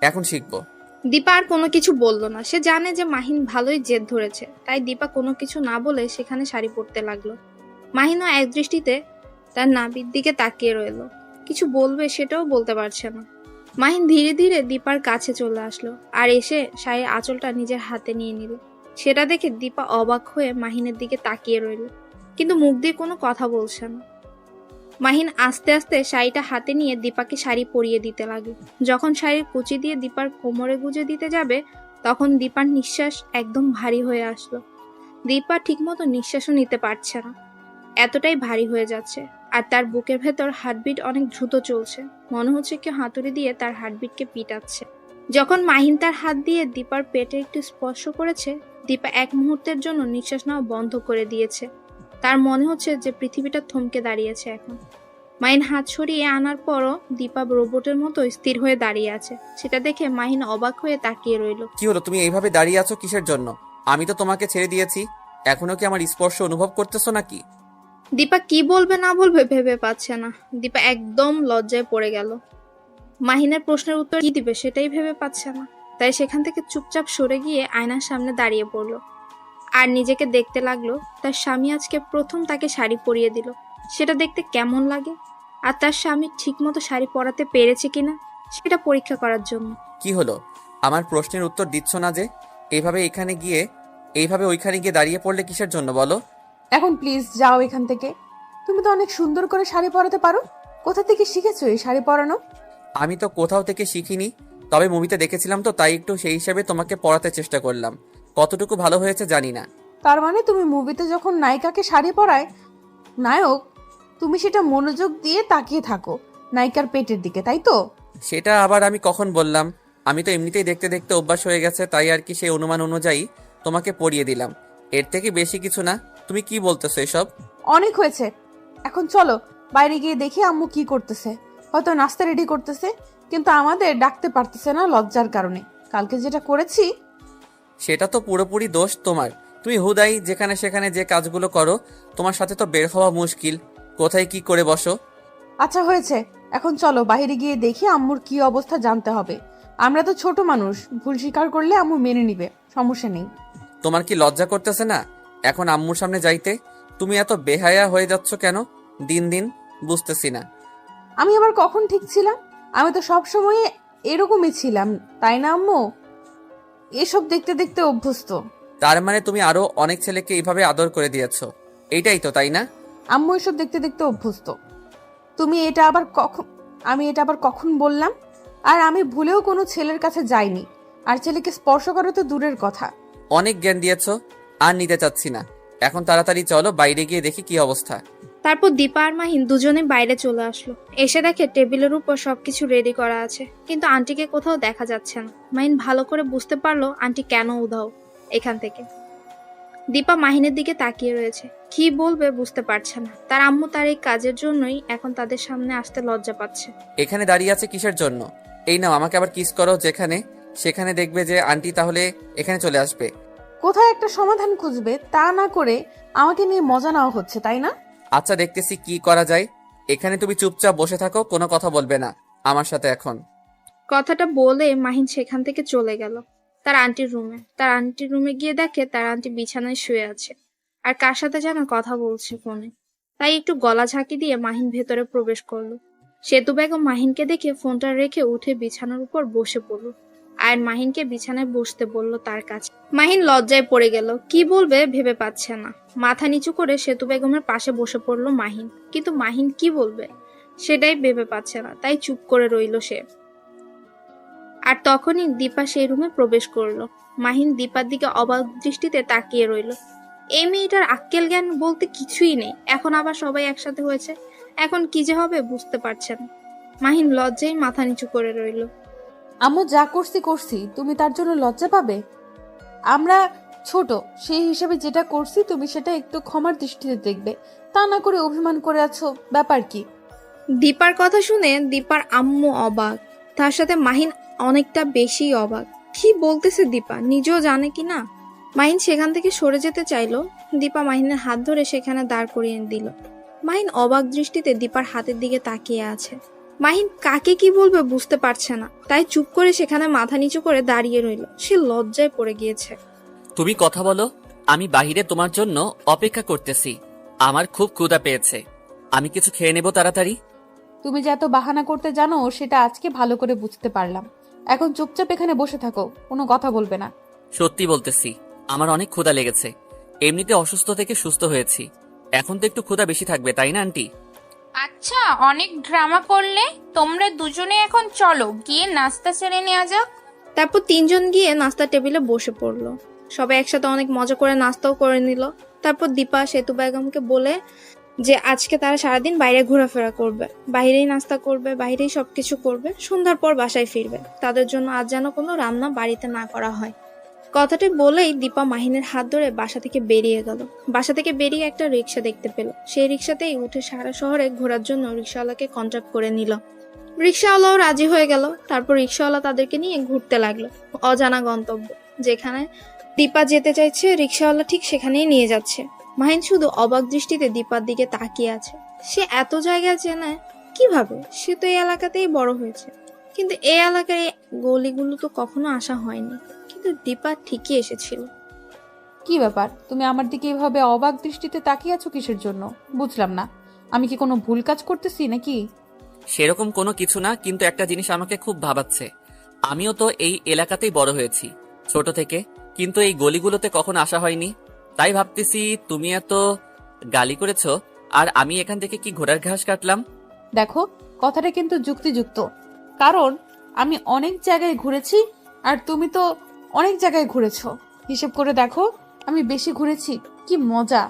এখন শিখবো। দীপা আর কোনো কিছু বলল না। সে জানে যে মাহিন ভালোই জেদ ধরেছে, তাই দীপা কোনো কিছু না বলে সেখানে শাড়ি পরতে লাগলো। মাহিনও এক দৃষ্টিতে তার নাভির দিকে তাকিয়ে রইল, কিছু বলবে সেটাও বলতে পারছে না। মাহিন ধীরে ধীরে দীপার কাছে চলে আসলো আর এসে শাড়ির আঁচলটা নিজের হাতে নিয়ে নিল। সেটা দেখে দীপা অবাক হয়ে মাহিনের দিকে তাকিয়ে রইল, কিন্তু মুখ দিয়ে কোনো কথা বলছে না। মাহিন আস্তে আস্তে শাড়িটা হাতে নিয়ে দীপাকে শাড়ি পরিয়ে দিতে লাগলো। যখন শাড়ির কুচি দিয়ে দীপার কোমরে গুজে দিতে যাবে, তখন দীপার নিঃশ্বাস একদম ভারী হয়ে আসলো। দীপা ঠিকমতো নিঃশ্বাসও নিতে পারছে না, এতটাই ভারী হয়ে যাচ্ছে। আর তার বুকের ভেতর হার্টবিট অনেক দ্রুত চলছে, মনে হচ্ছে কেউ হাতুড়ি দিয়ে তার হার্টবিটকে পিটাচ্ছে। যখন মাহিন তার হাত দিয়ে দীপার পেটে একটু স্পর্শ করেছে, দীপা এক মুহূর্তের জন্য নিঃশ্বাস নেওয়া বন্ধ করে দিয়েছে। তার মনে হচ্ছে যে পৃথিবীটা থমকে দাঁড়িয়েছে এখন। মাহিন হাত সরিয়ে আনার পরও দীপা রোবটের মতো স্থির হয়ে দাঁড়িয়ে আছে। সেটা দেখে মাহিন অবাক হয়ে তাকিয়ে রইল। কি হলো, তুমি এইভাবে দাঁড়িয়ে আছো কিসের জন্য? আমি তো তোমাকে ছেড়ে দিয়েছি, এখনো কি আমার স্পর্শ অনুভব করতেছো নাকি? দীপা কি বলবে না বলবে ভেবে পাচ্ছে না। দীপা একদম লজ্জায় পড়ে গেল। মাহিনের প্রশ্নের উত্তর কি দিবে সেটাই ভেবে পাচ্ছে না। তাই সেখান থেকে চুপচাপ সরে গিয়ে আয়নার সামনে দাঁড়িয়ে পড়ল আর নিজেকে দেখতে লাগলো। তার স্বামী আজকে প্রথম তাকে শাড়ি পরিয়ে দিল, সেটা দেখতে কেমন লাগে, আর তার স্বামী ঠিকমতো শাড়ি পরাতে পেরেছে কিনা সেটা পরীক্ষা করার জন্য। কি হলো, আমার প্রশ্নের উত্তর দিচ্ছ না যে? এইভাবে ওইখানে গিয়ে দাঁড়িয়ে পড়লে কিসের জন্য বলো? এখন প্লিজ যাও এখান থেকে। তুমি তো অনেক সুন্দর করে শাড়ি পরাতে পারো। কোথা থেকে শিখেছো এই শাড়ি পরানো? আমি তো কোথাও থেকে শিখিনি, তবে মুভিতে দেখেছিলাম তো, তাই একটু সেই হিসাবে তোমাকে পড়াতে চেষ্টা করলাম। কতটুকু ভালো হয়েছে জানি না। তার মানে তুমি মুভিতে যখন নায়িকাকে শাড়ি পরায় নায়ক, তুমি সেটা মনোযোগ দিয়ে তাকিয়ে থাকো নায়িকার পেটের দিকে, তাই তো? সেটা আবার আমি কখন বললাম? আমি তো এমনিতেই দেখতে দেখতে অভ্যাস হয়ে গেছে, তাই আর কি সেই অনুমান অনুযায়ী তোমাকে পড়িয়ে দিলাম। এর থেকে বেশি কিছু না। তুমি কি বলতেছো এসব? অনেক হয়েছে, এখন চলো বাইরে গিয়ে দেখি আম্মু কি করতেছে। হয়তো নাস্তা রেডি করতেছে, কিন্তু আমাদের ডাকতে পারতেছে না লজ্জার কারণে। কালকে যেটা করেছি সেটা তো পুরোপুরি দোষ তোমার। তুমি হুদাই যেখানে সেখানে যে কাজগুলো করো, তোমার সাথে তো বের হওয়া মুশকিল। কোথায় কি করে বসো। আচ্ছা হয়েছে, এখন চলো বাইরে গিয়ে দেখি আম্মুর কি অবস্থা জানতে হবে। আমরা তো ছোট মানুষ, ভুল স্বীকার করলে আম্মু মেনে নিবে, সমস্যা নেই। তোমার কি লজ্জা করতেছে না এখন আম্মুর সামনে যাইতে? তুমি এত বেহায়া হয়ে যাচ্ছ কেন দিন দিন, বুঝতেছি না। আমি আবার কখন ঠিক ছিলাম? আমি তো সব সময় এরকমই ছিলাম, তাই না আম্মু? এসব দেখতে দেখতে অভ্যস্ত। তার মানে তুমি আরো অনেক ছেলেকে এইভাবে আদর করে দিয়েছো, এইটাই তো, তাই না? আম্মু এসব দেখতে দেখতে অভ্যস্ত। আমি এটা আবার কখন বললাম? আর আমি ভুলেও কোনো ছেলের কাছে যাইনি, আর ছেলেকে স্পর্শ করা তো দূরের কথা। অনেক জ্ঞান দিয়েছো, আর নিতে চাচ্ছি না। এখন তাড়াতাড়ি চলো বাইরে গিয়ে দেখি কি অবস্থা। তারপর দীপা আর মাহিন দুজনে বাইরে চলে আসলো। এসে দেখে টেবিলের উপর সবকিছু রেডি করা আছে, কিন্তু আন্টিকে কোথাও দেখা যাচ্ছে না। মাহিন ভালো করে বুঝতে পারলো আন্টি কেন উধাও এখান থেকে। দীপা মাহিনের দিকে তাকিয়ে রয়েছে, কি বলবে বুঝতে পারছে না। তার আম্মু তার এই কাজের জন্যই এখন তাদের সামনে আসতে লজ্জা পাচ্ছে। এখানে দাঁড়িয়ে আছে কিসের জন্য? এই নাও, আমাকে আবার কিস করো যেখানে সেখানে, দেখবে যে আন্টি তাহলে এখানে চলে আসবে। কোথায় একটা সমাধান খুঁজবে, তা না করে আমাকে নিয়ে মজা নেওয়া হচ্ছে, তাই না? আচ্ছা, দেখতেছি কি করা যায়। এখানে তুমি চুপচাপ বসে থাকো, কোনো কথা বলবে না আমার সাথে এখন। কথাটা বলে মাহিন সেখান থেকে চলে গেল তার আন্টির রুমে গিয়ে দেখে তার আন্টি বিছানায় শুয়ে আছে আর কার সাথে যেন কথা বলছে ফোনে। তাই একটু গলা ঝাঁকি দিয়ে মাহিন ভেতরে প্রবেশ করলো। সেতু বেগম মাহিনকে দেখে ফোনটা রেখে উঠে বিছানার উপর বসে পড়লো আর মাহিনকে বিছানায় বসতে বলল তার কাছে। মাহিন লজ্জায় পড়ে গেল, কি বলবে ভেবে পাচ্ছে না। মাথা নিচু করে সেতু বেগমের পাশে বসে পড়লো মাহিন, কিন্তু মাহিন কি বলবে সেটাই ভেবে পাচ্ছে না, তাই চুপ করে রইল সে। আর তখনই দীপা সেই রুমে প্রবেশ করলো। মাহিন দীপার দিকে অবাক দৃষ্টিতে তাকিয়ে রইল। এই মেয়েটার আক্কেল জ্ঞান বলতে কিছুই নেই, এখন আবার সবাই একসাথে হয়েছে, এখন কি যে হবে বুঝতে পারছে না। মাহিন লজ্জায় মাথা নিচু করে রইল। আম্মু যা করছি, তুমি তার জন্য লজ্জা পাবে? আমরা ছোট, সেই হিসাবে যেটা করছি তুমি সেটা একটু ক্ষমার দৃষ্টিতে দেখবে, তা না করে অভিমান করে আছো, ব্যাপার কি? দীপার কথা শুনে দীপার আম্মু অবাক, তার সাথে মাহিন অনেকটা বেশি অবাক। কি বলতেছে দীপা, নিজেও জানে কি না। মাহিন সেখান থেকে সরে যেতে চাইলো, দীপা মাহিনের হাত ধরে সেখানে দাঁড় করিয়ে দিল মাহিন অবাক দৃষ্টিতে দীপার হাতের দিকে তাকিয়ে আছে। মাহিন কাকে কি বলবে বুঝতে পারছে না, তাই চুপ করে সেখানে মাথা নিচু করে দাঁড়িয়ে রইল। সে লজ্জায় পড়ে গিয়েছে। তুমি কথা বলো, আমি বাহিরে তোমার জন্য অপেক্ষা করতেছি। আমার খুব ক্ষুধা পেয়েছে, আমি কিছু খেয়ে নেব তাড়াতাড়ি। তুমি যে এত বাহানা করতে জানো সেটা আজকে ভালো করে বুঝতে পারলাম। এখন চুপচাপ এখানে বসে থাকো, কোনো কথা বলবে না। সত্যি বলতেছি, আমার অনেক ক্ষুধা লেগেছে। এমনিতে অসুস্থ থেকে সুস্থ হয়েছি, এখন তো একটু ক্ষুধা বেশি থাকবে, তাই না আন্টি? আচ্ছা, অনেক ড্রামা করলে। তোমরা দুজনে এখন চলো, গিয়ে নাস্তা সেরে নেওয়া যাক। তারপর তিনজন গিয়ে নাস্তার টেবিলে বসে পড়লো। সবাই একসাথে অনেক মজা করে নাস্তাও করে নিল। তারপর দীপা সেতু বেগমকে বলে যে আজকে তারা সারাদিন বাইরে ঘোরাফেরা করবে, বাইরেই নাস্তা করবে, বাইরেই সবকিছু করবে, সন্ধ্যার পর বাসায় ফিরবে। তাদের জন্য আজ যেন কোনো রান্না বাড়িতে না করা হয়। কথাটি বলেই দীপা মাহিনের হাত ধরে বাসা থেকে বেরিয়ে গেল। বাসা থেকে বেরিয়ে একটা রিক্সা দেখতে পেল। সেই রিক্সাতেই উঠে সারা শহরে ঘোরার জন্য রিক্সাওয়ালাকে কন্ট্যাক্ট করে নিল। রিক্সাওয়ালাও রাজি হয়ে গেল। তারপর রিক্সাওয়ালা তাদেরকে নিয়ে ঘুরতে লাগলো অজানা গন্তব্য। যেখানে দীপা যেতে চাইছে রিক্সাওয়ালা ঠিক সেখানেই নিয়ে যাচ্ছে। মাহিন শুধু অবাক দৃষ্টিতে দীপার দিকে তাকিয়ে আছে। সে এত জায়গা চেনে কিভাবে? সে তো এই এলাকাতেই বড় হয়েছে, কিন্তু এই এলাকার এই গলিগুলো তো কখনো আসা হয়নি। কিন্তু দীপা ঠিকই এসেছিল। কি ব্যাপার, তুমি আমার দিকে এভাবে অবাক দৃষ্টিতে তাকিয়ে আছো কিসের জন্য? বুঝলাম না। আমি কি কোনো ভুল কাজ করতেছি নাকি? সেরকম কোনো কিছু না, কিন্তু একটা জিনিস আমাকে খুব ভাবাচ্ছে। আমিও তো এই এলাকাতেই বড় হয়েছি ছোট থেকে, কিন্তু এই গলিগুলোতে কখনো আসা হয়নি। তাই ভাবতেছি তুমি এত গালি করেছো আর আমি এখান থেকে কি ঘোড়ার ঘাস কাটলাম। দেখো, কথাটা কিন্তু যুক্তিযুক্ত, কারণ আমি অনেক জায়গায় ঘুরেছি আর তুমি তো অনেক জায়গায় ঘুরেছো। হিসেব করে দেখো, আমি বেশি ঘুরেছি। কি মজা!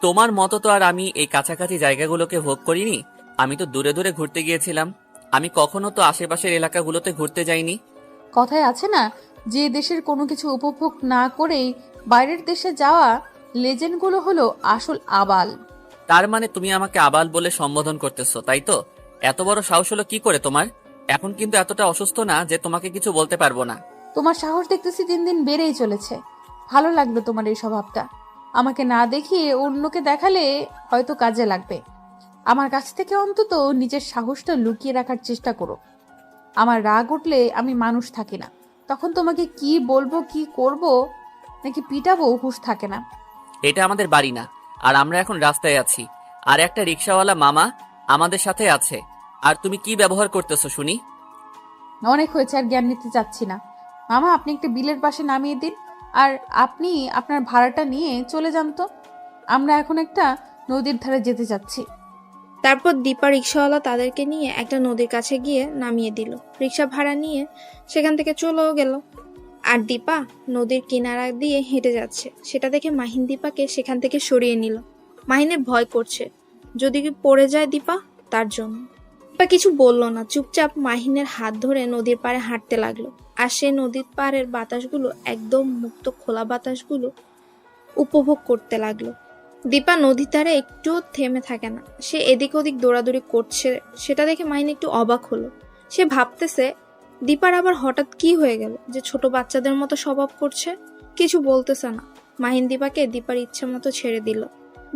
তোমার মতো তো আর আমি এই কাছাকাছি জায়গাগুলোকে ভোগ করিনি। আমি তো দূরে দূরে ঘুরতে গিয়েছিলাম, আমি কখনো তো আশেপাশের এলাকাগুলোতে ঘুরতে যাইনি। কথায় আছে না, যে দেশের কোনো কিছু উপভোগ না করেই বাইরের দেশে যাওয়া লেজেন্ডগুলো হলো আসল আবাল। তার মানে তুমি আমাকে আবাল বলে সম্বোধন করতেছো, তাই তো? এত বড় সাহস হলো কি করে তোমার? এখন কিন্তু এতটা অসুস্থ না যে তোমাকে কিছু বলতে পারবো না। তোমার সাহস দেখতেছি দিন দিন বেড়েই চলেছে। ভালো লাগলো তোমার এই স্বভাবটা। আমাকে না দেখিয়ে অন্যকে দেখালে হয়তো কাজে লাগবে। আমার কাছ থেকে অন্তত নিজের সাহসটা লুকিয়ে রাখার চেষ্টা করো। আমার রাগ উঠলে আমি মানুষ থাকি না, তখন তোমাকে কি বলবো, কি করব, নাকি পিটাবো হুঁশ থাকে না। এটা আমাদের বাড়ি না, আর আমরা এখন রাস্তায় আছি, আর একটা রিক্সাওয়ালা মামা আমাদের সাথে আছে। আর তুমি কি ব্যবহার করতেছো শুনি? অনেক হয়েছে, আর জ্ঞান নিতে চাচ্ছি না। মামা, আপনি একটা বিলের পাশে নামিয়ে দিন, আর আপনি আপনার ভাড়াটা নিয়ে চলে যান তো। আমরা এখন একটা নদীর ধারে যেতে চাচ্ছি। তারপর দীপা রিক্সাওয়ালা তাদেরকে নিয়ে একটা নদীর কাছে গিয়ে নামিয়ে দিল। রিক্সা ভাড়া নিয়ে সেখান থেকে চলেও গেল। আর দীপা নদীর কিনারা দিয়ে হেঁটে যাচ্ছে, সেটা দেখে মাহিন দীপাকে সেখান থেকে সরিয়ে নিল। মাহিনের ভয় করছে, যদি কি পড়ে যায় দীপা, তার জন্য। দীপা কিছু বলল না, চুপচাপ মাহিনের হাত ধরে নদীর পাড়ে হাঁটতে লাগলো। আর সে নদীর পাড়ের বাতাসগুলো, একদম মুক্ত খোলা বাতাসগুলো উপভোগ করতে লাগলো। দীপা নদীর ধারে একটু থেমে থাকে না, সে এদিক ওদিক দৌড়াদৌড়ি করছে। সেটা দেখে মাহিন একটু অবাক হলো। সে ভাবতেছে দীপার আবার হঠাৎ কি হয়ে গেল যে ছোট বাচ্চাদের মতো স্বভাব করছে। কিছু বলতেছে না। মাহিন দীপাকে দীপার ইচ্ছে মতো ছেড়ে দিল।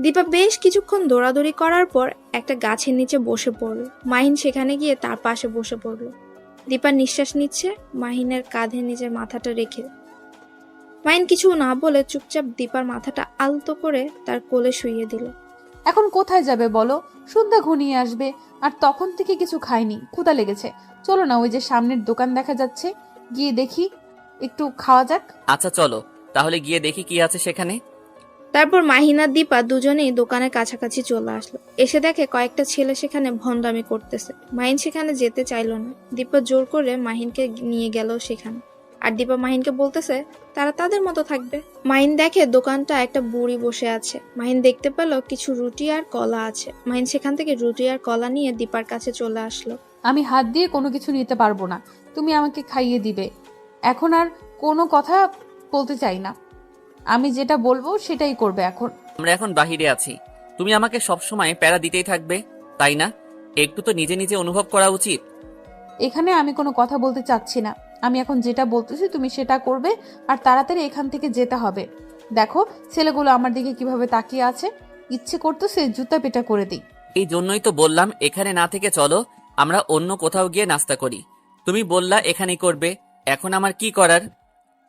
দীপা বেশ কিছুক্ষণ দৌড়াদৌড়ি করার পর একটা গাছের নিচে বসে পড়ল। মাহিন সেখানে গিয়ে তার পাশে বসে পড়ল। দীপা নিঃশ্বাস নিচ্ছে, মাহিনের কাঁধে নিজের মাথাটা রেখে। মাহিন কিছু না বলে চুপচাপ দীপার মাথাটা আলতো করে তার কোলে শুইয়ে দিল। এখন কোথায় যাবে বলো? সন্ধ্যা ঘনিয়ে আসবে, আর তখন থেকে কিছু খাইনি, ক্ষুধা লেগেছে। চলো না, ওই যে সামনের দোকান দেখা যাচ্ছে, গিয়ে দেখি, একটু খাওয়া যাক। আচ্ছা চলো, তাহলে গিয়ে দেখি কি আছে সেখানে। তারপর মাহিন আর দীপা দুজনেই দোকানের কাছাকাছি চলে আসলো। এসে দেখে কয়েকটা ছেলে সেখানে ভন্ডামি করতেছে। মাহিন সেখানে যেতে চাইলো না। দীপা জোর করে মাহিনকে নিয়ে গেল সেখানে। আর দীপা মাহিনকে বলতেছে তারা তাদের মতো থাকবে। মাহিন দেখে দোকানটা একটা বুড়ি বসে আছে। মাহিন দেখতে পেল কিছু রুটি আর কলা আছে। মাহিন সেখান থেকে রুটি আর কলা নিয়ে দীপার কাছে চলে আসলো। আমি হাত দিয়ে কোনো কিছু নিতে পারবো না, তুমি আমাকে খাইয়ে দিবে। এখন আর কোনো কথা বলতে চাই না, আমি যেটা বলবো সেটাই করবে এখন। আমরা এখন বাহিরে আছি, তুমি আমাকে সবসময় প্যারা দিতেই থাকবে, তাই না? একটু তো নিজে নিজে অনুভব করা উচিত। এখানে আমি কোনো কথা বলতে চাচ্ছি না। আমি এখন যেটা বলতেছি তুমি সেটা করবে, আর তাড়াতাড়ি এখান থেকে যেতে হবে। দেখো ছেলেগুলো আমার দিকে কিভাবে তাকিয়ে আছে, ইচ্ছে করতেছে জুতা পেটা করে দিই। এই জন্যই তো বললাম এখানে না থেকে চলো আমরা অন্য কোথাও গিয়ে নাস্তা করি। তুমি বললা এখানেই করবে, এখন আমার কি করার?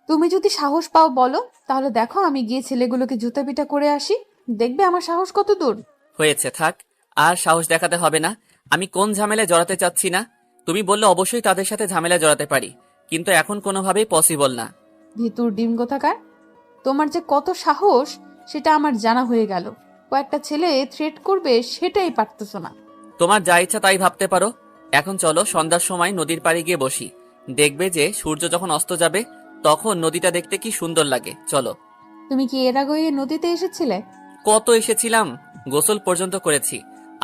তুমি যদি সাহস পাও বলো, তাহলে দেখো আমি গিয়ে ছেলেগুলোকে জুতা পিটা করে আসি, দেখবে আমার সাহস কত দূর। হয়েছে, থাক, আর সাহস দেখাতে হবে না। আমি কোন ঝামেলায় জড়াতে চাচ্ছি না। তুমি বললে অবশ্যই তাদের সাথে ঝামেলায় জড়াতে পারি, কিন্তু এখন কোনোভাবেই পসিবল না। ভিতুর ডিম কোথাকার, তোমার যে কত সাহস সেটা আমার জানা হয়ে গেল। কয়েকটা ছেলে থ্রেট করবে সেটাই পারতেছো না। তোমার যা ইচ্ছা তাই ভাবতে পারো। এখন চলো সন্ধ্যার সময় নদীর পাড়ে গিয়ে বসি। দেখবে যে সূর্য যখন অস্ত যাবে তখন নদীটা দেখতে কি সুন্দর লাগে। চলো। তুমি কি এর আগে এই নদীতে এসেছিলে? কত এসেছিলাম, গোসল পর্যন্ত করেছি।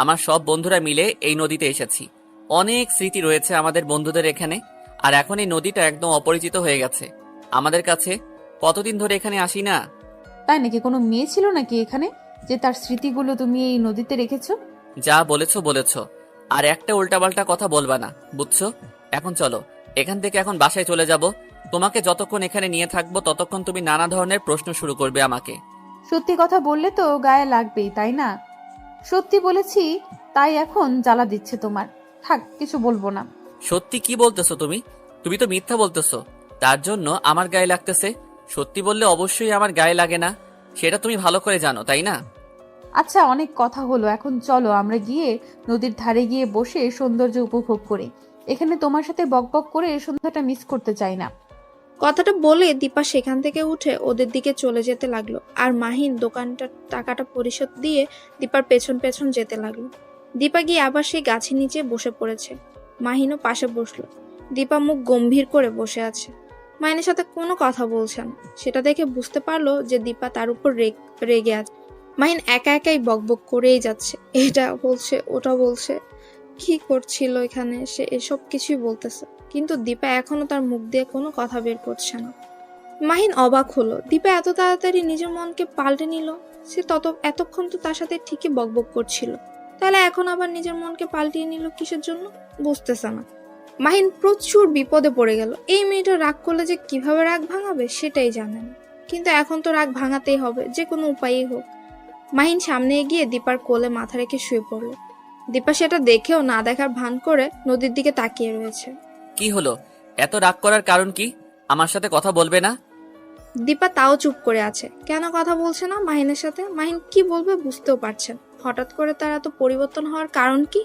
আমার সব বন্ধুরা মিলে এই নদীতে এসেছি। অনেক স্মৃতি রয়েছে আমাদের বন্ধুদের এখানে। আর এখন এই নদীটা একদম অপরিচিত হয়ে গেছে আমাদের কাছে। কতদিন ধরে এখানে আসি না। তাই নাকি? কোনো মেয়ে ছিল নাকি এখানে যে তার স্মৃতিগুলো তুমি এই নদীতে রেখেছো? যা বলেছো বলেছো, আর একটা উল্টাপাল্টা কথা বলবা না, বুঝছো? এখন চলো এখান থেকে, এখন বাসায় চলে যাব। তোমাকে যতক্ষণ এখানে নিয়ে থাকবো ততক্ষণ তুমি নানা ধরনের প্রশ্ন শুরু করবে আমাকে। সত্যি কথা বললে তো গায়ে লাগবেই, তাই না? সত্যি বলেছি, তাই এখন জ্বালা দিচ্ছে তোমার। থাক, কিছু বলবো না। সত্যি কি বলতেছো তুমি? তুমি তো মিথ্যা বলতেছো, তার জন্য আমার গায়ে লাগতেছে। সত্যি বললে অবশ্যই আমার গায়ে লাগে না, সেটা তুমি ভালো করে জানো, তাই না? আচ্ছা, অনেক কথা হলো, এখন চলো আমরা গিয়ে নদীর ধারে গিয়ে বসে সৌন্দর্য উপভোগ করি। এখানে তোমার সাথে বকবক করে সন্ধ্যাটা মিস করতে চাই না। কথাটা বলে দীপা সেখান থেকে উঠে ওদের দিকে চলে যেতে লাগলো, আর মাহিন দোকানটার টাকাটা পরিশোধ দিয়ে দীপার পেছন পেছন যেতে লাগলো। দীপা গিয়ে আবার সেই গাছের নিচে বসে পড়েছে। মাহিনও পাশে বসলো। দীপা মুখ গম্ভীর করে বসে আছে, মাহিনের সাথে কোনো কথা বলছে না। সেটা দেখে বুঝতে পারলো যে দীপা তার উপর রেগে আছে। মাহিন একা একাই বকবক করেই যাচ্ছে, এটা বলছে ওটা বলছে। কি করছিল এখানে সে, এসব কিছুই বলতেছে, কিন্তু দীপা এখনো তার মুখ দিয়ে কোনো কথা বের করছে না। মাহিন অবাক হলো, দীপা এত তাড়াতাড়ি নিজের মনকে পাল্টে নিল। সে এতক্ষণ তো তার সাথে ঠিকই বকবক করছিল, তাহলে এখন আবার নিজের মনকে পাল্টিয়ে নিল কিসের জন্য, বুঝতেছে না। মাহিন প্রচুর বিপদে পড়ে গেল। এই মেয়েটা রাগ করলে যে কিভাবে রাগ ভাঙাবে সেটাই জানে না, কিন্তু এখন তো রাগ ভাঙাতেই হবে, যে কোনো উপায়ই হোক। মাহিন সামনে এগিয়ে দীপার কোলে মাথা রেখে শুয়ে পড়ল। দীপা সেটা দেখেও না দেখার ভান করে নদীর দিকে তাকিয়ে রয়েছে। কি হলো, এত রাগ করার কারণ কি? আমার সাথে কথা বলবে না? দীপা তাও চুপ করে আছে। কেন কথা বলছে না মাহিনের সাথে? মাহিন কি বলবে বুঝতেও পারছেন। হঠাৎ করে তার এত পরিবর্তন হওয়ার কারণ কি?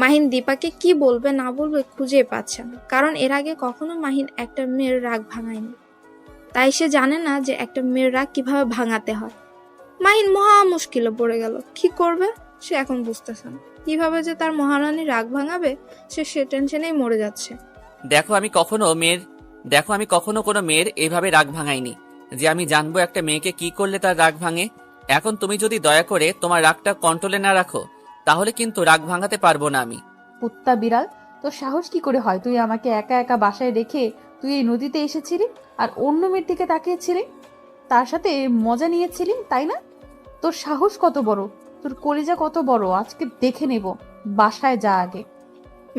মাহিন দীপাকে কি বলবে না বলবে খুঁজে পাচ্ছে না, কারণ এর আগে কখনো মাহিন একটা মেয়ের রাগ ভাঙায়নি। তাই সে জানে না যে একটা মেয়ের রাগ কিভাবে ভাঙাতে হয়। মাহিন মহা মুশকিলে পড়ে গেল। কি করবে সে এখন বুঝতেছে না। কিভাবে যে তার মহারানী রাগ ভাঙাবে সে টেনশনেই মরে যাচ্ছে। দেখো আমি কখনো কোনো মেয়ের এইভাবে রাগ ভাঙাইনি যে আমি জানবো একটা মেয়েকে কি করলে তার রাগ ভাঙে। এখন তুমি যদি দয়া করে তোমার রাগটা কন্ট্রোলে না রাখো তাহলে কিন্তু রাগ ভাঙাতে পারবো না আমি। কুত্তা বিড়াল, তোর সাহস কি করে হয়? তুই আমাকে একা একা বাসায় রেখে তুই এই নদীতে এসেছিলি আর অন্য মেয়ের দিকে তাকিয়েছিলি, তার সাথে মজা নিয়েছিলি, তাই না? তোর সাহস কত বড়, তোর কলিজা কত বড়, আজকে দেখে নেব। বাসায় যা আগে।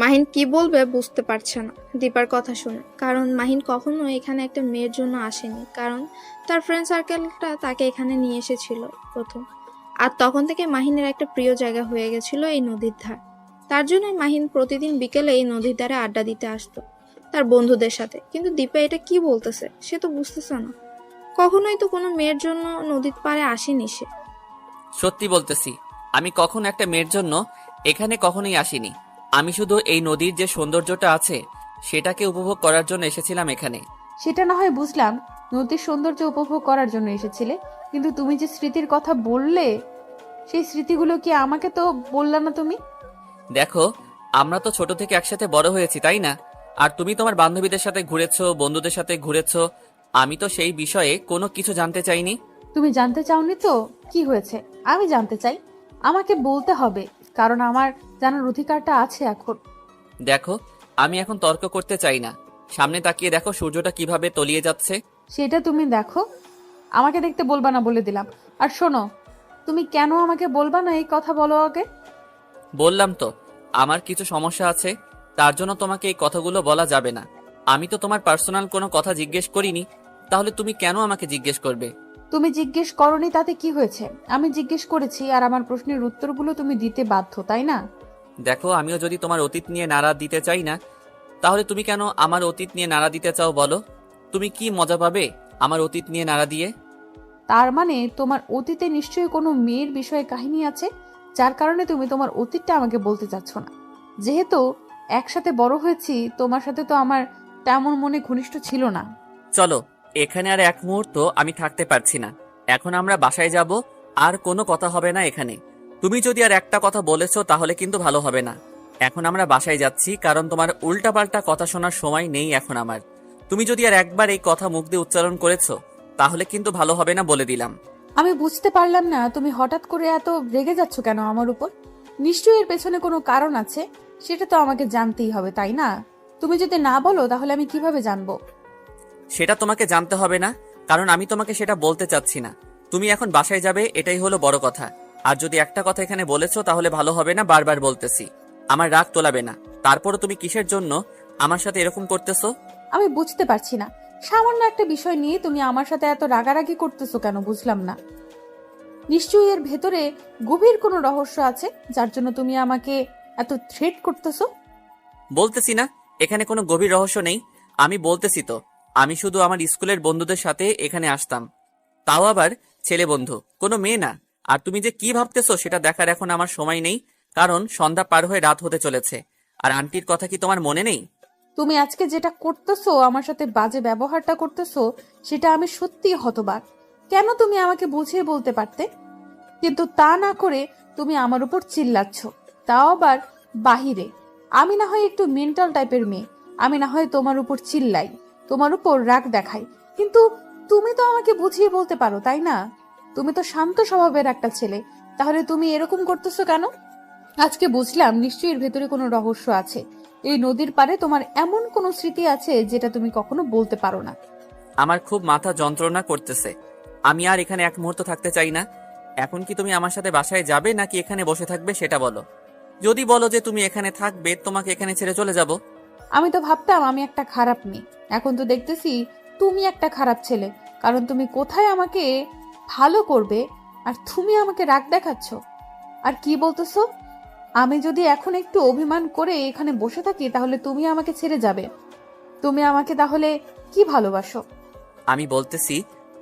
মাহিন কি বলবে বুঝতে পারছে না দীপার কথা শুনে, কারণ মাহিন কখনো এখানে একটা মেয়ের জন্য আসেনি, কারণ তার ফ্রেন্ড সার্কেলটা তাকে এখানে নিয়ে এসেছিল প্রথম। আর তখন থেকে মাহিনের একটা প্রিয় জায়গা হয়ে গেছিল এই নদীর ধার। তার জন্যই মাহিন প্রতিদিন বিকেলে এই নদীর ধারে আড্ডা দিতে আসতো তার বন্ধুদের সাথে। কিন্তু দীপা এটা কি বলতেছে সে তো বুঝতেছে না। কখনোই তো কোনো মেয়ের জন্য নদীর পাড়ে আসেনি সে। সত্যি বলতেছি, আমি কখনো একটা মেয়ের জন্য এখানে কখনোই আসিনি। আমি শুধু এই নদীর যে সৌন্দর্যটা আছে সেটাকে উপভোগ করার জন্য এসেছিলাম এখানে। সেটা না হয় বুঝলাম, নদীর সৌন্দর্য উপভোগ করার জন্য এসেছিলে, কিন্তু তুমি যে স্মৃতির কথা বললে সেই স্মৃতিগুলো কি আমাকে তো বললা না তুমি? দেখো, আমরা তো ছোট থেকে একসাথে বড় হয়েছি, তাই না? আর তুমি তোমার বান্ধবীদের সাথে ঘুরেছো, বন্ধুদের সাথে ঘুরেছো। আমি তো সেই বিষয়ে কোনো কিছু জানতে চাইনি। তুমি জানতে চাওনি তো কি হয়েছে? আমি জানতে চাই, আমাকে বলতে হবে, কারণ আমার জানার অধিকারটা আছে এখন। দেখো, আমি এখন তর্ক করতে চাই না। সামনে তাকিয়ে দেখো সূর্যটা কিভাবে তলিয়ে যাচ্ছে। সেটা তুমি দেখো, আমাকে দেখতে বলবা না বলে দিলাম। আর শোনো, তুমি কেন আমাকে বলবা না এই কথা বলো আগে। বললাম তো, আমার কিছু সমস্যা আছে, তার জন্য তোমাকে এই কথাগুলো বলা যাবে না। আমি তো তোমার পার্সোনাল কোনো কথা জিজ্ঞেস করিনি, তাহলে তুমি কেন আমাকে জিজ্ঞেস করবে? তুমি জিজ্ঞেস করনি তাতে কি হয়েছে? আমি জিজ্ঞেস করেছি আর আমার প্রশ্নের উত্তরগুলো তুমি দিতে বাধ্য, তাই না? দেখো, আমিও যদি তোমার অতীত নিয়ে নাড়া দিতে চাই না, তাহলে তুমি কেন আমার অতীত নিয়ে নাড়া দিতে চাও বলো? তুমি কি মজা পাবে আমার অতীত নিয়ে নাড়া দিয়ে? তার মানে তোমার অতীতে নিশ্চয়ই কোনো মেয়ের বিষয়ে কাহিনী আছে, যার কারণে তুমি তোমার অতীতটা আমাকে বলতে চাচ্ছ না। যেহেতু একসাথে বড় হয়েছি, তোমার সাথে তো আমার তেমন মনে ঘনিষ্ঠ ছিল না। চলো, এখানে আর এক মুহূর্ত আমি থাকতে পারছি না। এখন আমরা বাসায় যাব, আর কোনো কথা হবে না এখানে। তুমি যদি আর একটা কথা বলেছো তাহলে কিন্তু ভালো হবে না। এখন আমরা বাসায় যাচ্ছি, কারণ তোমার উল্টাপাল্টা কথা শোনার সময় নেই এখন আমার। তুমি যদি আর একবার এই কথা মুখ দিয়ে উচ্চারণ করেছো তাহলে কিন্তু ভালো হবে না, বলে দিলাম। আমি বুঝতে পারলাম না তুমি হঠাৎ করে এত রেগে যাচ্ছ কেন আমার উপর। নিশ্চয়ই এর পেছনে কোনো কারণ আছে, সেটা তো আমাকে জানতেই হবে, তাই না? তুমি যদি না বলো তাহলে আমি কিভাবে জানবো? সেটা তোমাকে জানতে হবে না, কারণ আমি তোমাকে সেটা বলতে চাচ্ছি না। তুমি এখন বাসায় যাবে, এটাই হলো বড় কথা। আর যদি একটা কথা এখানে বলেছো তাহলে ভালো হবে না, বারবার বলতেছি। আমার রাগ তোলাবে না। তারপরও তুমি কিসের জন্য আমার সাথে এরকম করতেছো? আমি বুঝতে পারছি না, সামান্য একটা বিষয় নিয়ে তুমি আমার সাথে এত রাগারাগি করতেছো কেন, বুঝলাম না। নিশ্চয়ই এর ভেতরে গভীর কোনো রহস্য আছে, যার জন্য তুমি আমাকে এত থ্রেট করতেছো। বলতেছি না এখানে কোনো গভীর রহস্য নেই। আমি বলতেছি তো, আমি শুধু আমার স্কুলের বন্ধুদের সাথে এখানে আসতাম, তাও আবার ছেলে বন্ধু, কোনো মেয়ে না। আর তুমি যে কি ভাবতেছো সেটা দেখার এখন আমার সময় নেই, কারণ সন্ধ্যা পার হয়ে রাত হতে চলেছে। আর আন্টির কথা কি তোমার মনে নেই? তুমি আজকে যেটা করতেছো, আমার সাথে বাজে ব্যবহারটা করতেছো, সেটা আমি সত্যিই হতবাক। কেন তুমি আমাকে বুঝিয়ে বলতে পারতে? কিন্তু তা না করে তুমি আমার উপর চিল্লাচ্ছ, তাও আবার বাহিরে। আমি না হয় একটু মেন্টাল টাইপের মেয়ে, আমি না হয় তোমার উপর চিল্লাই, তোমার উপর রাগ দেখাই, কিন্তু তুমি তো আমাকে বুঝিয়ে বলতে পারো, তাই না? তুমি তো শান্ত স্বভাবের একটা ছেলে, তাহলে তুমি এরকম করতেছো কেন? আজকে বুঝলাম নিশ্চয়ই এর ভেতরে কোনো রহস্য আছে। এই নদীর পাড়ে তোমার এমন কোনো স্মৃতি আছে যেটা তুমি কখনো বলতে পারো না। আমার খুব মাথা যন্ত্রণা করতেছে। আমি আর এখানে এক মুহূর্ত থাকতে চাই না। এখন কি তুমি আমার সাথে বাসায় যাবে নাকি এখানে বসে থাকবে সেটা বলো। যদি বলো যে তুমি এখানে থাকবে, তোমাকে এখানে ছেড়ে চলে যাব। আমি তো ভাবতাম আমি একটা খারাপ মেয়ে, এখন তো দেখতেছি তুমি একটা খারাপ ছেলে। কারণ তুমি কোথায় আমাকে ভালো করবে আর তুমি আমাকে রাগ দেখাচ্ছ। আর কি বলতেছো? আমি যদি এখন একটু অভিমান করে এখানে বসে থাকি তাহলে তুমি আমাকে ছেড়ে যাবে? তুমি আমাকে তাহলে কি ভালোবাসো? আমি বলতেছি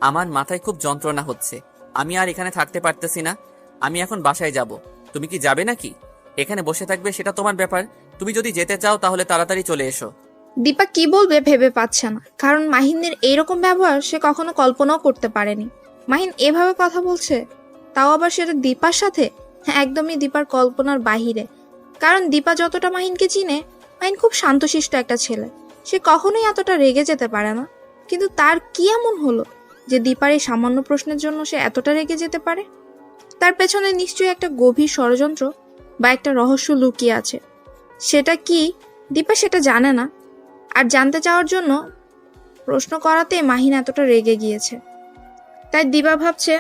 আমার মাথায় খুব যন্ত্রণা হচ্ছে। আমি আর এখানে থাকতে পারতেছি না। আমি এখন বাসায় যাব। তুমি কি যাবে নাকি এখানে বসে থাকবে সেটা তোমার ব্যাপার। তুমি যদি যেতে চাও তাহলে তাড়াতাড়ি চলে এসো। দীপা কি বলবে ভেবে পাচ্ছে না, কারণ মাহিনের এইরকম ব্যবহার সে কখনো কল্পনাও করতে পারেনি। মাহিন এভাবে কথা বলছে, তাও আবার সেটা দীপার সাথে। হ্যাঁ, একদমই দীপার কল্পনার বাহিরে। কারণ দীপা যতটা মাহিনকে চিনে, মাহিন খুব শান্তশিষ্ট একটা ছেলে। সে কখনোই এতটা রেগে যেতে পারে না। কিন্তু তার কি এমন হলো যে দীপার এই সামান্য প্রশ্নের জন্য সে এতটা রেগে যেতে পারে? তার পেছনে নিশ্চয়ই একটা গভীর ষড়যন্ত্র বা একটা রহস্য লুকিয়ে আছে। সেটা কি দীপা সেটা জানে না। আর জানতে চাওয়ার জন্য প্রশ্ন করাতে মাহিন এতটা রেগে গিয়েছে। তাই দীপা ভাবছে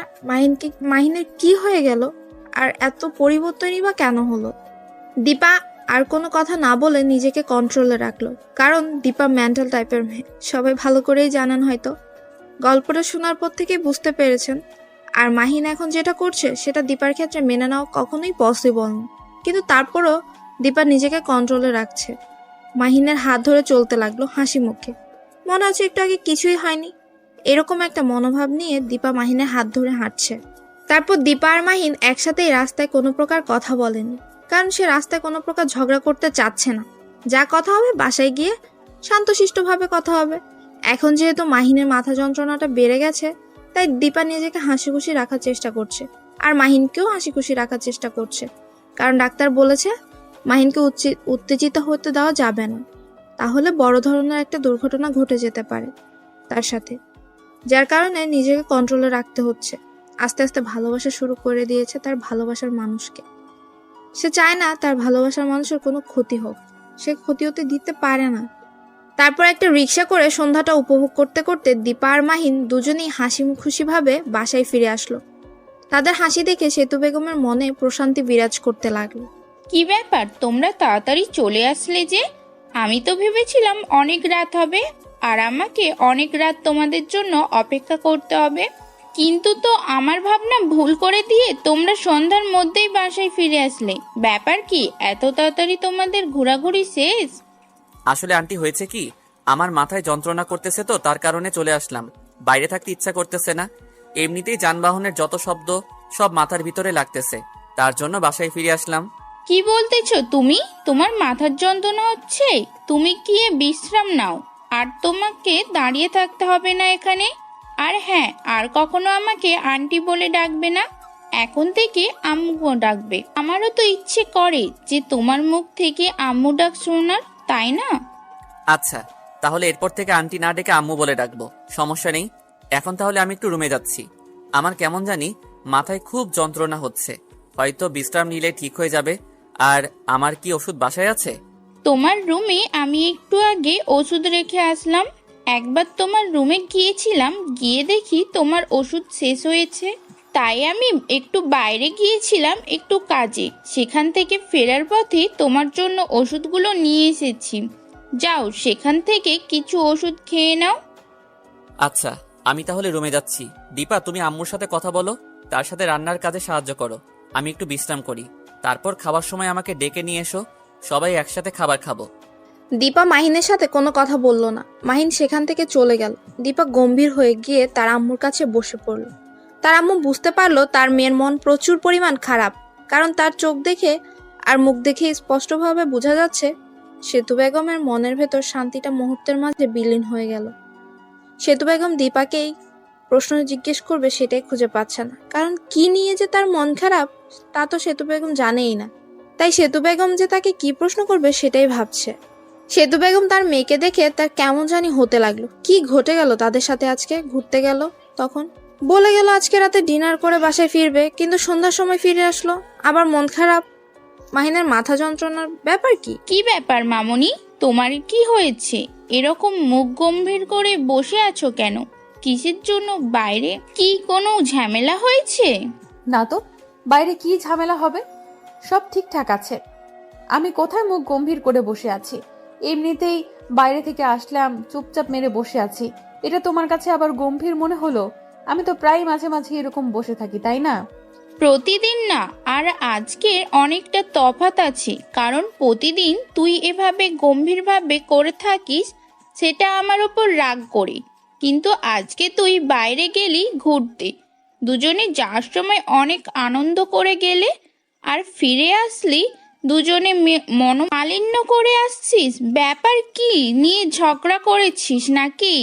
মাহিনের কি হয়ে গেল, আর এত পরিবর্তনই বা কেন হলো। দীপা আর কোনো কথা না বলে নিজেকে কন্ট্রোলে রাখলো, কারণ দীপা মেন্টাল টাইপের মেয়ে। সবাই ভালো করেই জানেন হয়তো, গল্পটা শোনার পর থেকেই বুঝতে পেরেছেন। আর মাহিন এখন যেটা করছে সেটা দীপার ক্ষেত্রে মেনে নেওয়া কখনোই পসিবল না। কিন্তু তারপরও দীপা নিজেকে কন্ট্রোলে রাখছে। মাহিনের হাত ধরে চলতে লাগলো হাসি মুখে। মনে হচ্ছে একটু আগে কিছুই হয়নি, এরকম একটা মনোভাব নিয়ে দীপা মাহিনের হাত ধরে হাঁটছে। তারপর দীপা আর মাহিন একসাথেই রাস্তায় কোনো প্রকার কথা বলেনি, কারণ সে রাস্তায় কোনো প্রকার ঝগড়া করতে চাচ্ছে না। যা কথা হবে বাসায় গিয়ে শান্তশিষ্টভাবে কথা হবে। এখন যেহেতু মাহিনের মাথা যন্ত্রণাটা বেড়ে গেছে, তাই দীপা নিজেকে হাসি খুশি রাখার চেষ্টা করছে, আর মাহিনকেও হাসি খুশি রাখার চেষ্টা করছে। কারণ ডাক্তার বলেছে মাহিনকে উত্তেজিত হতে দেওয়া যাবে না, তাহলে বড় ধরনের একটা দুর্ঘটনা ঘটে যেতে পারে তার সাথে। যার কারণে নিজেকে কন্ট্রোলে রাখতে হচ্ছে। আস্তে আস্তে ভালোবাসা শুরু করে দিয়েছে তার ভালোবাসার মানুষকে। সে চায় না তার ভালোবাসার মানুষের কোনো ক্ষতি হোক, সে ক্ষতি হতে দিতে পারে না। তারপর একটা রিক্সা করে সন্ধ্যাটা উপভোগ করতে করতে দীপা আর মাহিন দুজনেই হাসি খুশিভাবে বাসায় ফিরে আসলো। তাদের হাসি দেখে সেতু বেগমের মনে প্রশান্তি বিরাজ করতে লাগলো। কি ব্যাপার, তোমরা তাড়াতাড়ি চলে আসলে যে? আমি তো ভেবেছিলাম অনেক রাত হবে আর আমাকে অনেক রাত তোমাদের জন্য অপেক্ষা করতে হবে। কিন্তু তো আমার ভাবনা ভুল করে দিয়ে তোমরা সন্ধ্যার মধ্যেই বাসায় ফিরে আসলে। ব্যাপার কি, এত তাড়াতাড়ি তোমাদের ঘোরাঘুরি শেষ? আসলে আন্টি হয়েছে কি, আমার মাথায় যন্ত্রণা করতেছে তো তার কারণে চলে আসলাম। বাইরে থাকতে ইচ্ছা করতেছে না। এমনিতেই যানবাহনের যত শব্দ সব মাথার ভিতরে লাগতেছে, তার জন্য বাসায় ফিরে আসলাম। কি বলতেছো তুমি? তোমার মাথার যন্ত্রণা হচ্ছে? তুমি গিয়ে বিশ্রাম নাও। আর তোমাকে দাঁড়িয়ে থাকতে হবে না এখানে। আর হ্যাঁ, আর কখনো আমাকে আন্টি বলে ডাকবে না। এখন থেকে আম্মু ডাকবে। আমারও তো ইচ্ছে করে যে তোমার মুখ থেকে আম্মু ডাক শোনার, তাই না? আচ্ছা, তাহলে এরপর থেকে আন্টি না ডেকে আম্মু বলে ডাকবো, সমস্যা নেই। এখন তাহলে আমি একটু রুমে যাচ্ছি। আমার কেমন জানি মাথায় খুব যন্ত্রণা হচ্ছে, হয়তো বিশ্রাম নিলে ঠিক হয়ে যাবে। আর আমার কি ওষুধ বাসায় আছে? তোমার রুমে আমি একটু আগে ওষুধ রেখে আসলাম। একবার তোমার রুমে গিয়েছিলাম, গিয়ে দেখি তোমার ওষুধ শেষ হয়েছে। তাই আমি একটু বাইরে গিয়েছিলাম একটু কাজে, সেখান থেকে ফেরার পথে তোমার জন্য ওষুধগুলো নিয়ে এসেছি। যাও, সেখান থেকে কিছু ওষুধ খেয়ে নাও। আচ্ছা, আমি তাহলে রুমে যাচ্ছি। দীপা, তুমি আম্মুর সাথে কথা বলো, তার সাথে রান্নার কাজে সাহায্য করো। আমি একটু বিশ্রাম করি, তারপর খাবার সময় আমাকে ডেকে নিয়ে এসো, সবাই একসাথে খাবার খাবো। দীপা মাহিনের সাথে কোনো কথা বলল না। মাহিন সেখান থেকে চলে গেল। দীপা গম্ভীর হয়ে গিয়ে তার আম্মুর কাছে বসে পড়ল। তার আম্মু বুঝতে পারলো তার মেয়ের মন প্রচুর পরিমাণ খারাপ, কারণ তার চোখ দেখে আর মুখ দেখে স্পষ্টভাবে বোঝা যাচ্ছে সেতু বেগমের মনের ভেতর শান্তিটা মুহূর্তের মাঝে বিলীন হয়ে গেল। সেতু বেগম দীপাকেই প্রশ্ন জিজ্ঞেস করবে সেটাই খুঁজে পাচ্ছে না, কারণ কি নিয়ে যে তার মন খারাপ তা তো সেতু বেগম জানেই না। তাই সেতু বেগম যে তাকে কি প্রশ্ন করবে সেটাই ভাবছে। সেতু বেগম তার মেয়েকে দেখে তার কেমন জানি হতে লাগলো। কি ঘটে গেল তাদের সাথে? আজকে ঘুরতে গেল, তখন বলে গেল আজকে রাতে ডিনার করে বাসায় ফিরবে, কিন্তু সন্ধ্যার সময় ফিরে আসলো, আবার মন খারাপ। মাহিনের মাথা যন্ত্রণার ব্যাপার কি? কি ব্যাপার মামনি, তোমার কি হয়েছে? এরকম মুখ গম্ভীর করে বসে আছো কেন? কিসের জন্য? বাইরে কি কোনো ঝামেলা হয়েছে? না তো, বাইরে কি ঝামেলা হবে? সব ঠিকঠাক আছে। আমি কোথায় মুখ গম্ভীর করে বসে আছি? এমনিতেই বাইরে থেকে আসলাম, চুপচাপ মেরে বসে আছি। এটা তোমার কাছে আবার গম্ভীর মনে হলো? আমি তো প্রায় মাঝে মাঝে এরকম বসে থাকি, তাই না? প্রতিদিন না, আর আজকের অনেকটা তফাৎ আছে। কারণ প্রতিদিন তুই এভাবে গম্ভীরভাবে করে থাকিস, সেটা আমার ওপর রাগ করে। কিন্তু আজকে তুই বাইরে গেলি ঘুরতে, দুজনে যাওয়ার সময় অনেক আনন্দ করে গেলে, আর ফিরে আসলি দুজনে মনোমালিন্য করে আসছিস। ব্যাপার কি, নিয়ে ঝগড়া করেছিস নাকি?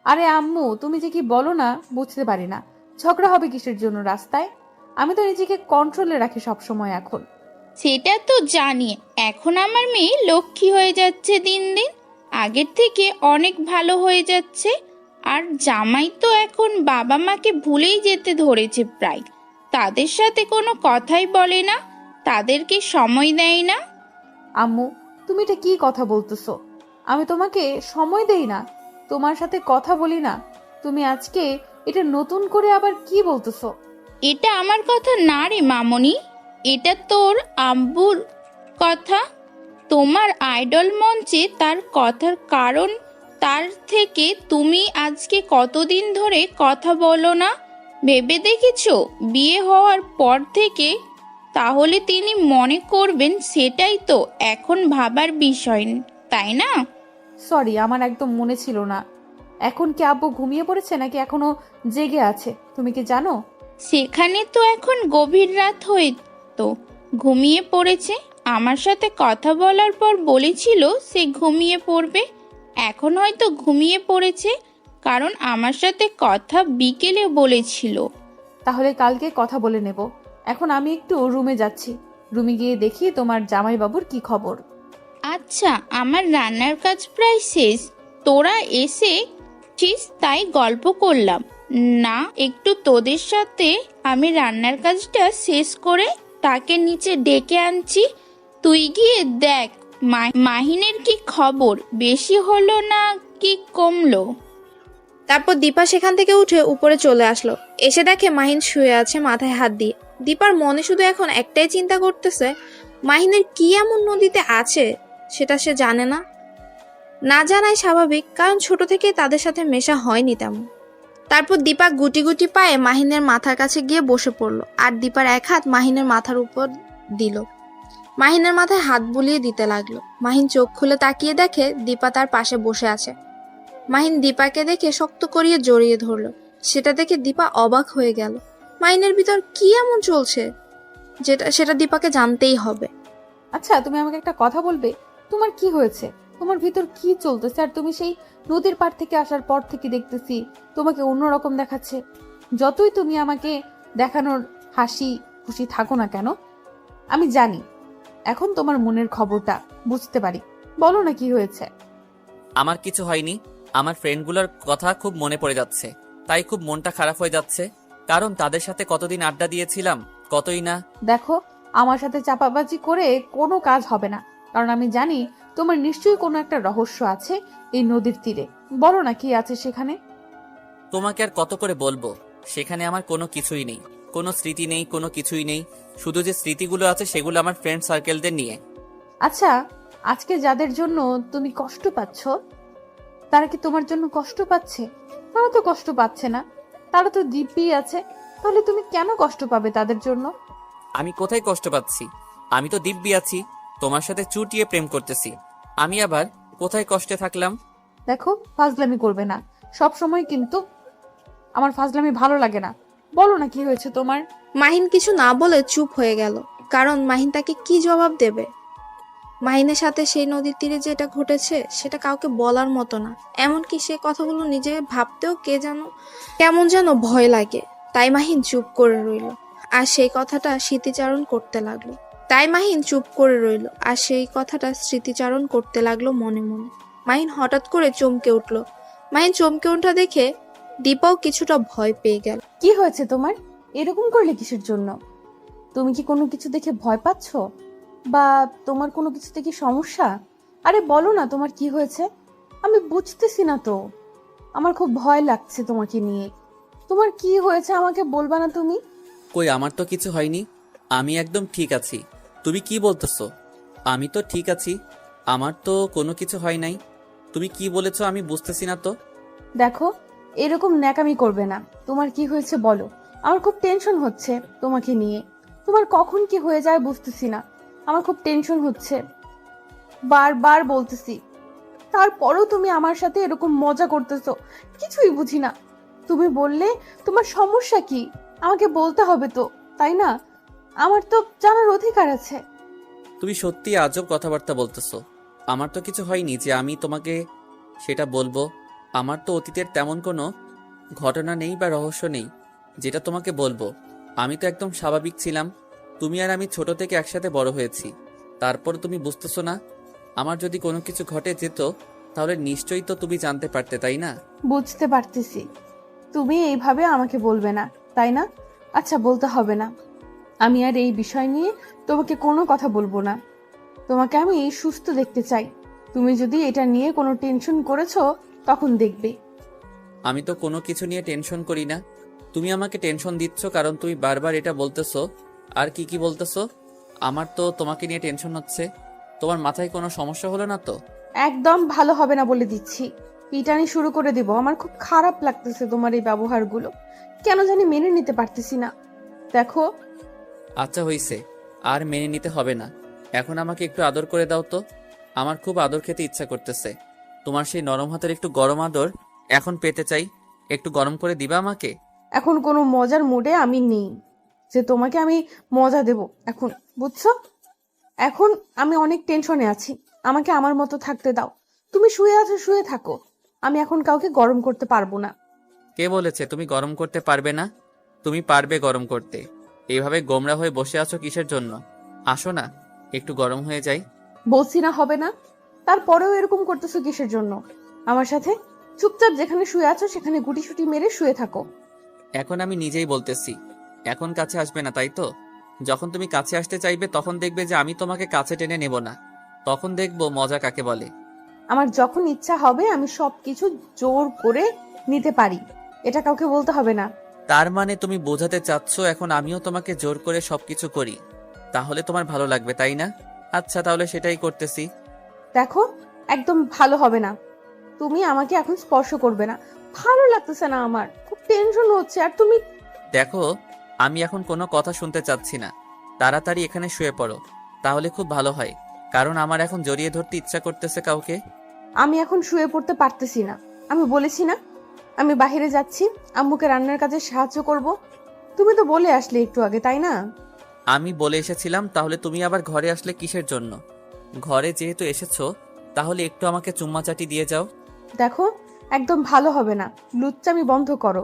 আরে আম্মু, তুমি যে কি বলো না বুঝতে পারি না। ঝগড়া হবে কিসের জন্য রাস্তায়? আমি তো নিজেকে কন্ট্রোলে রাখি সব সময় এখন। সেটা তো জানি। এখন আমার মেয়ে লক্ষ্মী হয়ে যাচ্ছে দিন দিন, আগের থেকে অনেক ভালো হয়ে যাচ্ছে। আর জামাই তো এখন বাবা মাকে ভুলেই যেতে ধরেছে প্রায়। তাদের সাথে কোনো কথাই বলে না, তাদেরকে সময় দেয় না। আম্মু, তুমি এটা কি কথা বলতেছো? আমি তোমাকে সময় দেই না, তোমার সাথে কথা বলি না? তুমি আজকে এটা নতুন করে আবার কি বলতেছো? এটা আমার কথা না রে মামনি, এটা তোর আব্বুর কথা। তোমার আইডল মঞ্চে তার কথার কারণ। তার থেকে তুমি আজকে কতদিন ধরে কথা বলো না ভেবে দেখেছো? বিয়ে হওয়ার পর থেকে। তাহলে তিনি মনে করবেন সেটাই তো এখন ভাবার বিষয়, তাই না? সরি, আমার একদম মনে ছিল না। এখন কি আব্বু ঘুমিয়ে পড়েছে নাকি এখনো জেগে আছে তুমি কি জানো? সেখানে তো এখন গভীর রাত হয়ে তো ঘুমিয়ে পড়েছে। আমার সাথে কথা বলার পর বলেছিল সে ঘুমিয়ে পড়বে। এখন হয়তো ঘুমিয়ে পড়েছে, কারণ আমার সাথে কথা বিকেলে বলেছিল। তাহলে কালকে কথা বলে নেব। এখন আমি একটু রুমে যাচ্ছি। রুমে গিয়ে দেখি তোমার জামাইবাবুর কি খবর। আচ্ছা, আমার রান্নার কাজ প্রায় শেষ। তোরা এসেছিস তাই গল্প করলাম না একটু তোদের সাথে। আমি রান্নার কাজটা শেষ করে তাকে নিচে ডেকে আনছি। তুই গিয়ে দেখ মাহিনের কি খবর, বেশি হলো না কি কমলো। তারপর দীপা সেখান থেকে উঠে উপরে চলে আসলো। এসে দেখে মাহিন শুয়ে আছে মাথায় হাত দিয়ে। দীপার মনে শুধু এখন একটাই চিন্তা করতেছে, মাহিনের কি এমন নদীতে আছে সেটা সে জানে না। না জানাই স্বাভাবিক, কারণ ছোট থেকে তাদের সাথে মেশা হয়নি তেমন। তারপর দীপা গুটি গুটি পায়ে মাহিনের মাথার কাছে গিয়ে বসে পড়ল আর দীপার এক হাত মাহিনের মাথার উপর দিল। মাহিনের মাথায় হাত বুলিয়ে দিতে লাগলো। মাহিন চোখ খুলে তাকিয়ে দেখে দীপা তার পাশে বসে আছে। মাহিন দীপাকে দেখে শক্ত করিয়ে জড়িয়ে ধরল। সেটা দেখে দীপা অবাক হয়ে গেল। মাহিনের ভিতর কি এমন চলছে সেটা দীপাকে জানতেই হবে। আচ্ছা, তুমি আমাকে একটা কথা বলবে, তোমার কি হয়েছে? তোমার ভিতর কি চলতেছে? আর তুমি সেই নদীর পাড় থেকে আসার পর থেকে দেখতেছি তোমাকে অন্যরকম দেখাচ্ছে। যতই তুমি আমাকে দেখানোর হাসি খুশি থাকো না কেন, আমি জানি এখন তোমার মনের খবরটা বুঝতে পারি। বলো না কি হয়েছে? আমার কিছু হয়নি। আমার ফ্রেন্ডগুলোর কথা খুব মনে পড়ে যাচ্ছে, তাই খুব মনটা খারাপ হয়ে যাচ্ছে। কারণ তাদের সাথে কতদিন আড্ডা দিয়েছিলাম, কতই না। দেখো, আমার সাথে চাপাবাজি করে কোনো কাজ হবে না, কারণ আমি জানি তোমার নিশ্চয়ই কোনো একটা রহস্য আছে এই নদীর তীরে। বলো না কি আছে সেখানে। তোমাকে আর কত করে বলবো, সেখানে আমার কোনো কিছুই নেই, কোনো স্মৃতি নেই, কোনো কিছুই নেই। শুধু যে স্মৃতিগুলো আছে সেগুলো আমার ফ্রেন্ড সার্কেলদের নিয়ে। আচ্ছা, আজকে যাদের জন্য তুমি কষ্ট পাচ্ছ, তারা কি তোমার জন্য কষ্ট পাচ্ছে? তারা তো কষ্ট পাচ্ছে না, তারা তো দিব্যি আছে। তাহলে তুমি কেন কষ্ট পাবে তাদের জন্য? আমি কোথায় কষ্ট পাচ্ছি? আমি তো দিব্যি আছি, তোমার সাথে চুটিয়ে প্রেম করতেছি। আমি আবার কোথায় কষ্টে থাকলাম? দেখো, ফাজলামি করবে না সব সময়, কিন্তু আমার ফাজলামি ভালো লাগে না। বলো না কি হয়েছে তোমার। মাহিন কিছু না বলে চুপ হয়ে গেল, কারণ মাহিন তাকে কি জবাব দেবে। মাহিনের সাথে সেই নদীর তীরে যেটা ঘটেছে সেটা কাউকে বলার মতো না। এমনকি সে কথাগুলো নিজে ভাবতেও কেমন যেন ভয় লাগে। তাই মাহিন চুপ করে রইল আর সেই কথাটা স্মৃতিচারণ করতে লাগলো মনে মনে। মাহিন হঠাৎ করে চমকে উঠল। মাহিন চমকে ওঠা দেখে দীপাও কিছুটা ভয় পেয়ে গেল। কি হয়েছে তোমার? এরকম করলে কিসের জন্য? তুমি কি কোনো কিছু দেখে ভয় পাচ্ছ, বা তোমার কোনো কিছু দেখে সমস্যা? আরে বলো না তোমার কি হয়েছে। আমি বুঝতেছি না তো, আমার খুব ভয় লাগছে তোমাকে নিয়ে। তোমার কি হয়েছে আমাকে বলবা না তুমি? কই, আমার তো কিছু হয়নি, আমি একদম ঠিক আছি। তুমি কি বলতেছো? আমি তো ঠিক আছি, আমার তো কোনো কিছু হয় নাই। তুমি কি বলেছো আমি বুঝতেছি না তো। দেখো, এরকম ন্যাকামি করবে না। তোমার কি হয়েছে বলো, আমার খুব টেনশন হচ্ছে তোমাকে নিয়ে। তোমার কখন কি হয়ে যায় বুঝতেছি না, আমার খুব টেনশন হচ্ছে, বারবার বলতেছি। তারপরও তুমি আমার সাথে এরকম মজা করতেছো, কিছুই বুঝি না। তুমি বললে তোমার সমস্যা কি আমাকে বলতে হবে তো, তাই না? আমার তো জানার অধিকার আছে। তুমি সত্যি আজব কথাবার্তা বলতেছো। আমার তো কিছু হয়নি যে আমি তোমাকে সেটা বলবো। আমার তো অতীতের তেমন কোনো ঘটনা নেই বা রহস্য নেই যেটা তোমাকে বলবো। আমি তো একদম স্বাভাবিক ছিলাম। তুমি আর আমি ছোট থেকে একসাথে বড় হয়েছি, তারপর তুমি বুঝতেছো না? আমার যদি কোনো কিছু ঘটে যেত তাহলে নিশ্চয়ই তো তুমি জানতে পারতে, তাই না? বুঝতে পারতেছি, তুমি এইভাবে আমাকে বলবে না, তাই না? আচ্ছা, বলতে হবে না। আমি আর এই বিষয় নিয়ে তোমাকে কোনো কথা বলবো না। তোমাকে আমি সুস্থ দেখতে চাই। তুমি যদি এটা নিয়ে কোনো টেনশন করেছো, তখন দেখবে। আমি তো কোনো কিছু নিয়ে টেনশন করি না। তুমি আমাকে টেনশন দিচ্ছ কারণ তুমি বারবার এটা বলতেছো। আর কি কি বলতেছো? আমার তো তোমাকে নিয়ে টেনশন হচ্ছে। তোমার মাথায় কোনো সমস্যা হলো না তো? একদম ভালো হবে না বলে দিচ্ছি। পিটানি শুরু করে দিব। আমার খুব খারাপ লাগতেছে তোমার এই ব্যবহারগুলো, কেন জানি মেনে নিতে পারতেছি না। দেখো, আচ্ছা হইছে, আর মেনে নিতে হবে না। এখন আমাকে একটু আদর করে দাও তো। আমার খুব আদর খেতে ইচ্ছা করতেছে। তোমার সেই নরম হাতের একটু গরম আদর এখন পেতে চাই। একটু গরম করে দিবা আমাকে? এখন কোনো মজার মুডে আমি নেই যে তোমাকে আমি মজা দেব এখন, বুঝছো? এখন আমি অনেক টেনশনে আছি, আমাকে আমার মতো থাকতে দাও। তুমি শুয়ে আছো, শুয়ে থাকো। আমি এখন কাউকে গরম করতে পারবো না। কে বলেছে তুমি গরম করতে পারবে না? তুমি পারবে গরম করতে। এইভাবে গোমরা হয়ে বসে আছো কিসের জন্য? আসো না, একটু গরম হয়ে যাই। বলছি না হবে না, তারপরেও এরকম করতেছো কিসের জন্য? আমার সাথে চুপচাপ যেখানে শুয়ে আছো সেখানে গুটিসুটি মেরে শুয়ে থাকো। এখন আমি নিজেই বলতেছি, এখন কাছে আসবে না, তাই তো? যখন তুমি কাছে আসতে চাইবে তখন দেখবে যে আমি তোমাকে কাছে টেনে নেব না। তখন দেখবো মজা কাকে বলে। আমার যখন ইচ্ছা হবে আমি সবকিছু জোর করে নিতে পারি, এটা কাউকে বলতে হবে না। তার মানে তুমি বোঝাতে চাচ্ছ এখন আমিও তোমাকে জোর করে সবকিছু করি, তাহলে তোমার ভালো লাগবে, তাই না? আচ্ছা, তাহলে সেটাই করতেছি। দেখো, একদম ভালো হবে না। তুমি আমাকে এখন স্পর্শ করবে না, ভালো লাগতেছে না, আমার খুব টেনশন হচ্ছে। আর তুমি দেখো, আমি এখন কোনো কথা শুনতে চাচ্ছি না। তাড়াতাড়ি এখানে শুয়ে পড়ো, তাহলে খুব ভালো হয়। কারণ আমার এখন জড়িয়ে ধরতে ইচ্ছা করতেছে কাউকে। আমি এখন শুয়ে পড়তে পারতেছি না। আমি বলেছি না আমি বাইরে যাচ্ছি, আম্মুকে রান্নার কাজে সাহায্য করব। তুমি তো বলে আসলে একটু আগে, তাই না? আমি বলে এসেছিলাম, তাহলে তুমি আবার ঘরে আসলে কিসের জন্য? ঘরে যেহেতু এসেছো, তাহলে একটু আমাকে চুম্মাচাটি দিয়ে যাও। দেখো, একদম ভালো হবে না। লুচ্চামি বন্ধ করো।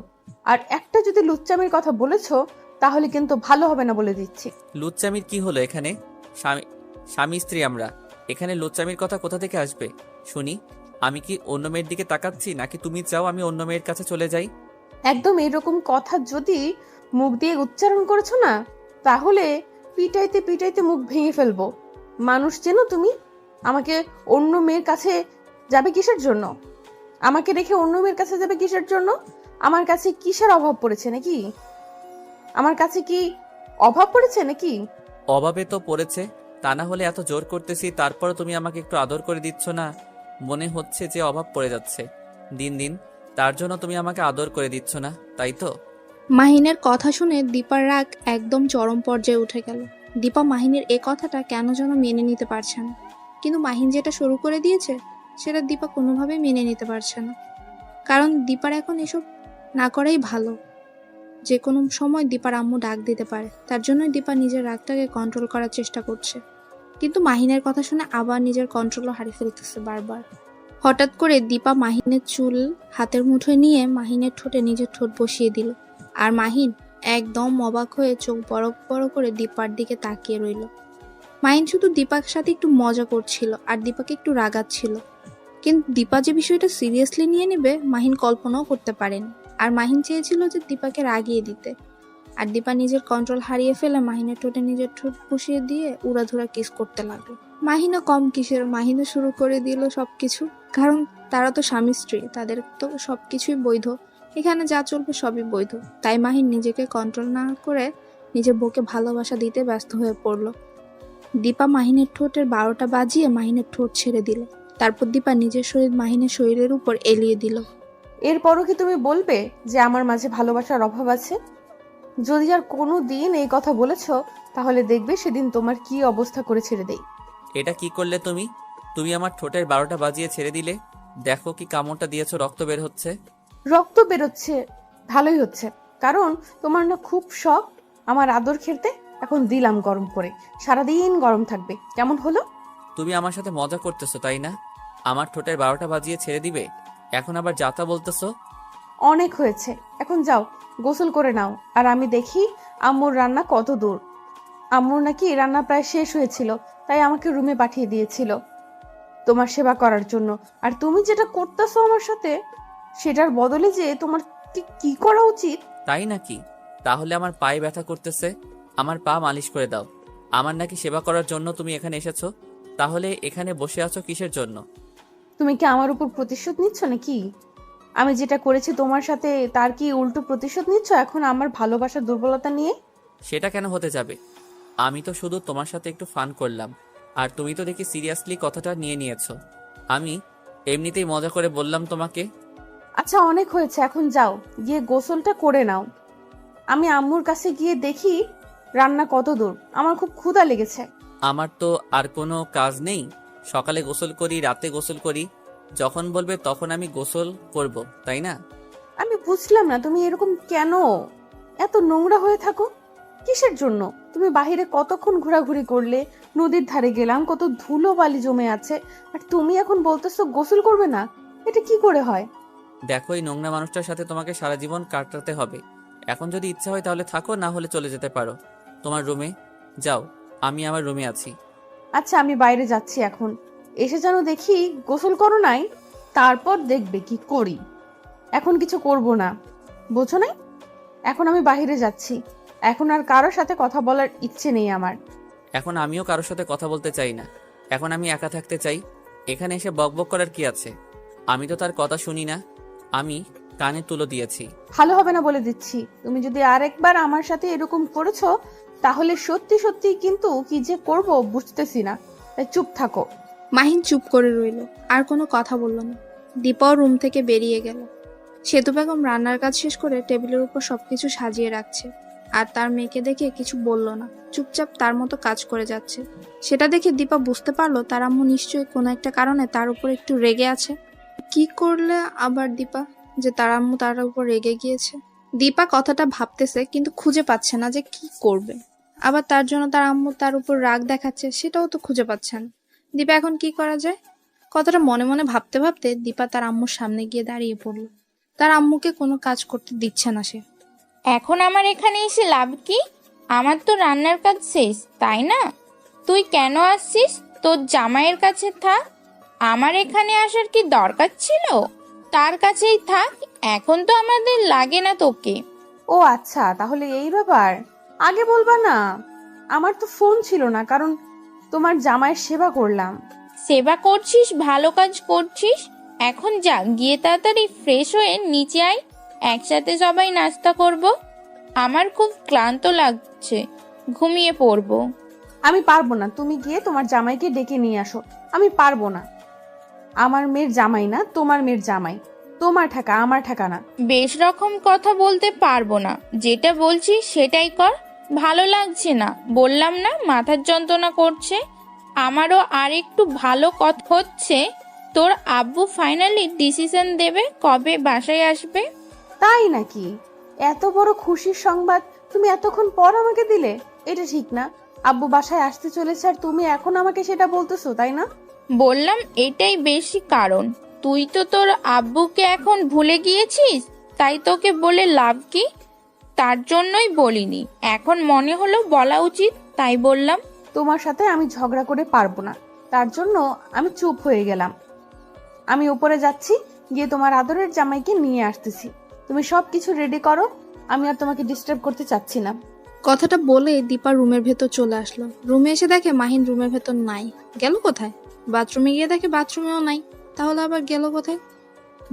আর একটা যদি লুচ্চামির কথা বলেছো, তাহলে কিন্তু ভালো হবে না বলে দিচ্ছি। লুচ্চামির কি হলো এখানে? স্বামী স্বামী স্ত্রী আমরা, এখানে লুচ্চামির কথা কোথা থেকে আসবে শুনি? আমি কি অন্য মেয়ের দিকে তাকাচ্ছি, নাকি তুমি চাও আমি অন্য মেয়ের কাছে চলে যাই? একদম এরকম কথা যদি মুখ দিয়ে উচ্চারণ করেছো না, তাহলে পিটাইতে পিটাইতে মুখ ভেঙে ফেলবো। মানুষ চেনো তুমি? আমাকে অন্য মেয়ের কাছে যাবে কিসের জন্য? আমাকে রেখে অন্য মেয়ের কাছে যাবে কিসের জন্য? আমার কাছে কিসের অভাব পড়েছে নাকি? আমার কাছে কি অভাব পড়েছে নাকি? অভাবে তো পড়েছে, তা না হলে এত জোর করতেছি, তারপরও তুমি আমাকে একটু আদর করে দিচ্ছ না। মনে হচ্ছে যে অভাব পড়ে যাচ্ছে দিন দিন, তার জন্য তুমি আমাকে আদর করে দিচ্ছ না, তাই তো? মাহিনের কথা শুনে দীপার রাগ একদম চরম পর্যায়ে উঠে গেল। দীপা মাহিনের এ কথাটা কেন যেন মেনে নিতে পারছে না, কিন্তু মাহিন যেটা শুরু করে দিয়েছে সেটা দীপা কোনোভাবেই মেনে নিতে পারছে না। কারণ দীপার এখন এসব না করাই ভালো। যে কোনো সময় দীপার আম্মু ডাক দিতে পারে, তার জন্যই দীপা নিজের রাগটাকে কন্ট্রোল করার চেষ্টা করছে। কিন্তু মাহিনের কথা শুনে আবার নিজের কন্ট্রোলও হারিয়ে ফেলতেছে বারবার। হঠাৎ করে দীপা মাহিনের চুল হাতের মুঠোয় নিয়ে মাহিনের ঠোঁটে নিজের ঠোঁট বসিয়ে দিল। আর মাহিন একদম অবাক হয়ে চোখ বড় বড় করে দীপার দিকে তাকিয়ে রইল। মাহিন শুধু দীপার সাথে একটু মজা করছিল আর দীপাকে একটু রাগাচ্ছিল, কিন্তু দীপা যে বিষয়টা সিরিয়াসলি নিয়ে নেবে মাহিন কল্পনাও করতে পারেনি। আর মাহিন চেয়েছিল যে দীপাকে রাগিয়ে দিতে, আর দীপা নিজের কন্ট্রোল হারিয়ে ফেলে মাহিনের ঠোঁটে নিজের ঠোঁট বসিয়ে দিয়ে উড়াধুরা কিস করতে লাগলো। মাহিনও কম কিসের, মাহিনও শুরু করে দিল সবকিছু। কারণ তারা তো স্বামী স্ত্রী, তাদের তো সবকিছুই বৈধ, এখানে যা চলবে সবই বৈধ। তাই মাহিন নিজেকে কন্ট্রোল না করে নিজের বউকে ভালোবাসা দিতে ব্যস্ত হয়ে পড়ল। দীপা মাহিনের ঠোঁটের 12টা বাজিয়ে মাহিনের ঠোঁট ছেড়ে দিল। তারপর দীপা নিজের শরীর মাহিনের শরীরের উপর এলিয়ে দিল। এরপরও কি তুমি বলবে যে আমার মাঝে ভালোবাসার অভাব আছে? যদি আর কোনো দিন এই কথা বলেছো, তাহলে দেখবে সেদিন তোমার কি অবস্থা করে ছেড়ে দেই। এটা কি করলে তুমি? তুমি আমার ঠোঁটের 12টা বাজিয়ে ছেড়ে দিলে। দেখো কি কামড়টা দিয়েছো, রক্ত বের হচ্ছে। রক্ত বেরোচ্ছে? ভালোই হচ্ছে, কারণ তোমার না খুব শখ আমার আদর খেতে। এখন দিলাম গরম করে, সারাদিন গরম থাকবে। কেমন হলো? তুমি আমার সাথে মজা করতেছো তাই না? আমার ঠোঁটের 12টা বাজিয়ে ছেড়ে দিবে, এখন আবার যাতা বলতেছো? অনেক হয়েছে, এখন যাও গোসল করে নাও। আর আমি দেখি আম্মুর রান্না কত দূর। আম্মুর নাকি রান্না প্রায় শেষ হয়েছিল, তাই আমাকে রুমে পাঠিয়ে দিয়েছিল তোমার সেবা করার জন্য। আর তুমি যেটা করতেছো আমার সাথে, সেটার বদলে যে তোমার কি করা উচিত। তাই নাকি? তাহলে আমার পায়ে ব্যথা করতেছে, আমার পা মালিশ করে দাও। আমার নাকি সেবা করার জন্য তুমি এখানে এসেছো, তাহলে এখানে বসে আছো কিসের জন্য? তুমি কি আমার উপর প্রতিশোধ নিচ্ছ নাকি? আমি যেটা করেছি তোমার সাথে, তার কি উল্টো প্রতিশোধ নিচ্ছ এখন আমার ভালোবাসার দুর্বলতা নিয়ে? সেটা কেন হতে যাবে? আমি তো শুধু তোমার সাথে একটু ফান করলাম, আর তুমি তো দেখি সিরিয়াসলি কথাটা নিয়ে নিয়েছো। আমি এমনিতেই মজা করে বললাম তোমাকে। আচ্ছা, অনেক হয়েছে, এখন যাও গিয়ে গোসলটা করে নাও। আমি আম্মুর কাছে গিয়ে দেখি রান্না কত দূর। আমার খুব ক্ষুধা লেগেছে। আমার তো আর কোনো কাজ নেই, সকালে গোসল করি, রাতে গোসল করি, যখন বলবে তখন আমি গোসল করব, তাই না? আমি বুঝলাম না তুমি এরকম কেন এত নোংরা হয়ে থাকো। কিসের জন্য? তুমি বাহিরে কতক্ষণ ঘোরাঘুরি করলে, নদীর ধারে গেলাম, কত ধুলো বালি জমে আছে, আর তুমি এখন বলতেছো গোসল করবে না? এটা কি করে হয়? দেখো, এই নোংরা মানুষটার সাথে তোমাকে সারা জীবন কাটাতে হবে। এখন যদি ইচ্ছা হয় তাহলে থাকো, না হলে চলে যেতে পারো তোমার রুমে। যাও, আমি আমার রুমে আছি। আচ্ছা, আমি বাইরে যাচ্ছি এখন। এসে যেন দেখি গোসল করো নাই, তারপর দেখবে কি করি। এখন কিছু করব না, বোঝো নাই? এখন আমি বাইরে যাচ্ছি। এখন আর কারোর সাথে কথা বলার ইচ্ছে নেই আমার। এখন আমিও কারোর সাথে কথা বলতে চাই না, এখন আমি একা থাকতে চাই। এখানে এসে বকবক করার কি আছে? আমি তো তার কথা শুনি না, আমি কানে তুলো দিয়েছি। ভালো হবে না বলে দিচ্ছি। তুমি যদি আরেকবার আমার সাথে এরকম করেছো, তাহলে সত্যি সত্যি কিন্তু কি যে করব বুঝতেছি না। তাই চুপ থাকো। মাহিন চুপ করে রইল, আর কোনো কথা বলল না। দীপাও রুম থেকে বেরিয়ে গেল। সেতু বেগম রান্নার কাজ শেষ করে টেবিলের উপর সবকিছু সাজিয়ে রাখছে, আর তার মেয়েকে দেখে কিছু বলল না, চুপচাপ তার মতো কাজ করে যাচ্ছে। সেটা দেখে দীপা বুঝতে পারলো তার আম্মু নিশ্চয়ই কোনো একটা কারণে তার উপর একটু রেগে আছে। কি করলে আবার দীপা যে তার আম্মু তার উপর রেগে গিয়েছে? দীপা কথাটা ভাবতেছে কিন্তু খুঁজে পাচ্ছে না যে কি করবে। আবার তার জন্য তার আম্মু তার উপর রাগ দেখাচ্ছে, সেটাও তো খুঁজে পাচ্ছে না। দীপা এখন কি করা যায়? কথাটা মনে মনে ভাবতে ভাবতে দীপা তার আম্মুর সামনে গিয়ে দাঁড়িয়ে পড়ল। তার আম্মুকে কোনো কাজ করতে দিচ্ছে না সে। এখন আমার এখানে এসে লাভ কি? আমার তো রান্নার কাজ শেষ, তাই না? তুই কেন আসছিস? তোর জামাইয়ের কাছে থাক। আমার এখানে আসার কি দরকার ছিল? তার কাছেই থাক, এখন তো আমাদের লাগে না তোকে। ও আচ্ছা, তাহলে এই ব্যাপার। আগে বলবা না। আমার তো ফোন ছিল না, কারণ তোমার জামাইয়ের সেবা করলাম। সেবা করছিস, ভালো কাজ করছিস। এখন যা, গিয়ে তাড়াতাড়ি ফ্রেশ হয়ে নিচে আয়, একসাথে সবাই নাস্তা করব। আমার খুব ক্লান্ত লাগছে, ঘুমিয়ে পড়বো। আমি পারবো না, তুমি গিয়ে তোমার জামাইকে ডেকে নিয়ে আসো। আমি পারবো না। আমার মেয়ের জামাই না, তোমার মেয়ের জামাই। তোমার ঠাকা, আমার ঠাকা না। বেশ রকম কথা বলতে পারবো না, যেটা বলছি সেটাই কর। ভালো লাগছে না, বললাম না মাথার যন্ত্রণা করছে। আমারও আর একটু ভালো কথা হচ্ছে। তোর আব্বু ফাইনালি ডিসিশন দেবে কবে বাসায় আসবে। তাই নাকি? এত বড় খুশির সংবাদ তুমি এতক্ষণ পর আমাকে দিলে? এটা ঠিক না। আব্বু বাসায় আসতে চলেছে আর তুমি এখন আমাকে সেটা বলতেছো, তাই না? বললাম এটাই বেশি কারণ। তুই তো তোর আব্বুকে এখন ভুলে গিয়েছিস, তাই তোকে বলে লাভ কি? তার জন্যই বলিনি, এখন মনে হলো বলা উচিত, তাই বললাম। তোমার সাথে আমি ঝগড়া করে পারবো না, তার জন্য আমি চুপ হয়ে গেলাম। আমি উপরে যাচ্ছি, গিয়ে তোমার আদরের জামাইকে নিয়ে আসতেছি। তুমি সব কিছু রেডি করো, আমি আর তোমাকে ডিস্টার্ব করতে চাচ্ছি না। কথাটা বলে দীপা রুমের ভেতর চলে আসলো। রুমে এসে দেখে মাহিন রুমের ভেতর নাই। গেল কোথায়? বাথরুমে গিয়ে দেখে বাথরুমেও নাই। তাহলে আবার গেল কোথায়?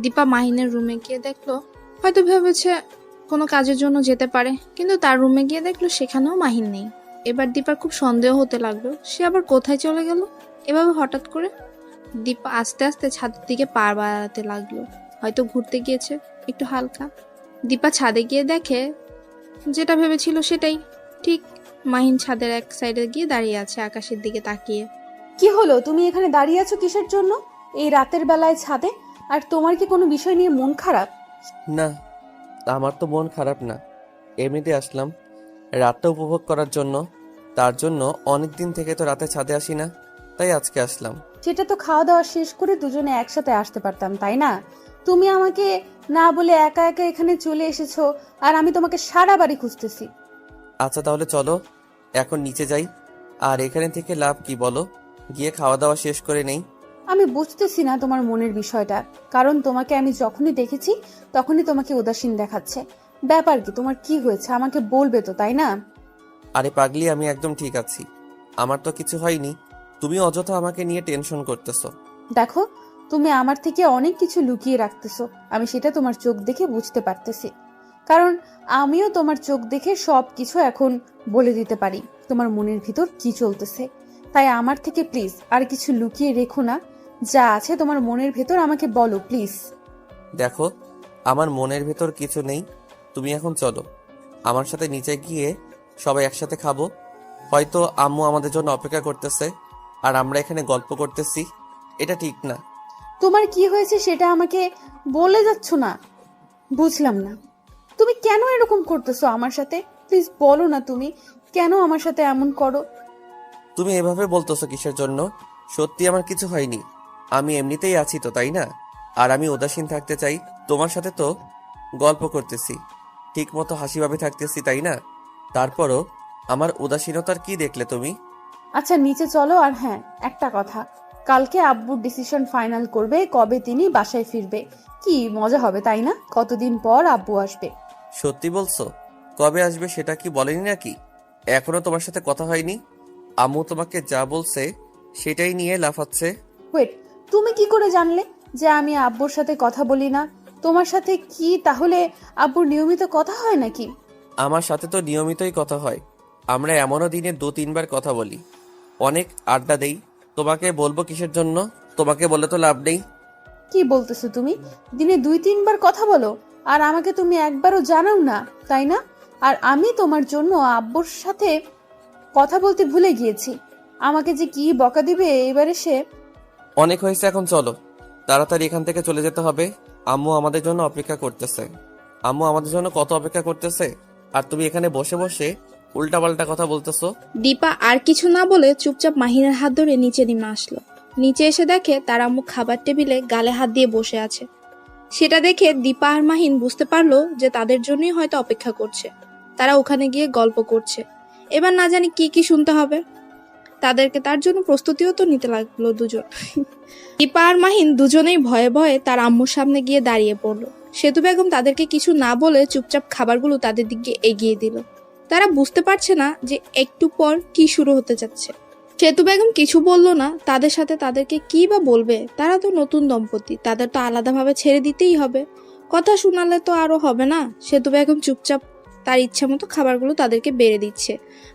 দীপা মাহিনের রুমে গিয়ে দেখলো, হয়তো ভেবেছে কোনো কাজের জন্য যেতে পারে, কিন্তু তার রুমে গিয়ে দেখলো সেখানেও মাহিন নেই। এবার দীপার খুব সন্দেহ হতে লাগলো, সে আবার কোথায় চলে গেল এভাবে হঠাৎ করে। দীপা আস্তে আস্তে ছাদের দিকে পা বাড়াতে লাগলো, হয়তো ঘুরতে গিয়েছে একটু হালকা। দীপা ছাদে গিয়ে দেখে যেটা ভেবেছিল সেটাই ঠিক। মাহিন ছাদের এক সাইডে গিয়ে দাঁড়িয়ে আছে আকাশের দিকে তাকিয়ে। কি হলো, তুমি এখানে দাঁড়িয়ে আছো কিসের জন্য এই রাতের বেলায় ছাদে? আর তোমার কি কোনো বিষয় নিয়ে মন খারাপ? না, আমার তো মন খারাপ না, এমনিতে আসলাম রাতটা উপভোগ করার জন্য। তার জন্য অনেক দিন থেকে তো রাতে ছাদে আসি না, তাই আজকে আসলাম। সেটা তো খাওয়া দাওয়া শেষ করে দুজনে একসাথে আসতে পারতাম, তাই না? তুমি আমাকে না বলে একা একা এখানে চলে এসেছো, আর আমি তোমাকে সারা বাড়ি খুঁজতেছি। আচ্ছা তাহলে চলো এখন নিচে যাই। আর এখানে থেকে লাভ কি বলো? গিয়ে খাওয়া দাওয়া শেষ করে নেই। আমি বুঝতেছি না তোমার মনের বিষয়টা, কারণ তোমাকে আমি যখনই দেখেছি তখনই তোমাকে উদাসীন দেখাচ্ছে। ব্যাপার কি, তোমার কি হয়েছে আমাকে বলবে তো, তাই না? আরে পাগলি, আমি একদম ঠিক আছি, আমার তো কিছু হয়নি। তুমি অযথা আমাকে নিয়ে টেনশন করতেছো। দেখো, তুমি আমার থেকে অনেক কিছু লুকিয়ে রাখতেছো, আমি সেটা তোমার চোখ দেখে বুঝতে পারতেছি। কারণ আমিও তোমার চোখ দেখে সব কিছু এখন বলে দিতে পারি তোমার মনের ভিতর কি চলতেছে। তাই আমার থেকে প্লিজ আর কিছু লুকিয়ে রেখো না, যা আছে তোমার মনের ভেতর আমাকে বলো প্লিজ। দেখো, আমার মনের ভেতর কিছু নেই। তুমি এখন চলো আমার সাথে নিচে গিয়ে সবাই একসাথে খাবো। হয়তো আম্মু আমাদের জন্য অপেক্ষা করতেছে আর আমরা এখানে গল্প করতেছি, এটা ঠিক না। তোমার কি হয়েছে সেটা আমাকে বলে যাচ্ছ না, বুঝলাম না। তুমি কেন এরকম করতেছো আমার সাথে? প্লিজ বলো না, তুমি কেন আমার সাথে এমন করো? তুমি এভাবে বলতেছো কিসের জন্য? সত্যি আমার কিছু হয়নি, আমি এমনিতেই আছি তো, তাই না? আর আমি উদাসীন থাকতে চাই, তোমার সাথে তো গল্প করতেছি, ঠিক মতো হাসিভাবে থাকতেছি, তাই না? তারপরও আমার উদাসীনতার কি দেখলে তুমি? আচ্ছা নিচে চলো। আর হ্যাঁ, একটা কথা, কালকে আব্বুর ডিসিশন ফাইনাল করবে কবে তিনি বাসায় ফিরবে। কি মজা হবে, তাই না? কতদিন পর আব্বু আসবে। সত্যি বলছো? কবে আসবে সেটা কি বলেনি নাকি? এখনো তোমার সাথে কথা হয়নি? আম্মু তোমাকে যা বলছে সেটাই নিয়ে লাফাচ্ছে। ওয়েট, তুমি কি করে জানলে যে আমি আব্বুর সাথে কথা বলি না? তোমার সাথে কি তাহলে আব্বুর নিয়মিত কথা হয় নাকি? আমার সাথে তো নিয়মিতই কথা হয়, আমরা এমনও দিনে 2-3 বার কথা বলি, অনেক আড্ডা দেই। তোমাকে বলবো কিসের জন্য? তোমাকে বলে তো লাভ নেই। কি বলতেছো তুমি? দিনে 2-3 বার কথা বলো, আর আমাকে তুমি একবারও জানাও না, তাই না? আর আমি তোমার জন্য আব্বুর সাথে কথা বলতে ভুলে গিয়েছি। আমাকে যে কি বকা দিবে এবারে সে। অনেক হয়েছে, এখন চলো, তাড়াতাড়ি এখান থেকে চলে যেতে হবে। আম্মু আমাদের জন্য অপেক্ষা করতেছে। আম্মু আমাদের জন্য কত অপেক্ষা করতেছে, আর তুমি এখানে বসে বসে উল্টাপাল্টা কথা বলতেছো। দীপা আর কিছু না বলে চুপচাপ মাহিনের হাত ধরে নিচে নেমে আসলো। নিচে এসে দেখে তার আম্মু খাবার টেবিলে গালে হাত দিয়ে বসে আছে। সেটা দেখে দীপা আর মাহিন বুঝতে পারলো যে তাদের জন্যই হয়তো অপেক্ষা করছে। তারা ওখানে গিয়ে গল্প করছে। এবার না জানি কি কি শুনতে হবে তাদেরকে, তার জন্য প্রস্তুতিও তো নিতে লাগলো দুজন। দীপা আর মাহিন দুজনেই ভয়ে ভয়ে তার আম্মুর সামনে গিয়ে দাঁড়িয়ে পড়লো। সেতু বেগম তাদেরকে কিছু না বলে চুপচাপ খাবারগুলো তাদের দিকে এগিয়ে দিল। তারা বুঝতে পারছে না যে একটু পর কি শুরু হতে যাচ্ছে। সেতু বেগম কিছু বলল না, তাদের সাথে তাদেরকে কি বা বলবে? তারা তো নতুন দম্পতি, তাদের তো আলাদাভাবে ছেড়ে দিতেই হবে। কথা শোনালে তো আরো হবে না। সেতু বেগম চুপচাপ তার ইচ্ছা মতো খাবারগুলো তাদেরকে বেড়ে দিচ্ছে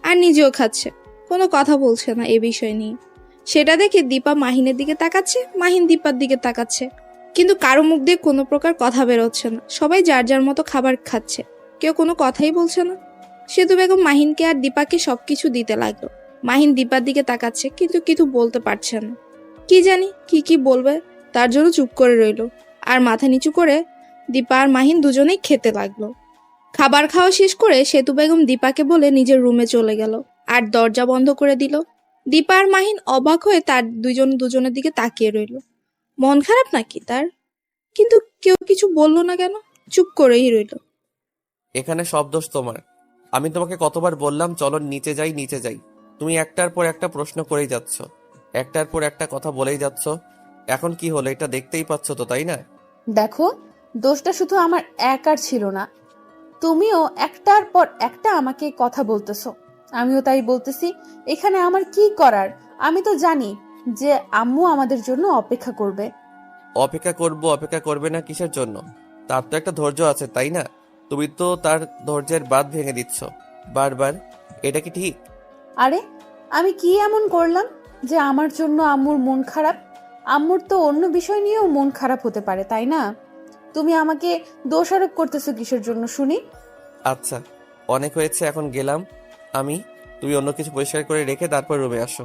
আর নিজেও খাচ্ছে, কোনো কথা বলছে না এ বিষয় নিয়ে। সেটা দেখে দীপা মাহিনের দিকে তাকাচ্ছে, মাহিন দীপার দিকে তাকাচ্ছে, কিন্তু কারো মুখ দিয়ে কোনো প্রকার কথা বেরোচ্ছে না। সবাই যার যার মতো খাবার খাচ্ছে, কেউ কোনো কথাই বলছে না। সেতু বেগম মাহিনকে আর দীপাকে সবকিছু দিতে লাগলো। মাহিন দীপার দিকে তাকাচ্ছে, কিন্তু কিছু বলতে পারছে না। কি জানি কি বলবে, তার জন্য চুপ করে রইলো আর মাথা নিচু করে দীপা আর মাহিন দুজনেই খেতে লাগলো। খাবার খাওয়া শেষ করে সেতু বেগম দীপাকে বলে নিজের রুমে চলে গেল আর দরজা বন্ধ করে দিল। দীপা আর মাহিন অবাক হয়ে তার দুজনের দিকে তাকিয়ে রইল। মন খারাপ নাকি তার? কিন্তু কেউ কিছু বললো না কেন? চুপ করেই রইল। এখানে সব দোষ তোমার। আমি তোমাকে কতবার বললাম চলো নিচে যাই নিচে যাই, তুমি একটার পর একটা প্রশ্ন করেই যাচ্ছ, একটার পর একটা কথা বলেই যাচ্ছ। এখন কি হলো এটা দেখতেই পাচ্ছ তো, তাই না? দেখো, দোষটা শুধু আমার একার ছিল না, তুমিও একটার পর একটা আমাকে কথা বলতেছো। আমিও তাই বলতেছি, এখানে আমার কি করার? আমি তো জানি যে আম্মু আমাদের জন্য অপেক্ষা করবে। অপেক্ষা করবে না কিসের জন্য? তার তো একটা ধৈর্য আছে, তাই না? তুমি তো তার ধৈর্যের বাঁধ ভেঙে দিচ্ছ বারবার। এটা কি ঠিক? আরে, আমি কি এমন করলাম যে আমার জন্য আম্মুর মন খারাপ? আম্মুর তো অন্য বিষয় নিয়েও মন খারাপ হতে পারে, তাই না? তুমি আমাকে দোষারোপ করতেছো কিসের জন্য শুনি? আচ্ছা, অনেক হয়েছে, এখন গেলাম আমি। তুমি অন্য কিছু পরিষ্কার করে রেখে তারপর রুমে আসো,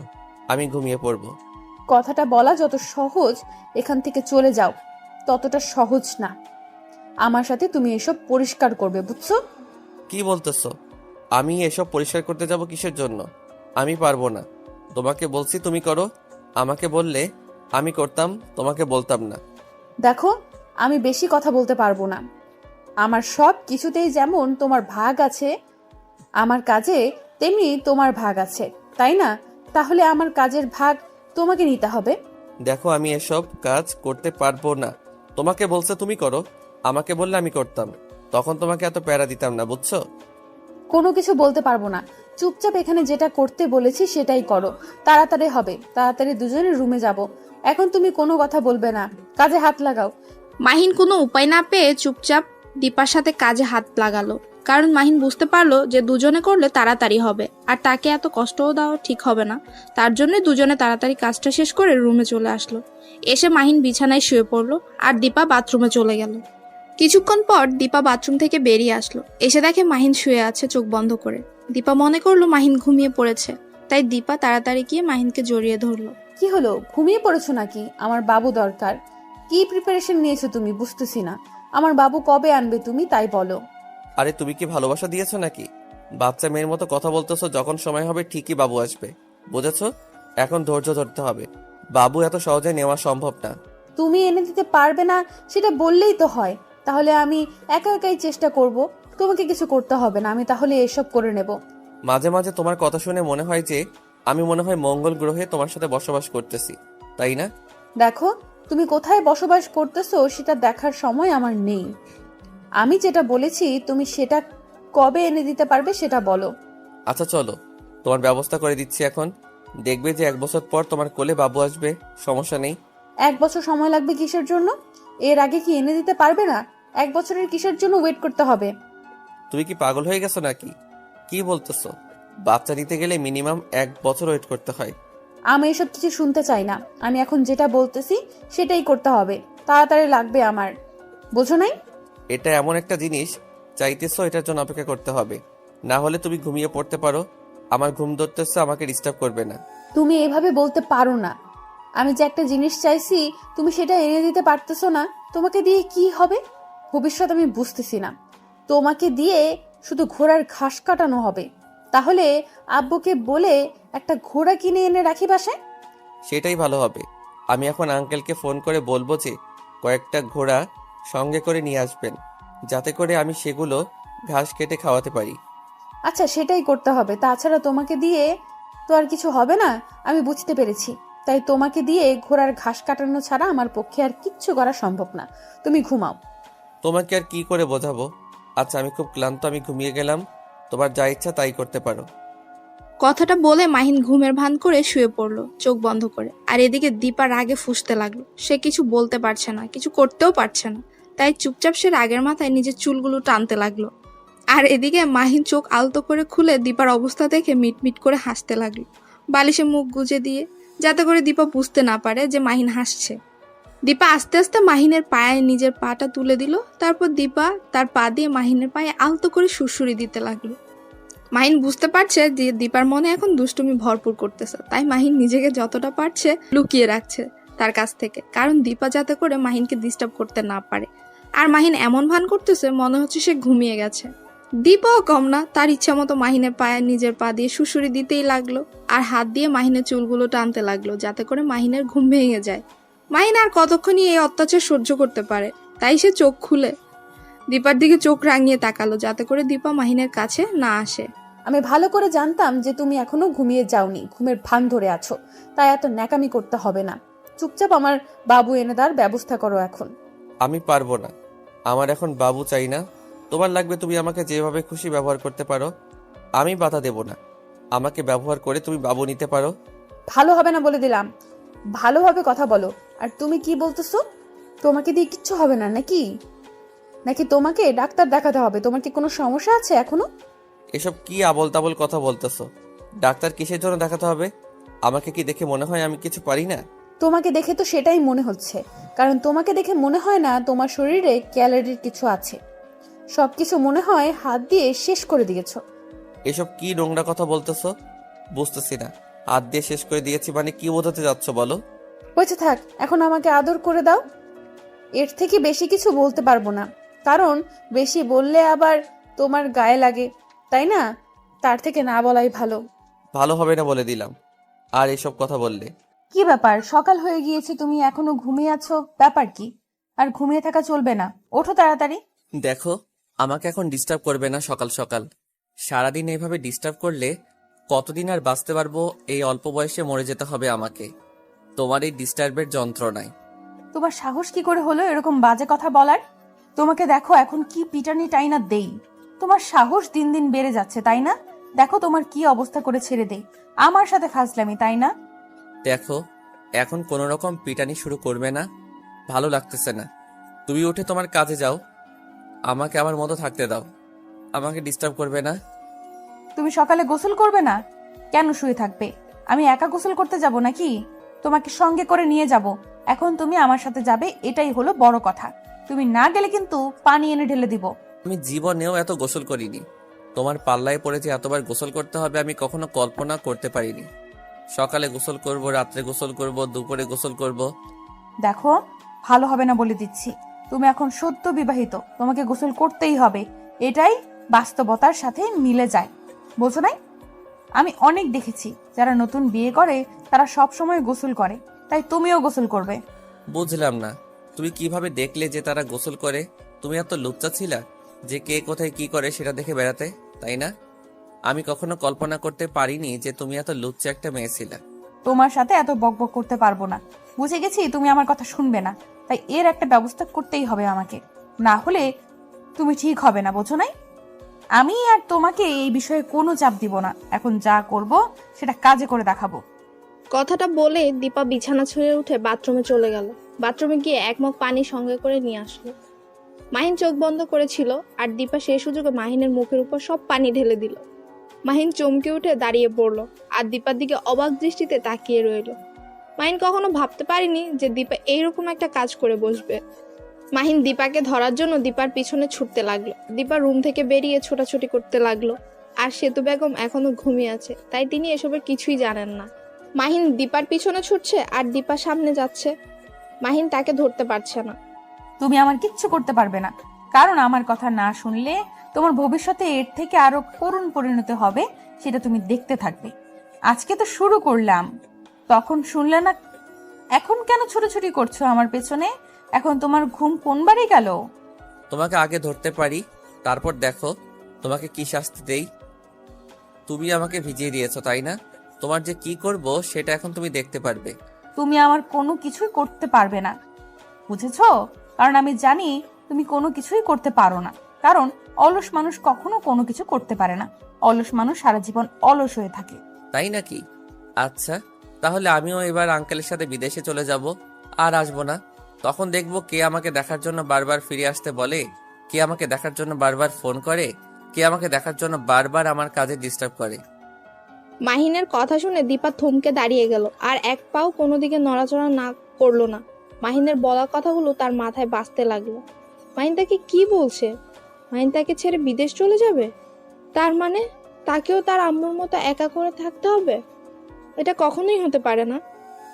আমি ঘুমিয়ে পড়বো। কথাটা বলা যত সহজ, এখান থেকে চলে যাও ততটা সহজ না। আমার সাথে তুমি এসব পরিষ্কার করবে, বুঝছো? কি বলতেছো? আমি এসব পরিষ্কার করতে যাব কিসের জন্য? আমি পারবো না। তোমাকে বলছি তুমি করো। আমাকে বললে আমি করতাম, তোমাকে বলতাম না। দেখো, আমি বেশি কথা বলতে পারবো না। আমার সব কিছুতেই যেমন তোমার ভাগ আছে আমার কাজে, তেমনি তোমার ভাগ আছে, তাই না? তাহলে আমার কাজের ভাগ তোমাকে নিতে হবে। দেখো, আমি এসব কাজ করতে পারবো না। তোমাকে বলছে তুমি করো, আমাকে বললে আমি করতাম, তখন তোমাকে এত প্যারা দিতাম না, বুঝছো? কোনো কিছু বলতে পারবো না। চুপচাপ এখানে যেটা করতে বলেছি সেটাই করো। তাড়াতাড়ি হবে, তাড়াতাড়ি দুজনের রুমে যাব। এখন তুমি কোনো কথা বলবে না, কাজে হাত লাগাও। মাহিন কোনো উপায় না পেয়ে চুপচাপ দীপার সাথে কাজে হাত লাগালো, কারণ মাহিন বুঝতে পারলো যে দুজনে করলে তাড়াতাড়ি হবে আর তাকে এত কষ্টও দেওয়া ঠিক হবে না। তার জন্য দুজনে তাড়াতাড়ি কাজটা শেষ করে রুমে চলে আসলো। এসে মাহিন বিছানায় শুয়ে পড়লো আর দীপা বাথরুমে চলে গেল। কিছুক্ষণ পর দীপা বাথরুম থেকে বেরিয়ে আসলো। এসে দেখে মাহিন শুয়ে আছে চোখ বন্ধ করে। দীপা মনে করলো মাহিন ঘুমিয়ে পড়েছে, তাই দীপা তাড়াতাড়ি গিয়ে মাহিনকে জড়িয়ে ধরলো। কি হলো, ঘুমিয়ে পড়েছো নাকি? আমার বাবু দরকার। কি প্রিপারেশন নিয়েছো তুমি বুঝতেছি না। আমার বাবু কবে আনবে তুমি তাই বলো। আরে তুমি কি ভালোবাসা দিয়েছো নাকি? বাচ্চা মেয়ের মতো কথা বলতেছো, যখন সময় হবে ঠিকই বাবু আসবে, বুঝেছো? এখন ধৈর্য ধরতে হবে, বাবু এত সহজে নেওয়া সম্ভব না। তুমি এনে দিতে পারবে না সেটা বললেই তো হয়। তাহলে আমি একা একাই চেষ্টা করব, তোমাকে কিছু করতে হবে না। আমি তাহলে এসব করে নেব। মাঝে মাঝে তোমার কথা শুনে মনে হয় যে আমি মনে হয় মঙ্গল গ্রহে তোমার সাথে বসবাস করতেছি, তাই না? দেখো, তুমি কোথায় বসবাস করতেছো সেটা দেখার সময় আমার নেই। আমি যেটা বলেছি তুমি সেটা কবে এনে দিতে পারবে সেটা বলো। আচ্ছা চলো, তোমার ব্যবস্থা করে দিচ্ছি এখন। দেখবে যে 1 বছর পর তোমার কোলে বাবু আসবে, সমস্যা নেই। 1 বছর সময় লাগবে কিসের জন্য? এর আগে কি এনে দিতে পারবে না? 1 বছরের কিসের জন্য ওয়েট করতে হবে? তুমি কি পাগল হয়ে গেছো নাকি? কি বলতেছো? বাচ্চা নিতে গেলে মিনিমাম 1 বছর ওয়েট করতে হয়। আমি এসব কিছু শুনতে চাই না। আমি এখন যেটা বলতেছি সেটাই করতে হবে। তাড়াতাড়ি লাগবে আমার, বোঝো নাই? এটা এমন একটা জিনিস চাইতেছো, এটার জন্য অপেক্ষা করতে হবে। না হলে তুমি ঘুমিয়ে পড়তে পারো। আমার ঘুম ধরতেছে, আমাকে ডিস্টার্ব করবে না। তুমি এভাবে বলতে পারো না। আমি যে একটা জিনিস চাইছি তুমি সেটা এনে দিতে পারতেছো না, তোমাকে দিয়ে কি হবে? ভবিষ্যৎ আমি বুঝতেছি না। তোমাকে দিয়ে শুধু ঘোড়ার ঘাস কাটানো হবে। তাহলে আব্বুকে বলে একটা ঘোড়া কিনে এনে রাখি বাসায়। সেটাই ভালো হবে। আমি এখন আঙ্কেলকে ফোন করে বলবো যে কয়েকটা ঘোড়া সঙ্গে করে নিয়ে আসবেন, যাতে করে আমি সেগুলো ঘাস কেটে খাওয়াতে পারি। আচ্ছা, সেটাই করতে হবে। তাছাড়া তোমাকে দিয়ে তো আর কিছু হবে না, আমি বুঝতে পেরেছি। তাই তোমাকে দিয়ে ঘোড়ার ঘাস কাটানো ছাড়া আমার পক্ষে আর কিচ্ছু করা সম্ভব না। তুমি ঘুমাও। তোমাকে আর কি করে বোঝাবো? আচ্ছা, আমি খুব ক্লান্ত, আমি ঘুমিয়ে গেলাম। তোমার যা ইচ্ছা তাই করতে পারো। কথাটা বলে মাহিন ঘুমের ভান করে শুয়ে পড়লো চোখ বন্ধ করে। আর এদিকে দীপা রাগে ফুঁসতে লাগলো। সে কিছু বলতে পারছে না, কিছু করতেও পারছে না। তাই চুপচাপ সে রাগের মাথায় নিজের চুলগুলো টানতে লাগলো। আর এদিকে মাহিন চোখ আলতো করে খুলে দীপার অবস্থা দেখে মিটমিট করে হাসতে লাগলো, বালিশে মুখ গুজে দিয়ে, যাতে করে দীপা বুঝতে না পারে যে মাহিন হাসছে। দীপা আস্তে আস্তে মাহিনের পায়ে নিজের পাটা তুলে দিল। তারপর দীপা তার পা দিয়ে মাহিনের পায়ে আলতো করে সুড়সুড়ি দিতে লাগলো। মাহিন বুঝতে পারছে যে দীপার মনে এখন দুষ্টুমি ভরপুর করতেছে, তাই মাহিন নিজেকে যতটা পারছে লুকিয়ে রাখছে তার কাছ থেকে, কারণ দীপা যাতে করে মাহিনকে ডিস্টার্ব করতে না পারে। আর মাহিন এমন ভান করতেছে মনে হচ্ছে সে ঘুমিয়ে গেছে। দীপাও কম না, তার ইচ্ছা মতো মাহিনের পায়ে নিজের পা দিয়ে সুড়সুড়ি দিতেই লাগলো আর হাত দিয়ে মাহিনের চুলগুলো টানতে লাগলো, যাতে করে মাহিনের ঘুম ভেঙে যায়। মাহিন আর কতক্ষণই এই অত্যাচার সহ্য করতে পারে, তাই সে চোখ খুলে দীপার দিকে চোখ রাঙিয়ে তাকালো, যাতে করে দীপা মাহিনের কাছে না আসে। আমি ভালো করে জানতাম যে তুমি এখনো ঘুমিয়ে যাওনি, ঘুমের ভান ধরে আছো। তাই এত ন্যাকামি করতে হবে না। চুপচাপ আমার বাবু এনে দেওয়ার ব্যবস্থা করো এখন। আমি পারবো না। আমার এখন বাবু চাই না। তোমার লাগবে তুমি আমাকে যেভাবে খুশি ব্যবহার করতে পারো, আমি বাধা দেব না। আমাকে ব্যবহার করে তুমি বাবু নিতে পারো। ভালো হবে না বলে দিলাম। ভালোভাবে কথা বলো। আর তুমি কি বলতেছো? তোমাকে দিয়ে কিচ্ছু হবে না নাকি? নাকি তোমাকে ডাক্তার দেখাতে হবে? তোমার কি কোনো সমস্যা আছে এখনো? এসব কি আবল তাবল কথা বলতেছো? ডাক্তার কিসের জন্য দেখাতে হবে? আমাকে কি দেখে মনে হয় আমি কিছু পারি না? তোমাকে দেখে তো সেটাই মনে হচ্ছে, কারণ তোমাকে দেখে মনে হয় না তোমার শরীরে ক্যালোরির কিছু আছে। সবকিছু মনে হয় হাত দিয়ে শেষ করে দিয়েছো। এসব কি নোংরা কথা বলতেছো? বুঝতেছি না। হাত দিয়ে শেষ করে দিয়েছি মানে কি বোঝাতে যাচ্ছ বলো? হয়েছে, থাক। এখন আমাকে আদর করে দাও। এর থেকে বেশি কিছু বলতে পারবো না, কারণ বেশি বললে আবার তোমার গায়ে লাগে, তাই না? তার থেকে না বলাই ভালো। ভালো হবে না বলে দিলাম। আর এসব কথা বললে কি ব্যাপার? সকাল হয়ে গিয়েছে, তুমি এখনো ঘুমিয়ে আছো, ব্যাপার কি? আর ঘুমিয়ে থাকা চলবে না, ওঠো তাড়াতাড়ি। দেখো, আমাকে এখন ডিস্টার্ব করবে না সকাল সকাল। সারাদিন এইভাবে ডিস্টার্ব করলে কতদিন আর বাঁচতে পারবো? এই অল্প বয়সে মরে যেতে হবে আমাকে তোমার এই ডিস্টার্বের যন্ত্রণায়। তোমার সাহস কি করে হলো এরকম বাজে কথা বলার? তোমাকে দেখো এখন কি পিটানি টাইনা দেই। তোমার সাহস দিন দিন বেড়ে যাচ্ছে, তাই না? দেখো তোমার কি অবস্থা করে ছেড়ে দেই। আমার সাথে ফাজলামি, তাই না? দেখো, এখন কোনো রকম পিটানি শুরু করবে না, ভালো লাগতেছে না। তুমি উঠে তোমার কাজে যাও, আমাকে আমার মতো থাকতে দাও। আমাকে ডিস্টার্ব করবে না। তুমি সকালে গোসল করবে না? কেন শুয়ে থাকবে? আমি একা গোসল করতে যাব নাকি? তোমাকে সঙ্গে করে নিয়ে যাব। এখন তুমি আমার সাথে যাবে, এটাই হলো বড় কথা। তুমি না গেলে কিন্তু পানি এনে ঢেলে দিব। আমি জীবনেও এত গোসল করিনি। তোমার পাল্লায় পড়ে যে এতবার গোসল করতে হবে আমি কখনো কল্পনা করতে পারিনি। সকালে গোসল করব, রাত্রে গোসল করব, দুপুরে গোসল করব। দেখো, ভালো হবে না বলে দিচ্ছি। তুমি এখন সদ্য বিবাহিত, তোমাকে গোসল করতেই হবে। এটাই বাস্তবতার সাথে মিলে যায়, বোঝো নাই? আমি অনেক দেখেছি যারা নতুন বিয়ে করে তারা সব সময় গোসল করে, তাই তুমিও গোসল করবে। বুঝলাম না, তুমি কিভাবে দেখলে যে তারা গোসল করে? তুমি এত লুচ্চা ছিলা যে কে কোথায় কি করে সেটা দেখে বেড়াতে, তাই না? আমি কখনো কল্পনা করতে পারিনি যে তুমি এত লুচ্চা একটা মেয়ে ছিলা। তোমার সাথে এত বকবক করতে পারবো না। বুঝে গেছি তুমি আমার কথা শুনবে না, তাই এর একটা ব্যবস্থা করতেই হবে আমাকে। না হলে তুমি ঠিক হবে না, বোঝো নাই? আমি আর তোমাকে এই বিষয়ে কোনো চাপ দিব না। এখন যা করব সেটা কাজে করে দেখাবো। কথাটা বলে দীপা বিছানা ছেড়ে উঠে বাথরুমে চলে গেল। বাথরুমে গিয়ে এক মগ পানি সঙ্গে করে নিয়ে আসলো। মাহিন চোখ বন্ধ করেছিল আর দীপা সেই সুযোগে মাহিনের মুখের উপর সব পানি ঢেলে দিল। মাহিন চমকে উঠে দাঁড়িয়ে পড়ল আর দীপার দিকে অবাক দৃষ্টিতে তাকিয়ে রইল। মাহিন কখনো ভাবতে পারেনি যে দীপা এইরকম একটা কাজ করে বসবে। মাহিন দীপাকে ধরার জন্য দীপার পিছনে ছুটতে লাগলো। দীপা রুম থেকে বেরিয়ে ছোটাছুটি করতে লাগলো। আর সেতু বেগম এখনো ঘুমিয়ে আছে, তাই তিনি এসবের কিছুই জানেন না। মাহিন দীপার পিছনে ছুটছে আর দীপা সামনে যাচ্ছে। মাহিন তাকে ধরতে পারছে না। তুমি আমার কিচ্ছু করতে পারবে না, কারণ আমার কথা না শুনলে তোমার ভবিষ্যতে এর থেকে আরো করুণ পরিণতি হবে, সেটা তুমি দেখতে থাকবে। আজকে তো শুরু করলাম, তখন শুনলে না, এখন কেন ছুটোছুটি করছো আমার পেছনে? এখন তোমার ঘুম কোন বাড়ি গেল? তোমাকে আগে ধরতে পারি, তারপর দেখো তোমাকে কি শাস্তি দেই। তুমি আমাকে ভিজিয়ে দিয়েছো তাই না? তোমার যে কি করব সেটা এখন তুমি দেখতে পারবে। তুমি আমার কোনো কিছুই করতে পারবে না, বুঝেছো? কারণ আমি জানি তুমি কোনো কিছুই করতে পারো না, কারণ অলস মানুষ কখনো কোনো কিছু করতে পারে না। অলস মানুষ সারা জীবন অলস হয়ে থাকে। তাই নাকি? আচ্ছা, তাহলে আমিও এবার আঙ্কেলের সাথে বিদেশে চলে যাব, আর আসবো না। তখন দেখবো কে আমাকে দেখার জন্য বারবার ফিরে আসতে বলে, কে আমাকে দেখার জন্য বারবার ফোন করে, কে আমাকে দেখার জন্য বারবার আমার কাজে ডিস্টার্ব করে। মাহিনের কথা শুনে দীপা থমকে দাঁড়িয়ে গেল আর এক পাও কোনো দিকে নড়াচড়া না করলো না। মাহিনের বলা কথাগুলো তার মাথায় বাজতে লাগলো। মাহিন তাকে কি বলছে? মাহিন তাকে ছেড়ে বিদেশ চলে যাবে? তার মানে তাকেও তার আম্মুর মতো একা করে থাকতে হবে? এটা কখনোই হতে পারে না।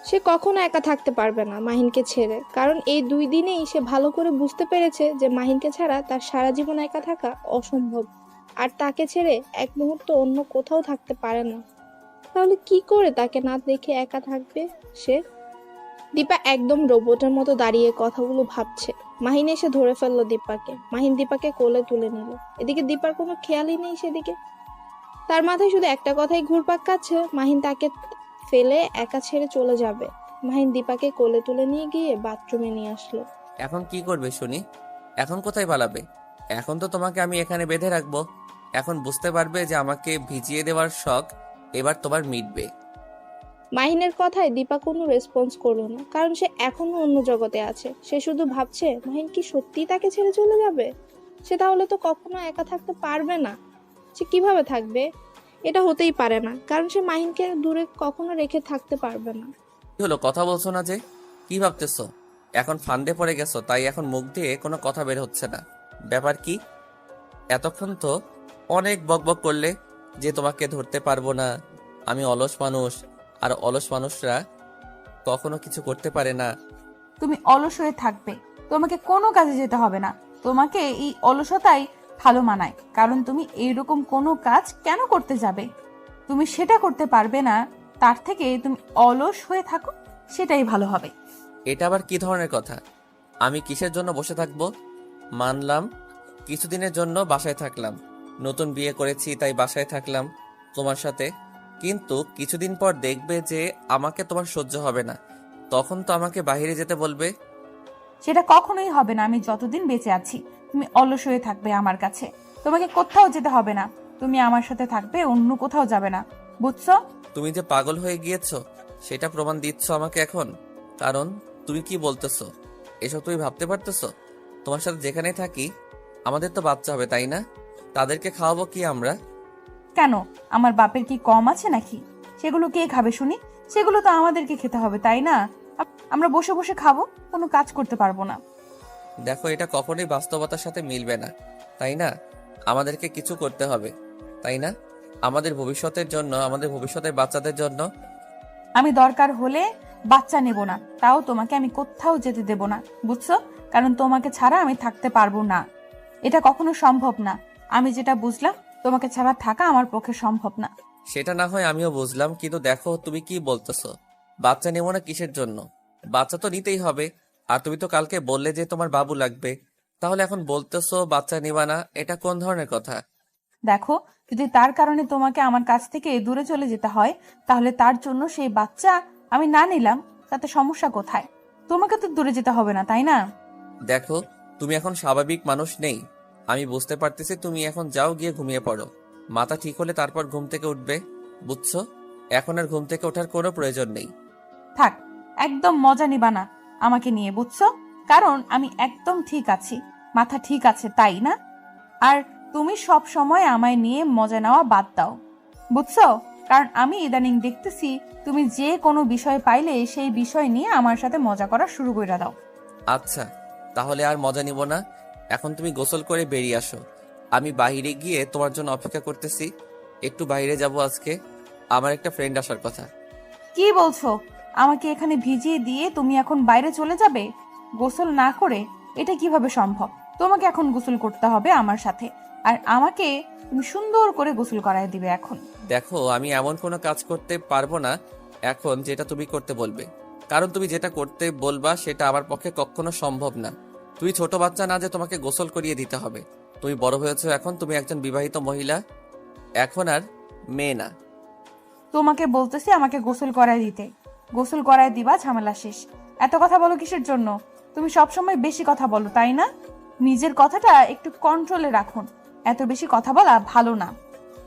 সে কখনো একা থাকতে পারবে না মাহিনকে ছেড়ে, কারণ এই 2 দিনেই সে ভালো করে বুঝতে পেরেছে যে মাহিনকে ছাড়া তার সারা জীবন একা থাকা অসম্ভব। আর তাকে ছেড়ে এক মুহূর্ত অন্য কোথাও থাকতে পারে না। তাহলে কি করে তাকে না দেখে একা থাকবে সে? দীপা একদম রোবটের মতো দাঁড়িয়ে কথাগুলো ভাবছে। মাহিন এসে ধরে ফেললো দীপাকে। মাহিন দীপাকে কোলে তুলে নিল। এদিকে দীপার কোনো খেয়ালই নেই সেদিকে। তার মাথায় শুধু একটা কথাই ঘুরপাক খাচ্ছে, মাহিন তাকে ফেলে একা ছেড়ে চলে যাবে। মাহিন দীপাকে কোলে তুলে নিয়ে গিয়ে বাথরুমে নিয়ে আসলো। এখন কি করবে শুনি? এখন কোথায় পালাবে? এখন তো তোমাকে আমি এখানে বেঁধে রাখবো। এখন বুঝতে পারবে যে আমাকে ভিজিয়ে দেওয়ার শখ এবার তোমার মিটবে। মাহিনের কথায় দীপা কোনো রেসপন্স করলো না, কারণ সে এখনো অন্য জগতে আছে। সে শুধু ভাবছে মাহিন কি সত্যিই তাকে ছেড়ে চলে যাবে? সে তাহলে তো কখনো একা থাকতে পারবে না। সে কিভাবে থাকবে? এটা হতেই পারে না, কারণ সে মাহিনকে দূরে কখনো রেখে থাকতে পারবে না। কি হলো, কথা বলছো না যে? কি ভাবতেছো? এখন ফান্দে পড়ে গেছো, তাই এখন মুখ দিয়ে কোনো কথা বের হচ্ছে না। ব্যাপার কি? এতক্ষণ তো অনেক বকবক করলে যে তোমাকে ধরতে পারবো না, আমি অলস মানুষ, আর অলস মানুষরা কখনো কিছু করতে পারে না। তুমি অলস হয়ে থাকবে, তোমাকে কোনো কাজে যেতে হবে না। তোমাকে এই অলসতাই ভালো মানায়, কারণ তুমি এইরকম কোনো কাজ কেন করতে যাবে? তুমি সেটা করতে পারবে না, তার থেকে তুমি অলস হয়ে থাকো, সেটাই ভালো হবে। এটা আবার কি ধরনের কথা? আমি কিসের জন্য বসে থাকবো? মানলাম কিছুদিনের জন্য বাসায় থাকলাম, নতুন বিয়ে করেছি তাই বাসায় থাকলাম তোমার সাথে, কিন্তু কিছুদিন পর দেখবে যে আমাকে তোমার সহ্য হবে না, তখন তো আমাকে বাইরে যেতে বলবে। সেটা কখনোই হবে না। আমি যতদিন বেঁচে আছি তুমি অলস হয়ে থাকবে আমার কাছে। তোমাকে কোথাও যেতে হবে না, তুমি আমার সাথে থাকবে, অন্য কোথাও যাবে না, বুঝছো? তুমি যে পাগল হয়ে গিয়েছো সেটা প্রমাণ দিচ্ছ আমাকে এখন। কারণ তুমি কি বলতেছো এসব তুমি ভাবতে পারতেছো? তোমার সাথে যেখানেই থাকি আমাদের তো বাচ্চা হবে তাই না? তাদেরকে খাওয়াবো কি আমরা? কেন, আমার বাপের কি কম আছে নাকি? সেগুলো কে খাবে শুনি? সেগুলো তো আমাদেরকে খেতে হবে তাই না? আমরা বসে বসে খাবো, কোনো কাজ করতে পারবো না। দেখো, এটা কখনোই বাস্তবতার সাথে মিলবে না তাই না? আমাদেরকে কিছু করতে হবে তাই না? আমাদের ভবিষ্যতের জন্য, আমাদের ভবিষ্যতের বাচ্চাদের জন্য। আমি দরকার হলে বাচ্চা নেব না, তাও তোমাকে আমি কোথাও যেতে দেব না, বুঝছো? কারণ তোমাকে ছাড়া আমি থাকতে পারবো না, এটা কখনো সম্ভব না। আমি যেটা বুঝলাম, তোমাকে ছাড়া থাকা আমার পক্ষে সম্ভব না। সেটা না হয় আমিও বুঝলাম, কিন্তু দেখো তুমি কি বলতেছো। বাচ্চা নেবো না কিসের জন্য? বাচ্চা তো নিতেই হবে। আর তুমি তো কালকে বললে যে তোমার বাবু লাগবে, তাহলে এখন বলতেছো বাচ্চা নিবা না, এটা কোন ধরনের কথা? দেখো, যদি তার কারণে তোমাকে আমার কাছ থেকে দূরে চলে যেতে হয়, তাহলে তার জন্য সেই বাচ্চা আমি না নিলাম, তাতে সমস্যা কোথায়? তোমাকে তো দূরে যেতে হবে না, তাই না? দেখো, তুমি এখন স্বাভাবিক মানুষ নেই, আমি বুঝতে পারতেছি। তুমি এখন যাও, গিয়ে ঘুমিয়ে পড়ো। মাথা ঠিক হলে তারপর ঘুম থেকে উঠবে, বুঝছো? এখন আর ঘুম থেকে ওঠার কোনো প্রয়োজন নেই। থাক, একদম মজা নিবা না আমাকে নিয়ে, বুঝছো? কারণ আমি একদম ঠিক আছি, মাথা ঠিক আছে, তাই না? আর তুমি সব সময় আমায় নিয়ে মজা নেওয়া বাদ দাও, বুঝছো? কারণ আমি ইদানিং দেখতেছি তুমি যে কোনো বিষয় পাইলে সেই বিষয় নিয়ে আমার সাথে মজা করা শুরু করে দাও। আচ্ছা, তাহলে আর মজা নিব না। এখন তুমি গোসল করে বেরিয়ে আসো। আমি বাইরে গিয়ে তোমার জন্য অপেক্ষা করতেছি। একটু বাইরে যাব আজকে, আমার একটা ফ্রেন্ড আসার কথা। কি বলছো? আমাকে এখানে ভিজিয়ে দিয়ে তুমি এখন বাইরে চলে যাবে গোসল না করে? এটা কিভাবে সম্ভব? তোমাকে এখন গোসল করতে হবে আমার সাথে, আর আমাকে তুমি সুন্দর করে গোসল করায় দিবে এখন। দেখো, আমি এমন কোনো কাজ করতে পারবো না এখন যেটা তুমি করতে বলবে, কারণ তুমি যেটা করতে বলবা সেটা আমার পক্ষে কখনো সম্ভব না। তুমি ছোট বাচ্চা না যে তোমাকে গোসল করিয়ে দিতে হবে। তুমি বড় হয়েছো, এখন তুমি একজন বিবাহিত মহিলা, এখন আর মেয়ে না। তোমাকে বলতেছি আমাকে গোসল করায় দিতে। গোসল করায় দিবা, ঝামেলা শেষ। এত কথা বলো কিসের জন্য? তুমি সবসময় বেশি কথা বলো, তাই না? নিজের কথাটা একটু কন্ট্রোলে রাখুন। এত বেশি কথা বলা ভালো না।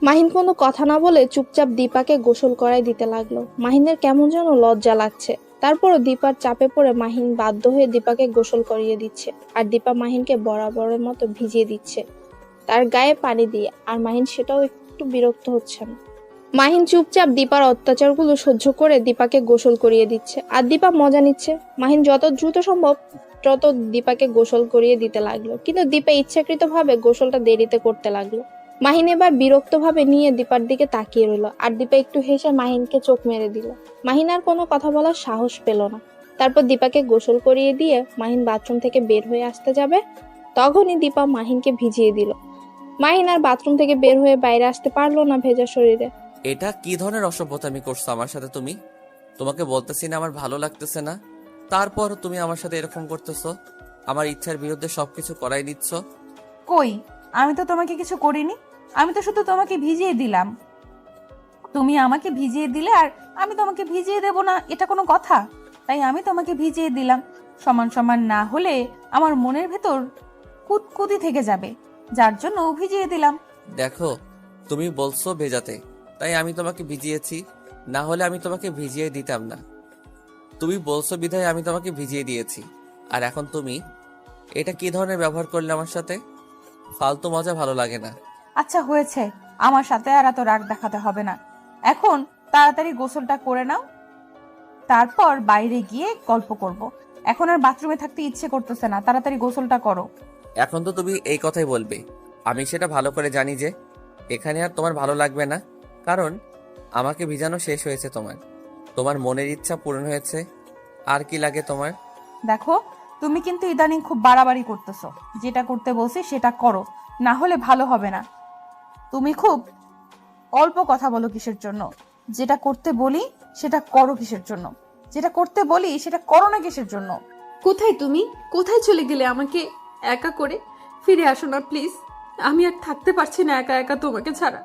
মাহিন কোনো কথা না বলে চুপচাপ দীপাকে গোসল করাই দিতে লাগলো। মাহিনের কেমন যেন লজ্জা লাগছে। তারপরও দীপার চাপে পড়ে মাহিন বাধ্য হয়ে দীপাকে গোসল করিয়ে দিচ্ছে, আর দীপা মাহিনকে বরাবরের মতো ভিজিয়ে দিচ্ছে তার গায়ে পানি দিয়ে। আর মাহিন সেটাও একটু বিরক্ত হচ্ছে না। মাহিন চুপচাপ দীপার অত্যাচারগুলো সহ্য করে দীপাকে গোসল করিয়ে দিচ্ছে, আর দীপা মজা নিচ্ছে। মাহিন যত দ্রুত সম্ভব তত দীপাকে গোসল করিয়ে দিতে লাগলো, কিন্তু দীপা ইচ্ছাকৃতভাবে গোসলটা দেরিতে করতে লাগলো। মাহিন এবার বিরক্তভাবে নিয়ে দীপার দিকে তাকিয়ে রইল, আর দীপা একটু হেসে মাহিনকে চোখ মেরে দিল। মাহিন আর কোনো কথা বলার সাহস পেল না। তারপর দীপাকে গোসল করিয়ে দিয়ে মাহিন বাথরুম থেকে বের হয়ে আসতে যাবে, তখনই দীপা মাহিনকে ভিজিয়ে দিল। মাহিন আর বাথরুম থেকে বের হয়ে বাইরে আসতে পারলো না ভেজা শরীরে। এটা কি ধরনের অসভ্যতামি করছো আমার সাথে তুমি? তোমাকে বলতেছি না আমার ভালো লাগতেছে না, তারপর তুমি আমার সাথে এরকম করতেছো। আমার ইচ্ছার বিরুদ্ধে সবকিছু করাই নিচ্ছ। কই, আমি তো তোমাকে কিছু করিনি। আমি তো শুধু তোমাকে ভিজিয়ে দিলাম। তুমি আমাকে ভিজিয়ে দিলে আর আমি তোমাকে ভিজিয়ে দেব না, এটা কোনো কথা? তাই আমি তোমাকে ভিজিয়ে দিলাম। সমান সমান না হলে আমার মনের ভেতর কুতকুতি থেকে যাবে, যার জন্য ভিজিয়ে দিলাম। দেখো, তুমি বলছো ভেজাতে, তাই আমি তোমাকে ভিজিয়েছি, না হলে আমি তোমাকে ভিজিয়ে দিতাম না। তুমি বলছো বিধায় আমি তোমাকে ভিজিয়ে দিয়েছি। আর এখন তুমি এটা কি ধরনের ব্যবহার করলে আমার সাথে? ফালতু মজা ভালো লাগে না। আচ্ছা হয়েছে, আমার সাথে আর এত রাগ দেখাতে হবে না। এখন তাড়াতাড়ি গোসলটা করে নাও, তারপর বাইরে গিয়ে গল্প করব। এখন আর বাথরুমে থাকতে ইচ্ছে করতেছে না, তাড়াতাড়ি গোসলটা করো। এখন তো তুমি এই কথাই বলবে, আমি সেটা ভালো করে জানি যে এখানে আর তোমার ভালো লাগবে না, কারণ আমাকে ভিজানো শেষ হয়েছে। তোমার তোমার মনের ইচ্ছা পূরণ হয়েছে, আর কি লাগে তোমার? দেখো, তুমি কিন্তু ইদানিং খুব বাড়াবাড়ি করতেছো। যেটা করতে বলছি সেটা করো, না হলে ভালো হবে না। তুমি খুব অল্প কথা বলো কিসের জন্য? যেটা করতে বলি সেটা করো কিসের জন্য? যেটা করতে বলি সেটা করো না কিসের জন্য? কোথায় তুমি? কোথায় চলে গেলে আমাকে একা করে? ফিরে আসো না প্লিজ। আমি আর থাকতে পারছি না একা একা তোমাকে ছাড়া।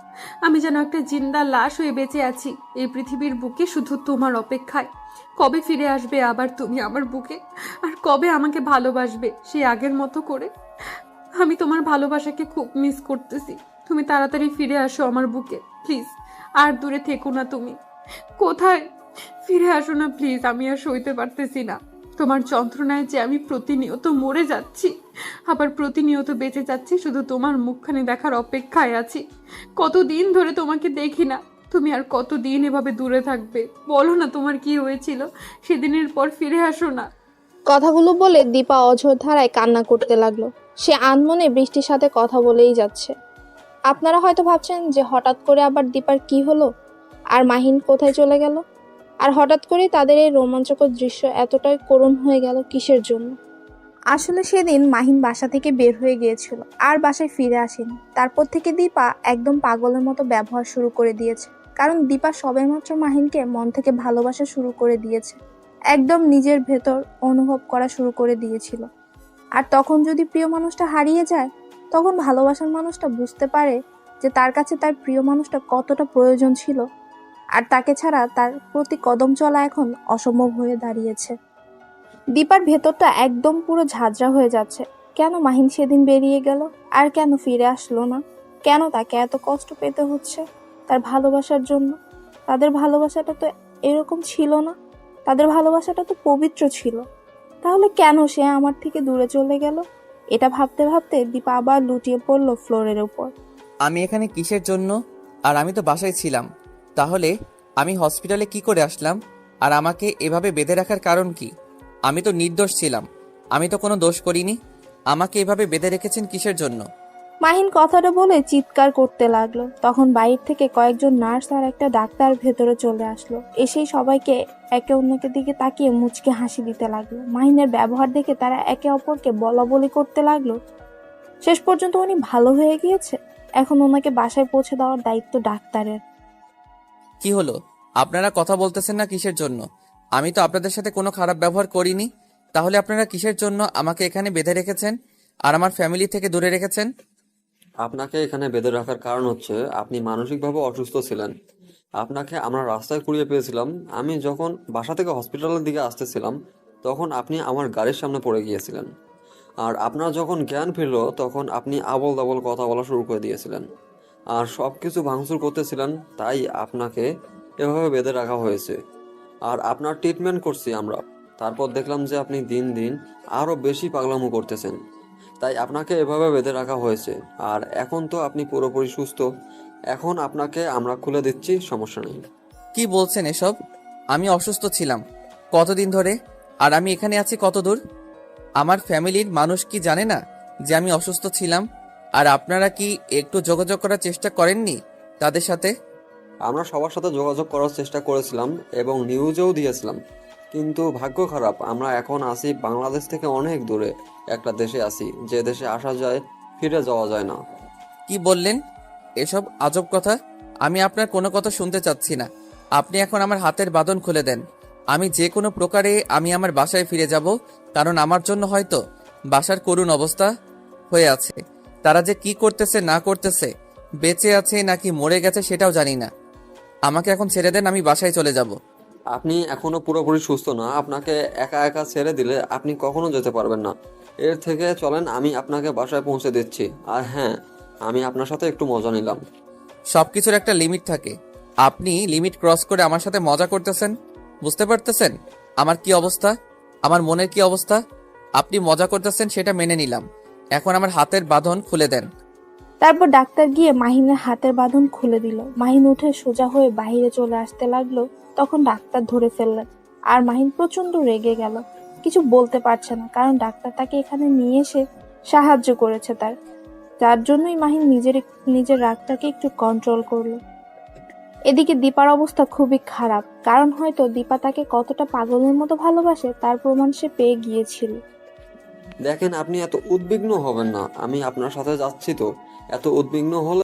আমি যেন একটা জিন্দা লাশ হয়ে বেঁচে আছি এই পৃথিবীর বুকে শুধু তোমার অপেক্ষায়। কবে ফিরে আসবে আবার তুমি আমার বুকে? আর কবে আমাকে ভালোবাসবে সেই আগের মতো করে? আমি তোমার ভালোবাসাকে খুব মিস করতেছি। তুমি তাড়াতাড়ি ফিরে আসো আমার বুকে প্লিজ। আর দূরে থেকো না তুমি। কোথায়? ফিরে আসো না প্লিজ, আমি আর সইতে পারতেছি না তোমার যন্ত্রণায় যে আমি প্রতিনিয়ত মরে যাচ্ছি, আবার প্রতিনিয়ত বেঁচে যাচ্ছি শুধু তোমার মুখখানি দেখার অপেক্ষায় আছি। কতদিন ধরে তোমাকে দেখি না, তুমি আর কতদিন এভাবে দূরে থাকবে? বলো না তোমার কি হয়েছিল সেদিনের পর, ফিরে আসো না। কথাগুলো বলে দীপা অঝোর ধারায় কান্না করতে লাগলো। সে আনমনে বৃষ্টির সাথে কথা বলেই যাচ্ছে। আপনারা হয়তো ভাবছেন যে হঠাৎ করে আবার দীপার কি হলো, আর মাহিন কোথায় চলে গেল, আর হঠাৎ করেই তাদের এই রোমাঞ্চকর দৃশ্য এতটাই করুণ হয়ে গেল কিসের জন্য। আসলে সেদিন মাহিন বাসা থেকে বের হয়ে গিয়েছিল, আর বাসায় ফিরে আসেনি। তারপর থেকে দীপা একদম পাগলের মতো ব্যবহার শুরু করে দিয়েছে, কারণ দীপা সবেমাত্র মাহিনকে মন থেকে ভালোবাসা শুরু করে দিয়েছে, একদম নিজের ভেতর অনুভব করা শুরু করে দিয়েছিল। আর তখন যদি প্রিয় মানুষটা হারিয়ে যায়, তখন ভালোবাসার মানুষটা বুঝতে পারে যে তার কাছে তার প্রিয় মানুষটা কতটা প্রয়োজন ছিল, আর তাকে ছাড়া তার প্রতি কদম চলা এখন অসম্ভব হয়ে দাঁড়িয়েছে। দীপার ভেতরটা একদম পুরো ঝাঁঝরা হয়ে যাচ্ছে। কেন মাহিন সেদিন বেরিয়ে গেল, আর কেন ফিরে আসলো না? কেন তাকে এত কষ্ট পেতে হচ্ছে তার ভালোবাসার জন্য? তাদের ভালোবাসাটা তো এরকম ছিল না, তাদের ভালোবাসাটা তো পবিত্র ছিল। তাহলে কেন সে আমার থেকে দূরে চলে গেল? এটা ভাবতে ভাবতে দীপা আবার লুটিয়ে পড়লো ফ্লোরের উপর। আমি এখানে কিসের জন্য? আর আমি তো বাসায় ছিলাম, তাহলে আমি হসপিটালে কি করে আসলাম? আর আমাকে এভাবে বেঁধে রাখার কারণ কি? আমি তো নির্দোষ ছিলাম, আমি তো কোনো দোষ করিনি। আমাকে এভাবে বেঁধে রেখেছেন কিসের জন্য? মাহিন কথাটা বলে চিৎকার করতে লাগলো। তখন বাইরে থেকে কয়েকজন নার্স আর একটা ডাক্তার ভেতরে চলে আসলো। এসেই সবাইকে একে অন্যের দিকে তাকিয়ে মুচকে হাসি দিতে লাগলো। মাহিনের ব্যবহার দেখে তারা একে অপরকে বলাবলি করতে লাগলো। শেষ পর্যন্ত উনি ভালো হয়ে গিয়েছে। এখন ওনাকে বাসায় পৌঁছে দেওয়ার দায়িত্ব ডাক্তারের। কি হলো? আপনারা কথা বলতেছেন না কিসের জন্য? আমি তো আপনাদের সাথে কোনো খারাপ ব্যবহার করিনি। তাহলে আপনারা কিসের জন্য আমাকে এখানে বেঁধে রেখেছেন আর আমার ফ্যামিলি থেকে দূরে রেখেছেন? আপনাকে এখানে বেঁধে রাখার কারণ হচ্ছে আপনি মানসিকভাবে অসুস্থ ছিলেন। আপনাকে আমরা রাস্তায় কুড়িয়ে পেয়েছিলাম। আমি যখন বাসা থেকে হসপিটালের দিকে আসতেছিলাম তখন আপনি আমার গাড়ির সামনে পড়ে গিয়েছিলেন। আর আপনার যখন জ্ঞান ফিরলো তখন আপনি আবল তাবল কথা বলা শুরু করে দিয়েছিলেন আর সব কিছু ভাঙচুর করতেছিলেন। তাই আপনাকে এভাবে বেঁধে রাখা হয়েছে। আর আপনার ট্রিটমেন্ট করছি আমরা। তারপর দেখলাম যে আপনি দিন দিন আরও বেশি পাগলামো করতেছেন, তাই আপনাকে এভাবে বেঁধে রাখা হয়েছে। আর এখন তো আপনি পুরোপুরি সুস্থ। এখন আপনাকে আমরা খুলে দিচ্ছি, সমস্যা নেই। কি বলছেন এসব? আমি অসুস্থ ছিলাম কতদিন ধরে, আর আমি এখানে আছি কত দূর? আমার ফ্যামিলির মানুষ কি জানে না যে আমি অসুস্থ ছিলাম? আর আপনারা কি একটু যোগাযোগ করার চেষ্টা করেননি তাদের সাথে? আমরা সবার সাথে যোগাযোগ করার চেষ্টা করেছিলাম এবং নিউজেও দিয়েছিলাম, কিন্তু ভাগ্য খারাপ আমরা এখন আছি বাংলাদেশ থেকে অনেক দূরে একটা দেশে আছি, যে দেশে আসা যায় ফিরে যাওয়া যায় না। কি বললেন? এসব আজব কথা। আমি আপনার কোনো কথা শুনতে চাচ্ছি না। আপনি এখন আমার হাতের বাঁধন খুলে দেন। আমি যে কোনো প্রকারে আমি আমার বাসায় ফিরে যাব, কারণ আমার জন্য হয়তো বাসার করুণ অবস্থা হয়ে আছে। তারা যে কি করতেছে না করতেছে, বেঁচে আছে নাকি মরে গেছে সেটাও জানি না। আমাকে এখন ছেড়ে দেন, আমি বাসায় চলে যাব। আপনি এখনো পুরোপুরি সুস্থ না। আপনাকে একা একা ছেড়ে দিলে আপনি কখনো যেতে পারবেন না। এর থেকে চলেন, আমি আপনাকে বাসায় পৌঁছে দিচ্ছি। আর হ্যাঁ, আমি আপনার সাথে একটু মজা নিলাম। সবকিছুর একটা লিমিট থাকে। আপনি লিমিট ক্রস করে আমার সাথে মজা করতেছেন। বুঝতে পারতেছেন আমার কি অবস্থা, আমার মনের কি অবস্থা? আপনি মজা করতেছেন সেটা মেনে নিলাম, এখন আমার হাতের বাঁধন খুলে দেন। তারপর ডাক্তার গিয়ে মাহিনের হাতের বাঁধন খুলে দিল। মাহিন উঠে সোজা হয়ে বাইরে চলে আসতে লাগলো। তখন ডাক্তার ধরে ফেললেন। আর মাহিন প্রচন্ড রেগে গেল। কিছু বলতে পারছে না, কারণ ডাক্তার তাকে এখানে নিয়ে এসে সাহায্য করেছে যার জন্যই মাহিন নিজের রাগটাকে একটু কন্ট্রোল করলো। এদিকে দীপার অবস্থা খুবই খারাপ, কারণ হয়তো দীপা তাকে কতটা পাগলের মতো ভালোবাসে তার প্রমাণ সে পেয়ে গিয়েছিল। দেখেন, আপনি এত উদ্বিগ্ন হবেন না। আমি আপনার সাথে যাচ্ছি তো, এত উদ্বিগ্ন হলে